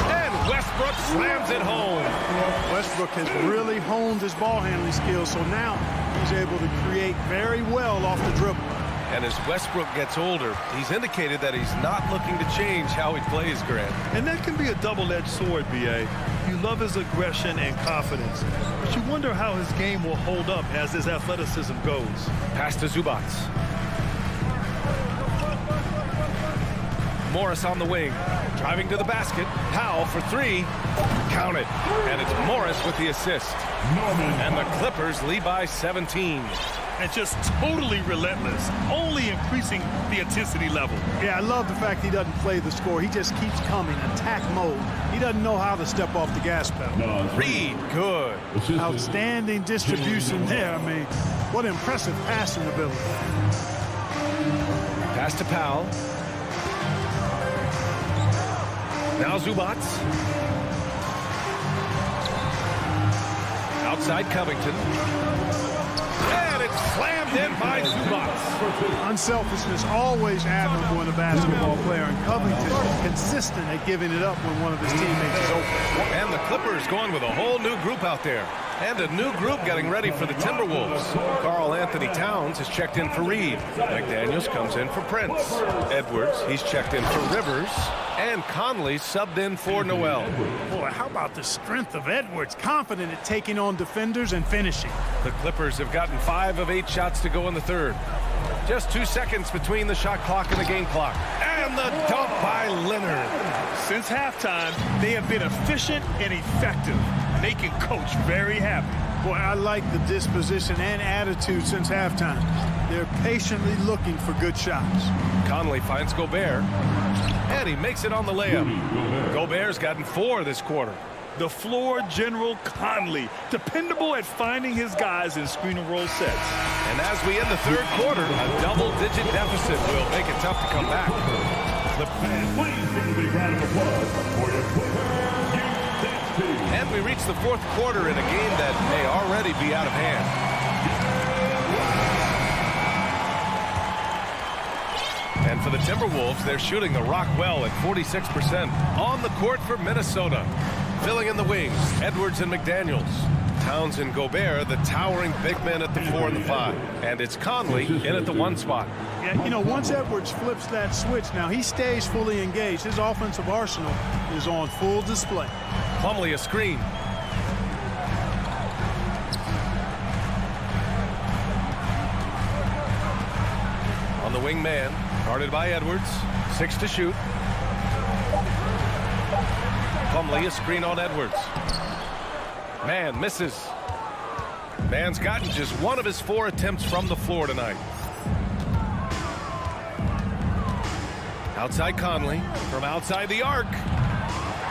And Westbrook slams it home. Westbrook has really honed his ball handling skills, so now he's able to create very well off the dribble. And as Westbrook gets older, he's indicated that he's not looking to change how he plays, Grant. And that can be a double-edged sword, B.A. You love his aggression and confidence, but you wonder how his game will hold up as his athleticism goes. Pass to Zubac. Morris on the wing, driving to the basket. Powell for 3. Count it. And it's Morris with the assist. And the Clippers lead by 17. And just totally relentless, only increasing the intensity level. Yeah, I love the fact he doesn't play the score. He just keeps coming, attack mode. He doesn't know how to step off the gas pedal. Reed, good. Outstanding distribution there. I mean, what impressive passing ability. Pass to Powell. Now Zubac. Outside Covington. And it's slammed in by Zubac. Unselfishness always admirable in a basketball player, and Covington is consistent at giving it up when one of his teammates is open. And the Clippers going with a whole new group out there. And a new group getting ready for the Timberwolves. Karl Anthony Towns has checked in for Reed. McDaniels comes in for Prince. Edwards, he's checked in for Rivers. And Conley subbed in for Noel. Boy, how about the strength of Edwards? Confident at taking on defenders and finishing. The Clippers have gotten 5 of 8 shots to go in the third. Just 2 seconds between the shot clock and the game clock. And the dunk by Leonard. Since halftime, they have been efficient and effective, making Coach very happy. Boy, I like the disposition and attitude since halftime. They're patiently looking for good shots. Conley finds Gobert. And he makes it on the layup. Gobert's gotten 4 this quarter. The floor general Conley, dependable at finding his guys in screen and roll sets. And as we end the third quarter, a double-digit deficit will make it tough to come back. And we reach the fourth quarter in a game that may already be out of hand. And for the Timberwolves, they're shooting the rock well at 46%. On the court for Minnesota. Filling in the wings, Edwards and McDaniels. Towns and Gobert, the towering big men at the 4 and the 5. And it's Conley in at the 1 spot. Yeah, you know, once Edwards flips that switch, now he stays fully engaged. His offensive arsenal is on full display. Plumlee a screen. On the wing man, guarded by Edwards. 6 to shoot. Plumlee a screen on Edwards. Man misses. Man's gotten just 1 of his 4 attempts from the floor tonight. Outside Conley from outside the arc.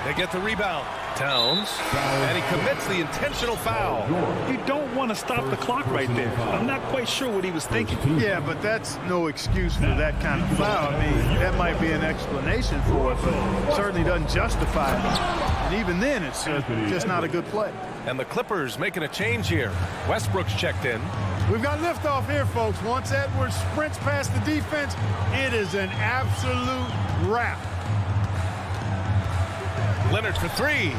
They get the rebound. Towns, and he commits the intentional foul. You don't want to stop the clock right there. I'm not quite sure what he was thinking. Yeah, but that's no excuse for that kind of foul. I mean, that might be an explanation for it, but it certainly doesn't justify it. And even then, it's just not a good play. And the Clippers making a change here. Westbrook's checked in. We've got liftoff here, folks. Once Edwards sprints past the defense, it is an absolute wrap. Leonard for 3.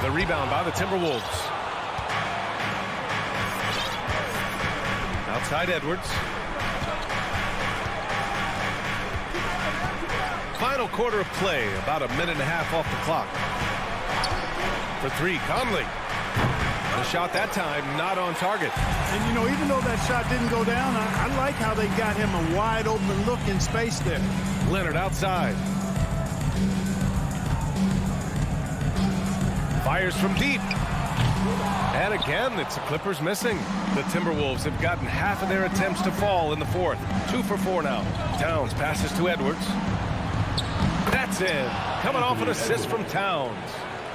The rebound by the Timberwolves. Outside Edwards. Final quarter of play, about a minute and a half off the clock. For three, Conley. The shot that time not on target. And, you know, even though that shot didn't go down, I like how they got him a wide open look in space there. Leonard outside. Fires from deep. And again, it's the Clippers missing. The Timberwolves have gotten half of their attempts to fall in the fourth. 2 for 4 now. Towns passes to Edwards. That's in. Coming off an assist from Towns.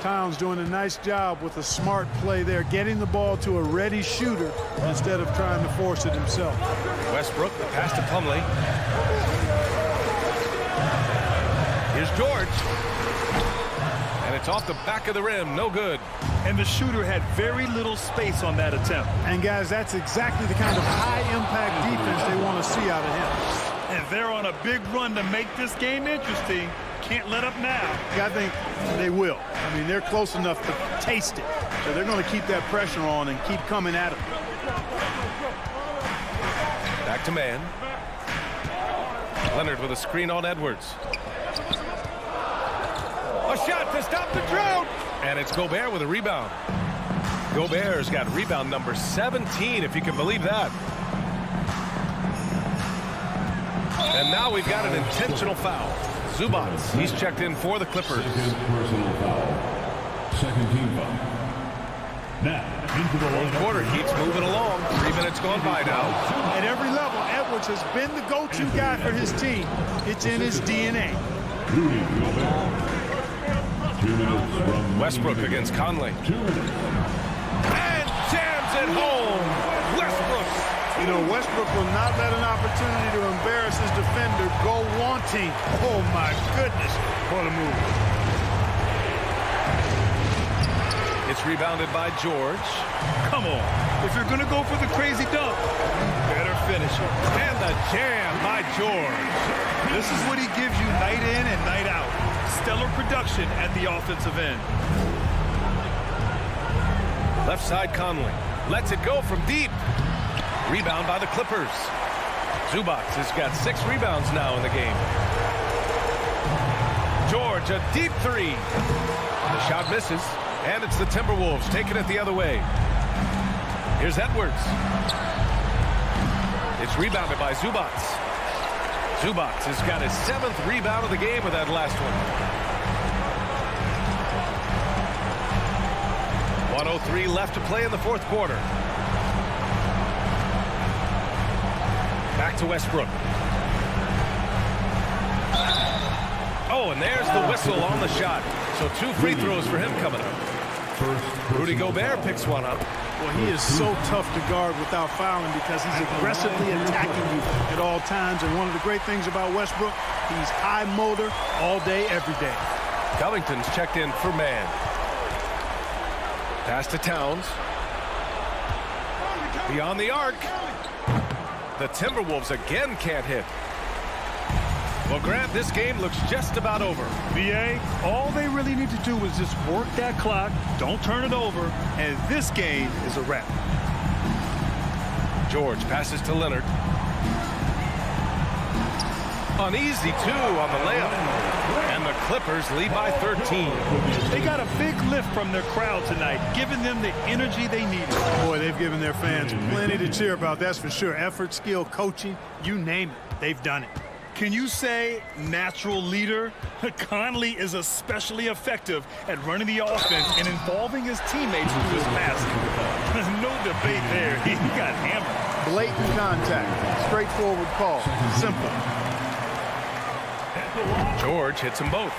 Towns doing a nice job with a smart play there, getting the ball to a ready shooter instead of trying to force it himself. Westbrook, the pass to Plumlee. Here's George. And it's off the back of the rim. No good. And the shooter had very little space on that attempt. And, guys, that's exactly the kind of high-impact defense they want to see out of him. And they're on a big run to make this game interesting. Can't let up now. I think they will. I mean, they're close enough to taste it. So they're going to keep that pressure on and keep coming at it. Back to man. Leonard with a screen on Edwards. A shot to stop the drought. And it's Gobert with a rebound. Gobert's got rebound number 17, if you can believe that. And now we've got an intentional foul. Zubac, he's checked in for the Clippers. Personal foul. Second team foul. Now, into the Fourth quarter keeps moving along. 3 minutes gone by now. At every level, Edwards has been the go-to guy for his team. It's in his DNA. Rudy Gobert. 2 minutes from Westbrook against Conley. 2 minutes. And jams it home. Westbrook. You know, Westbrook will not let an opportunity to embarrass his defender go wanting. Oh, my goodness. What a move. It's rebounded by George. Come on. If you're going to go for the crazy dunk, better finish it. And the jam by George. This is what he gives you night in and night out. Stellar production at the offensive end. Left side Conley. Lets it go from deep. Rebound by the Clippers. Zubac has got 6 rebounds now in the game. George, a deep three. The shot misses, and it's the Timberwolves taking it the other way. Here's Edwards. It's rebounded by Zubac. Zubac has got his 7th rebound of the game with that last one. 1:03 left to play in the fourth quarter. Back to Westbrook. Oh, and there's the whistle on the shot. So 2 free throws for him coming up. Rudy Gobert picks one up. Well, he is so tough to guard without fouling because he's aggressively attacking you at all times. And one of the great things about Westbrook, he's high motor all day, every day. Covington's checked in for man. Pass to Towns. Beyond the arc. The Timberwolves again can't hit. Well, Grant, this game looks just about over. VA, all they really need to do is just work that clock, don't turn it over, and this game is a wrap. George passes to Leonard. An easy 2 on the layup. And the Clippers lead by 13. They got a big lift from their crowd tonight, giving them the energy they needed. Boy, they've given their fans plenty to cheer about, that's for sure. Effort, skill, coaching, you name it, they've done it. Can you say natural leader? Conley is especially effective at running the offense and involving his teammates through his passing. There's no debate there. He got hammered. Blatant contact, straightforward call, simple. George hits them both.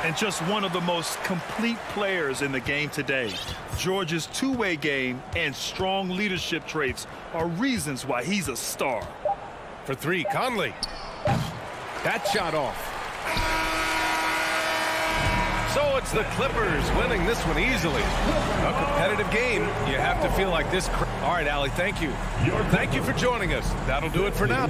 And just one of the most complete players in the game today. George's two-way game and strong leadership traits are reasons why he's a star. For 3, Conley. That shot off. So it's the Clippers winning this one easily. A competitive game. You have to feel like this. All right, Allie, thank you. Thank you for joining us. That'll do it for now.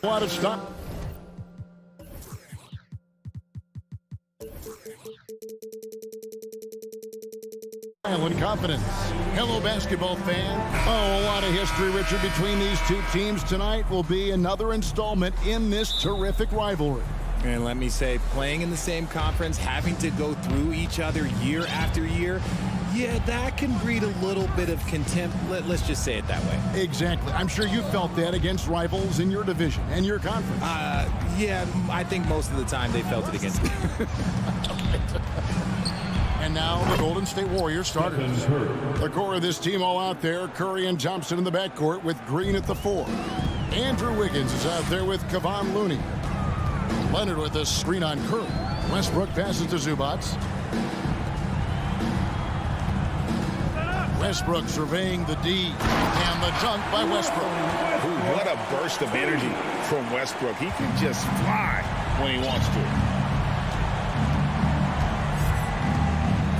A lot of stuff. And confidence. Hello, basketball fan. Oh, a lot of history, Richard, between these two teams tonight will be another installment in this terrific rivalry. And let me say, playing in the same conference, having to go through each other year after year, yeah, that can breed a little bit of contempt. Let's just say it that way. Exactly. I'm sure you felt that against rivals in your division and your conference. Yeah, I think most of the time they felt it against me. And now the Golden State Warriors starters. The core of this team all out there. Curry and Thompson in the backcourt with Green at the 4. Andrew Wiggins is out there with Kevon Looney. Leonard with a screen on Curry. Westbrook passes to Zubac. Westbrook surveying the D. And the dunk by Westbrook. Ooh, what a burst of energy from Westbrook. He can just fly when he wants to.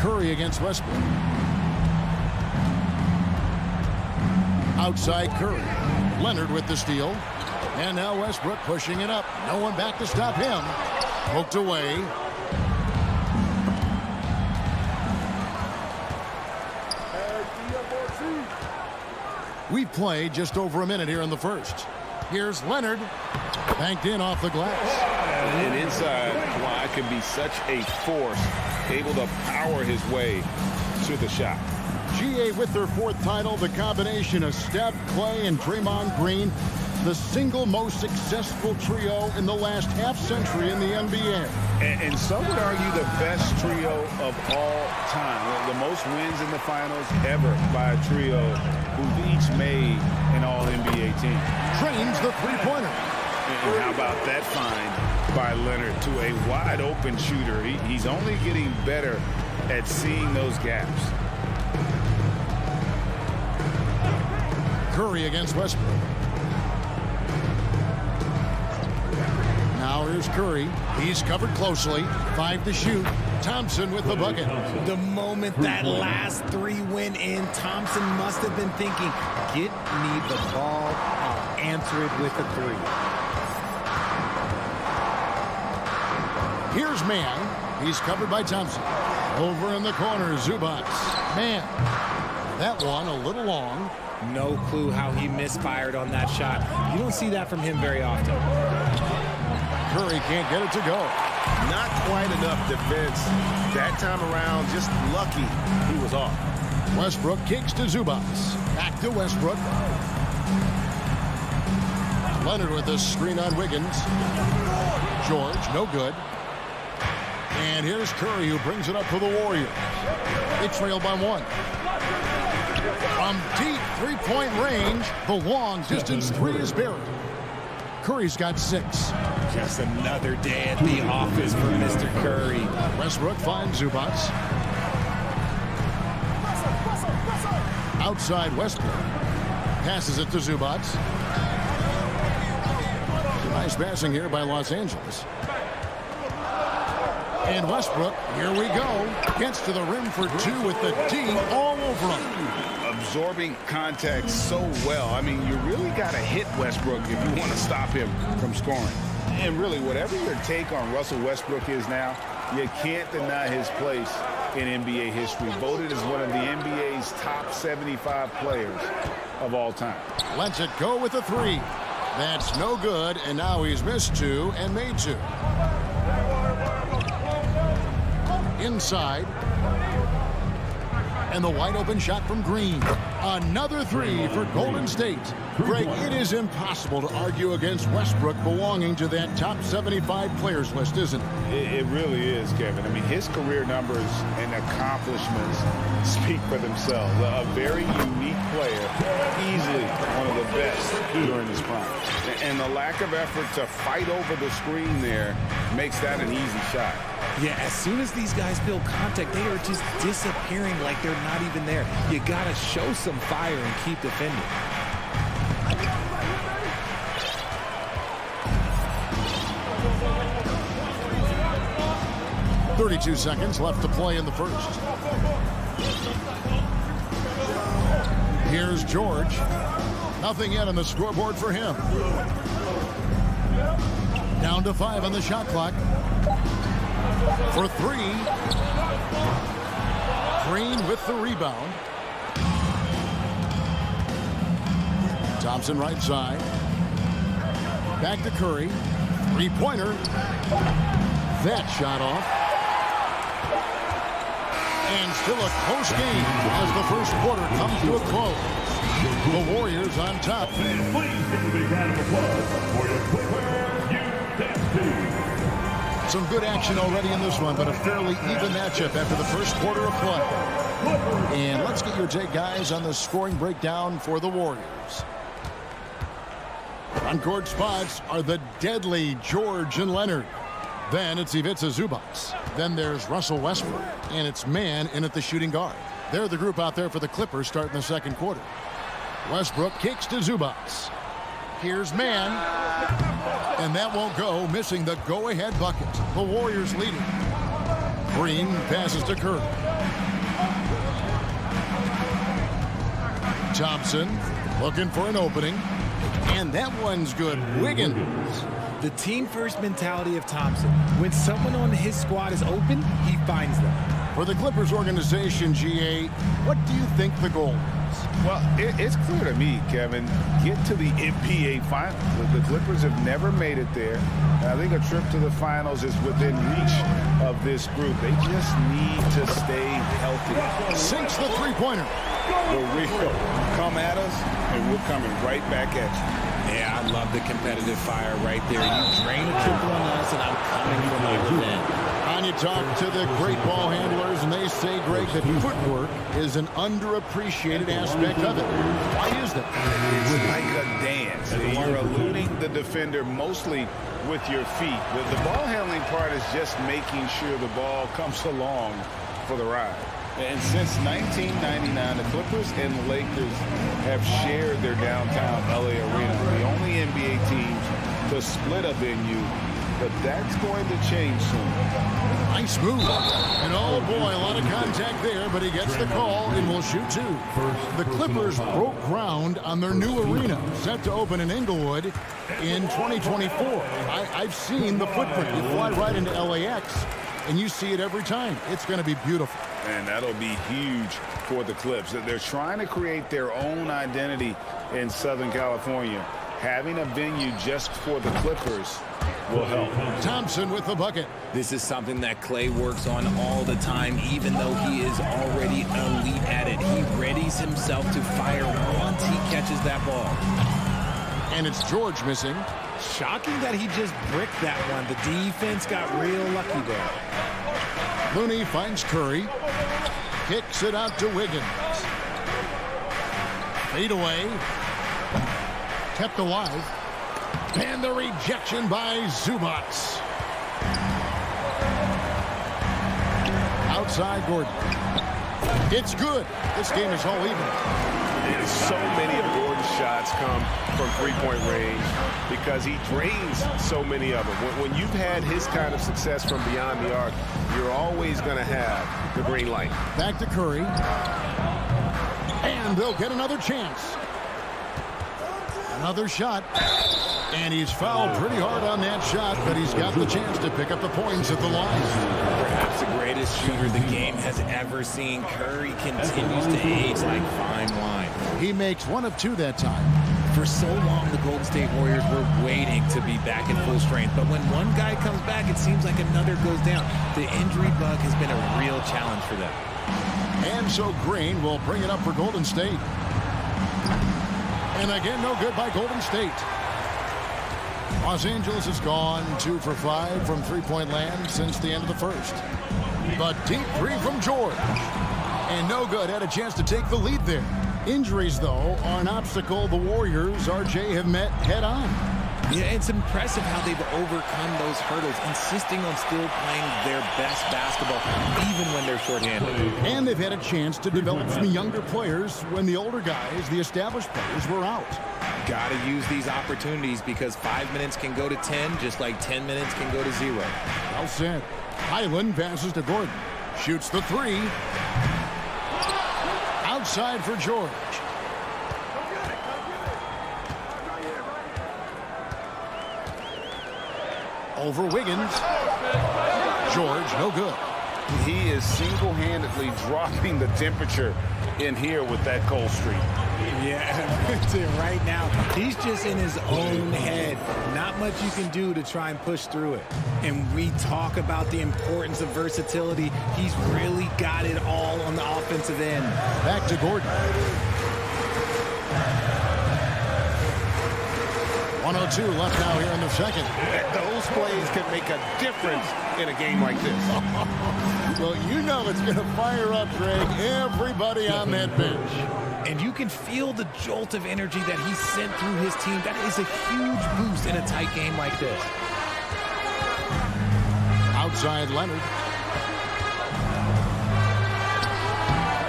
Curry against Westbrook. Outside Curry. Leonard with the steal. And now Westbrook pushing it up. No one back to stop him. Poked away. We've played just over a minute here in the first. Here's Leonard. Banked in off the glass. And inside, Kawhi can be such a force, able to power his way to the shot. GA with their 4th title, the combination of Steph, Clay, and Draymond Green, the single most successful trio in the last half-century in the NBA. And some would argue the best trio of all time. The most wins in the finals ever by a trio who've each made an all-NBA team. Trains the three-pointer. And how about that find by Leonard to a wide-open shooter? He's only getting better at seeing those gaps. Curry against Westbrook. Now here's Curry. He's covered closely. 5 to shoot. Thompson with the bucket. The moment that last 3 went in, Thompson must have been thinking, get me the ball, I'll answer it with a 3. Here's Mann. He's covered by Thompson. Over in the corner, Zubac. Mann. That one a little long. No clue how he misfired on that shot. You don't see that from him very often. Curry can't get it to go. Not quite enough defense. That time around, just lucky he was off. Westbrook kicks to Zubac. Back to Westbrook. Leonard with a screen on Wiggins. George, no good. And here's Curry, who brings it up for the Warriors. They trail by 1. From deep three-point range, the long distance 3 is buried. Curry's got 6. Just another day at the office for Mr. Curry. Westbrook finds Zubac. Outside Westbrook. Passes it to Zubac. Nice passing here by Los Angeles. And Westbrook, here we go. Gets to the rim for 2 with the D all over him. Absorbing contact so well. I mean, you really got to hit Westbrook if you want to stop him from scoring. And really, whatever your take on Russell Westbrook is now, you can't deny his place in NBA history. Voted as one of the NBA's top 75 players of all time. Lets it go with a 3. That's no good, and now he's missed 2 and made 2. Inside. And the wide open shot from Green. Another 3 for Golden State. Greg, it is impossible to argue against Westbrook belonging to that top 75 players list, isn't it? It really is, Kevin. I mean, his career numbers and accomplishments speak for themselves. A very unique player, easily one of the best during his prime. And the lack of effort to fight over the screen there makes that an easy shot. Yeah, as soon as these guys feel contact, they are just disappearing like they're not even there. You got to show some fire and keep defending. .32 seconds left to play in the first. Here's George. Nothing yet on the scoreboard for him. Down to 5 on the shot clock. For 3. Green with the rebound. Thompson right side. Back to Curry. Three-pointer. That shot off. And still a close game as the first quarter comes to a close. The Warriors on top. Some good action already in this one, but a fairly even matchup after the first quarter of play. And let's get your take, guys, on the scoring breakdown for the Warriors. On-court spots are the deadly George and Leonard. Then it's Ivica Zubac. Then there's Russell Westbrook. And it's Mann in at the shooting guard. They're the group out there for the Clippers starting the second quarter. Westbrook kicks to Zubac. Here's Mann. And that won't go, missing the go-ahead bucket. The Warriors leading. Green passes to Curry. Thompson looking for an opening. And that one's good. Wiggins. The team-first mentality of Thompson. When someone on his squad is open, he finds them. For the Clippers organization, GA, what do you think the goal is? Well, it's clear to me, Kevin, get to the NBA Finals. The Clippers have never made it there. And I think a trip to the Finals is within reach of this group. They just need to stay healthy. Sinks the three-pointer. For real. Come at us, and we're coming right back at you. Yeah, I love the competitive fire right there. You drain a triple on us, and I'm coming from my within. And you talk to the great ball handlers, and they say, Greg, that footwork is an underappreciated aspect of it. Why is that? It's like a dance. You're eluding the defender mostly with your feet. The ball handling part is just making sure the ball comes along for the ride. And since 1999, the Clippers and the Lakers have shared their downtown LA arena. The only NBA teams to split a venue, but that's going to change soon. Nice move. And oh boy, a lot of contact there, but he gets the call and will shoot 2. The Clippers broke ground on their new arena, set to open in Inglewood in 2024. I've seen the footprint. You fly right into LAX, and you see it every time. It's going to be beautiful. And that'll be huge for the Clips. They're trying to create their own identity in Southern California. Having a venue just for the Clippers will help. Thompson with the bucket. This is something that Clay works on all the time, even though he is already elite at it. He readies himself to fire once he catches that ball. And it's George missing. Shocking that he just bricked that one. The defense got real lucky there. Looney finds Curry. Kicks it out to Wiggins. Fade away. Kept alive. And the rejection by Zubac. Outside Gordon. It's good. This game is all even. So many of Gordon's shots come from three-point range because he drains so many of them. When you've had his kind of success from beyond the arc, you're always going to have the green light. Back to Curry. And they'll get another chance. Another shot. And he's fouled pretty hard on that shot, but he's got the chance to pick up the points at the line. Perhaps the greatest shooter the game has ever seen. Curry continues to age like fine wine. He makes 1 of 2 that time. For so long, the Golden State Warriors were waiting to be back in full strength. But when one guy comes back, it seems like another goes down. The injury bug has been a real challenge for them. And so Green will bring it up for Golden State. And again, no good by Golden State. Los Angeles has gone 2 for 5 from three-point land since the end of the first. But deep 3 from George. And no good. Had a chance to take the lead there. Injuries, though, are an obstacle the Warriors, RJ, have met head-on. Yeah, it's impressive how they've overcome those hurdles, insisting on still playing their best basketball, even when they're shorthanded. And they've had a chance to develop some younger players when the older guys, the established players, were out. Got to use these opportunities because 5 minutes can go to 10, just like 10 minutes can go to 0. Well said. Highland passes to Gordon. Shoots the 3. Outside for George. Over Wiggins. George, no good. He is single-handedly dropping the temperature in here with that cold streak. Yeah, right now, he's just in his own head. Not much you can do to try and push through it. And we talk about the importance of versatility. He's really got it all on the offensive end. Back to Gordon. 1:02 left now here in the second. Those plays can make a difference in a game like this. Well, you know it's going to fire up, Greg, everybody on that bench. And you can feel the jolt of energy that he sent through his team. That is a huge boost in a tight game like this. Outside Leonard.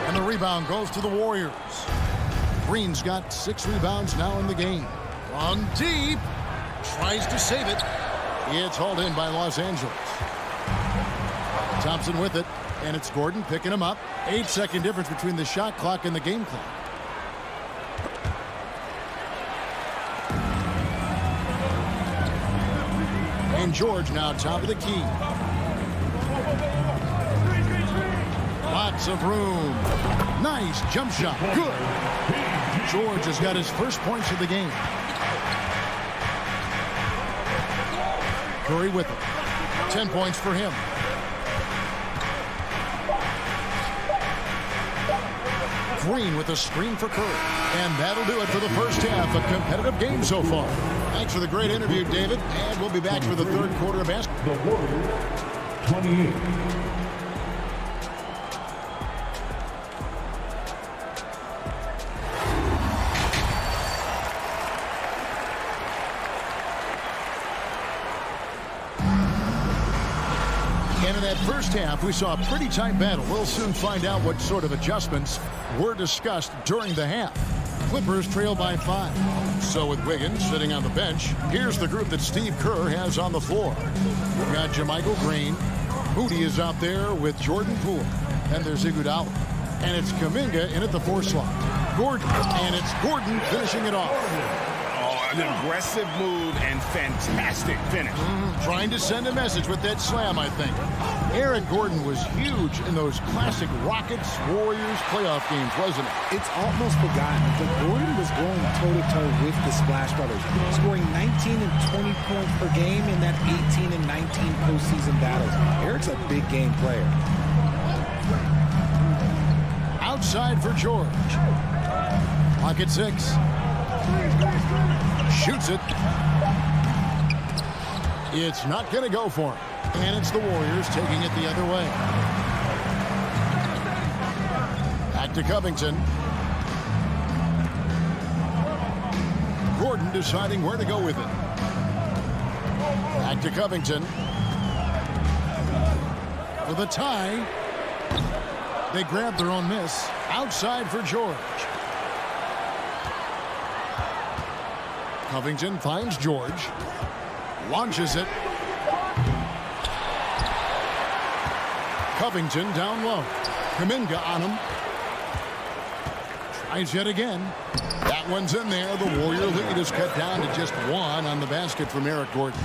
And the rebound goes to the Warriors. Green's got 6 rebounds now in the game. On deep. Tries to save it. It's hauled in by Los Angeles. Thompson with it. And it's Gordon picking him up. 8-second difference between the shot clock and the game clock. And George now top of the key. Lots of room. Nice jump shot. Good. George has got his first points of the game. Curry with it. 10 points for him. Green with a screen for Curry. And that'll do it for the first half. A competitive game so far. Thanks for the great interview, David. And we'll be back for the third quarter of basketball. The Warriors, 28. And in that first half, we saw a pretty tight battle. We'll soon find out what sort of adjustments were discussed during the half. Clippers trail by 5. So with Wiggins sitting on the bench, here's the group that Steve Kerr has on the floor. We've got JaMychal Green. Moody is out there with Jordan Poole. And there's Iguodala. And it's Kuminga in at the 4 slot. Gordon. And it's Gordon finishing it off. An aggressive move and fantastic finish. Trying to send a message with that slam, I think. Aaron Gordon was huge in those classic Rockets-Warriors playoff games, wasn't it? It's almost forgotten, but Gordon was going toe-to-toe with the Splash Brothers, scoring 19 and 20 points per game in that 18 and 19 postseason battles. Eric's a big game player. Outside for George. Clock at 6. Shoots it. It's not going to go for him. And it's the Warriors taking it the other way. Back to Covington. Gordon deciding where to go with it. Back to Covington. For the tie. They grab their own miss. Outside for George. Covington finds George. Launches it. Covington down low. Kuminga on him. Tries yet again. That one's in there. The Warrior lead is cut down to just 1 on the basket from Eric Gordon.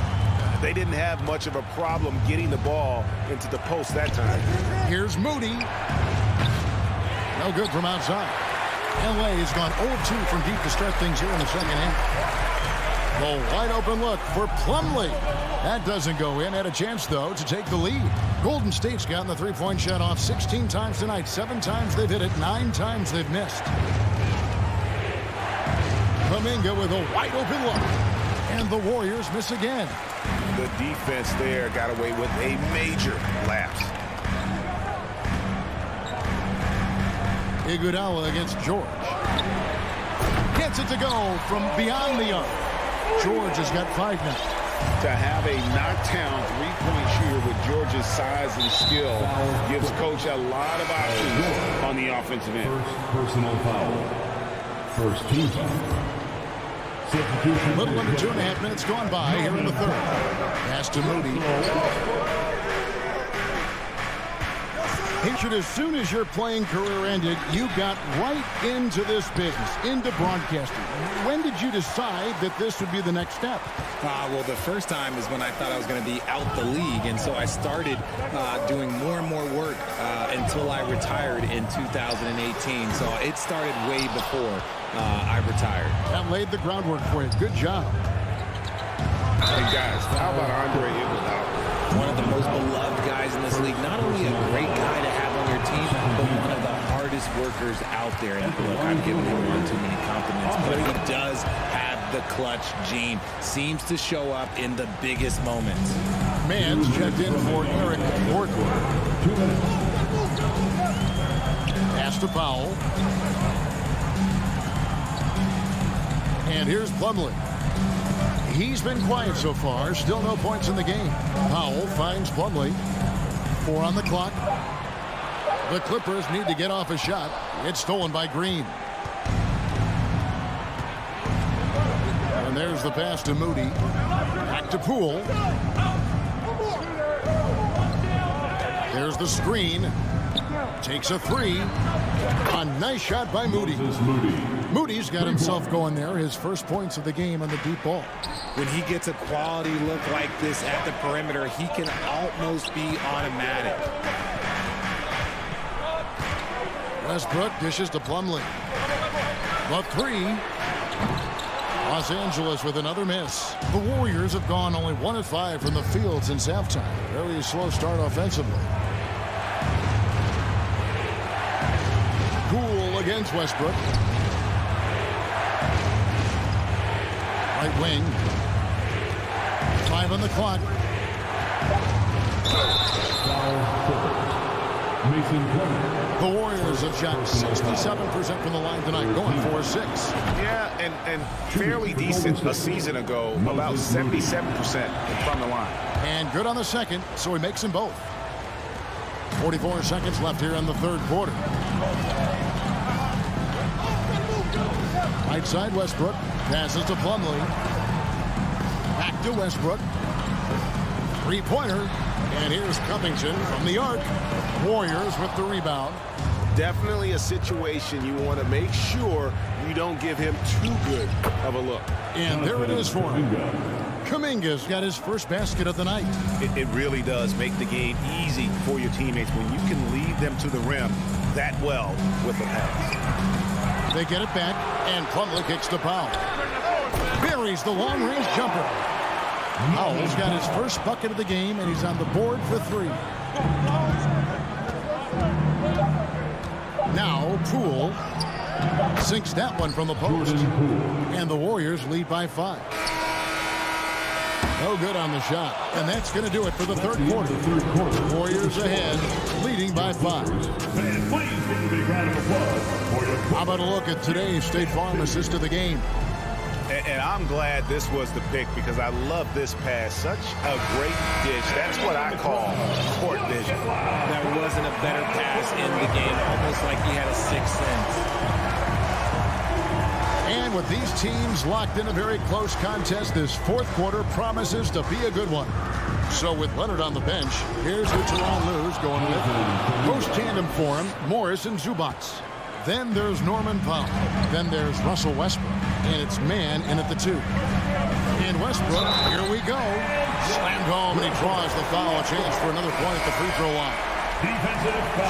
They didn't have much of a problem getting the ball into the post that time. Here's Moody. No good from outside. LA has gone 0-2 from deep to start things here in the second half. The wide open look for Plumlee. That doesn't go in. Had a chance, though, to take the lead. Golden State's gotten the three-point shot off 16 times tonight. 7 times they've hit it. 9 times they've missed. Kuminga with a wide open look. And the Warriors miss again. The defense there got away with a major lapse. Iguodala against George. Gets it to go from beyond the arc. George has got 5 now. To have a knockdown three-point shooter with George's size and skill gives coach a lot of options on the offensive end. First personal foul. First team foul. A little under 2.5 minutes gone by here in the third. Pass to Moody. Richard, as soon as your playing career ended, you got right into this business, into broadcasting. When did you decide that this would be the next step? Well, the first time is when I thought I was going to be out the league, and so I started doing more and more work until I retired in 2018. So it started way before I retired. That laid the groundwork for you. Good job. Hey, guys, how about Andre Iguodala? One of the most beloved guys in this league. Not only a great guy to have on your team, but one of the hardest workers out there. And look, I'm giving him one too many compliments, but he does have the clutch gene. Seems to show up in the biggest moments. Mans checked in for Eric Gordon. Pass to Powell. And here's Plumlee. He's been quiet so far. Still no points in the game. Powell finds Plumlee. 4 on the clock. The Clippers need to get off a shot. It's stolen by Green. And there's the pass to Moody. Back to Poole. There's the screen. Takes a 3. A nice shot by Moody. Moody's got himself going there. His first points of the game on the deep ball. When he gets a quality look like this at the perimeter, he can almost be automatic. Westbrook dishes to Plumlee. The 3. Los Angeles with another miss. The Warriors have gone only 1 of 5 from the field since halftime. Very slow start offensively. Poole against Westbrook. Right wing. 5 on the clock. The Warriors have shot 67% from the line tonight, going 4-6. Yeah, and fairly decent a season ago, about 77% from the line. And good on the second, so he makes them both. 44 seconds left here in the third quarter. Right side, Westbrook. Passes to Plumlee. Back to Westbrook. Three-pointer. And here's Covington from the arc. Warriors with the rebound. Definitely a situation you want to make sure you don't give him too good of a look. And there it is for him. Kuminga's got his first basket of the night. It really does make the game easy for your teammates when you can lead them to the rim that well with the pass. They get it back, and Plumlee kicks to Powell. Buries the long-range jumper. Powell's got his first bucket of the game, and he's on the board for 3. Now Poole sinks that one from the post. And the Warriors lead by 5. No good on the shot. And that's going to do it for the third quarter. Warriors ahead, leading by 5. How about a look at today's State Farm assist of the game? And I'm glad this was the pick because I love this pass. Such a great dish. That's what I call court vision. There wasn't a better pass in the game, almost like he had a 6th sense. And with these teams locked in a very close contest, this fourth quarter promises to be a good one. So with Leonard on the bench, here's who Teron Lue's going with. Post tandem for him, Morris and Zubac. Then there's Norman Powell. Then there's Russell Westbrook. And it's man in at the 2. And Westbrook, here we go. Slammed home, and he draws the foul. A chance for another point at the free throw line.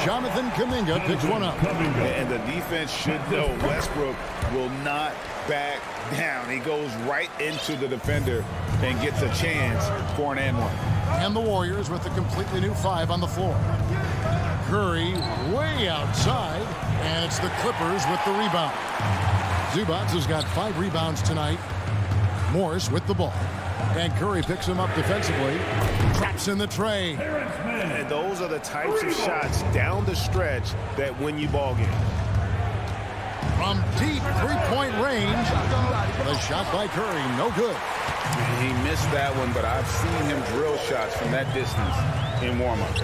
Jonathan Kuminga picks one up. And the defense should know Westbrook will not back down. He goes right into the defender and gets a chance for an and one. And the Warriors with a completely new 5 on the floor. Curry way outside, and it's the Clippers with the rebound. Zubac has got 5 rebounds tonight. Morris with the ball. And Curry picks him up defensively. Traps in the tray. And those are the types of shots down the stretch that win you ball games. From deep three-point range, the shot by Curry, no good. He missed that one, but I've seen him drill shots from that distance in warm-up.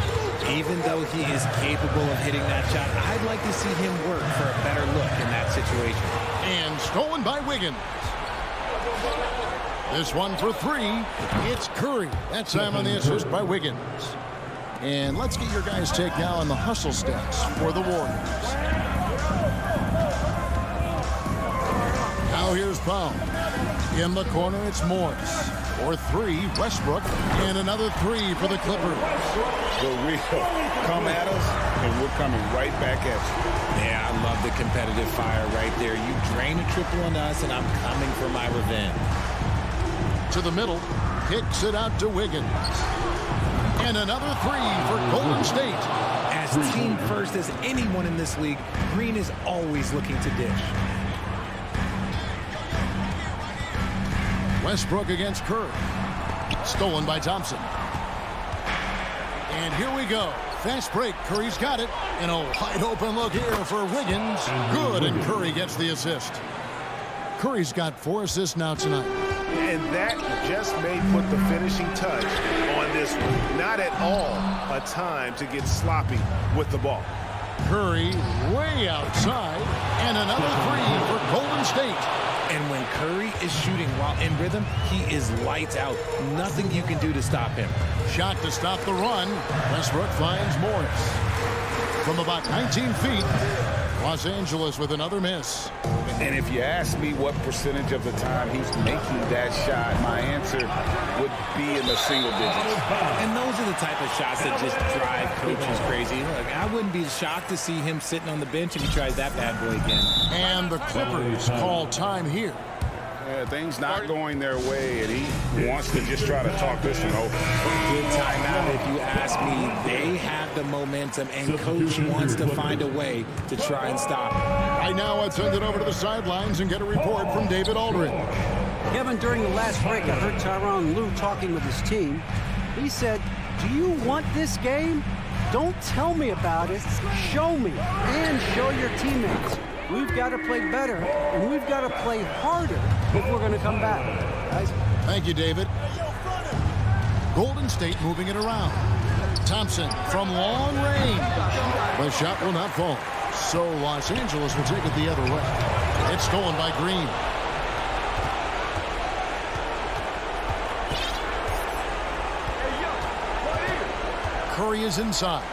Even though he is capable of hitting that shot, I'd like to see him work for a better look in that situation. And stolen by Wiggins. This one for 3. It's Curry. That time on the assist by Wiggins. And let's get your guys' take now on the hustle stats for the Warriors. Now here's Powell. In the corner, it's Morris. For 3, Westbrook. And another 3 for the Clippers. The real come at us, and we're coming right back at you. Yeah, I love the competitive fire right there. You drain a triple on us, and I'm coming for my revenge. To the middle. Kicks it out to Wiggins. And another 3 for Golden State. As team first as anyone in this league, Green is always looking to dish. Westbrook against Curry. Stolen by Thompson. And here we go. Fast break. Curry's got it. And a wide open look here for Wiggins. Good, and Curry gets the assist. Curry's got 4 assists now tonight. And that just may put the finishing touch on this one. Not at all a time to get sloppy with the ball. Curry way outside. And another 3 for Golden State. And when Curry is shooting while in rhythm, he is lights out. Nothing you can do to stop him. Shot to stop the run. Westbrook finds Morris. From about 19 feet, Los Angeles with another miss. And if you ask me what percentage of the time he's making that shot, my answer would be in the single digits. And those are the type of shots that just drive coaches crazy. Look, I wouldn't be shocked to see him sitting on the bench if he tries that bad boy again. And the Clippers call time here. Things not going their way, and he wants to just try to talk this one over. Good timeout if you ask me. They have the momentum, and coach wants to find a way to try and stop it. Right now, I'd send it over to the sidelines and get a report from David Aldridge. Kevin, during the last break, I heard Tyronn Lue talking with his team. He said, "Do you want this game? Don't tell me about it. Show me and show your teammates. We've got to play better, and we've got to play harder if we're going to come back." Guys. Thank you, David. Golden State moving it around. Thompson from long range. The shot will not fall. So Los Angeles will take it the other way. It's stolen by Green. Curry is inside.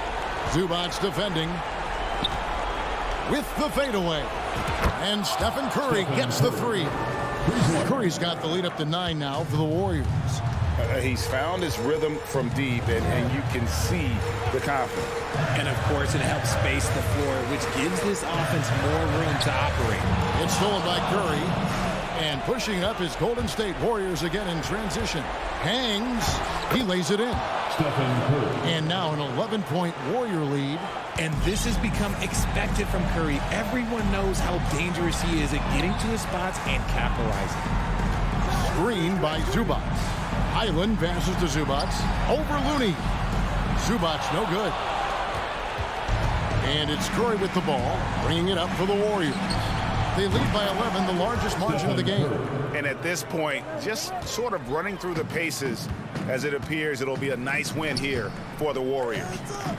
Zubac defending. With the fadeaway. And Stephen Curry gets the 3. Curry's got the lead up to 9 now for the Warriors. He's found his rhythm from deep, and you can see the confidence. And, of course, it helps space the floor, which gives this offense more room to operate. It's stolen by Curry. And pushing up is Golden State Warriors again in transition. Hangs. He lays it in. And now an 11-point Warrior lead. And this has become expected from Curry. Everyone knows how dangerous he is at getting to his spots and capitalizing. Screen by Zubac. Highland passes to Zubac. Over Looney. Zubac no good. And it's Curry with the ball, bringing it up for the Warriors. They lead by 11, the largest margin of the game. And at this point, just sort of running through the paces, as it appears it'll be a nice win here for the Warriors.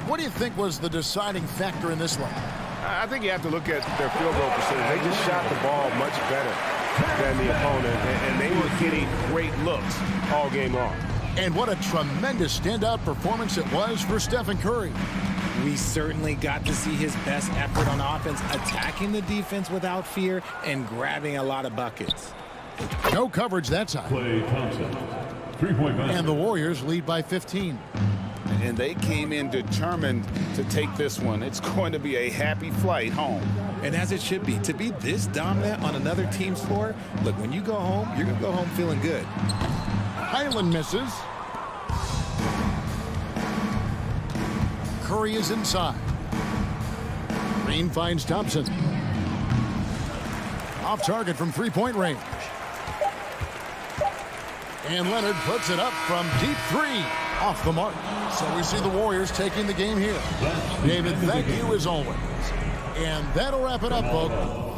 What do you think was the deciding factor in this one? I think you have to look at their field goal percentage. They just shot the ball much better than the opponent, and they were getting great looks all game long. And what a tremendous standout performance it was for Stephen Curry. We certainly got to see his best effort on offense, attacking the defense without fear and grabbing a lot of buckets. No coverage that time. Klay Thompson, 3-point basket. And the Warriors lead by 15. And they came in determined to take this one. It's going to be a happy flight home. And as it should be, to be this dominant on another team's floor, look, when you go home, you're going to go home feeling good. Highland misses. Curry is inside. Green finds Thompson. Off target from three-point range. And Leonard puts it up from deep 3. Off the mark. So we see the Warriors taking the game here. David, thank you as always. And that'll wrap it up, folks.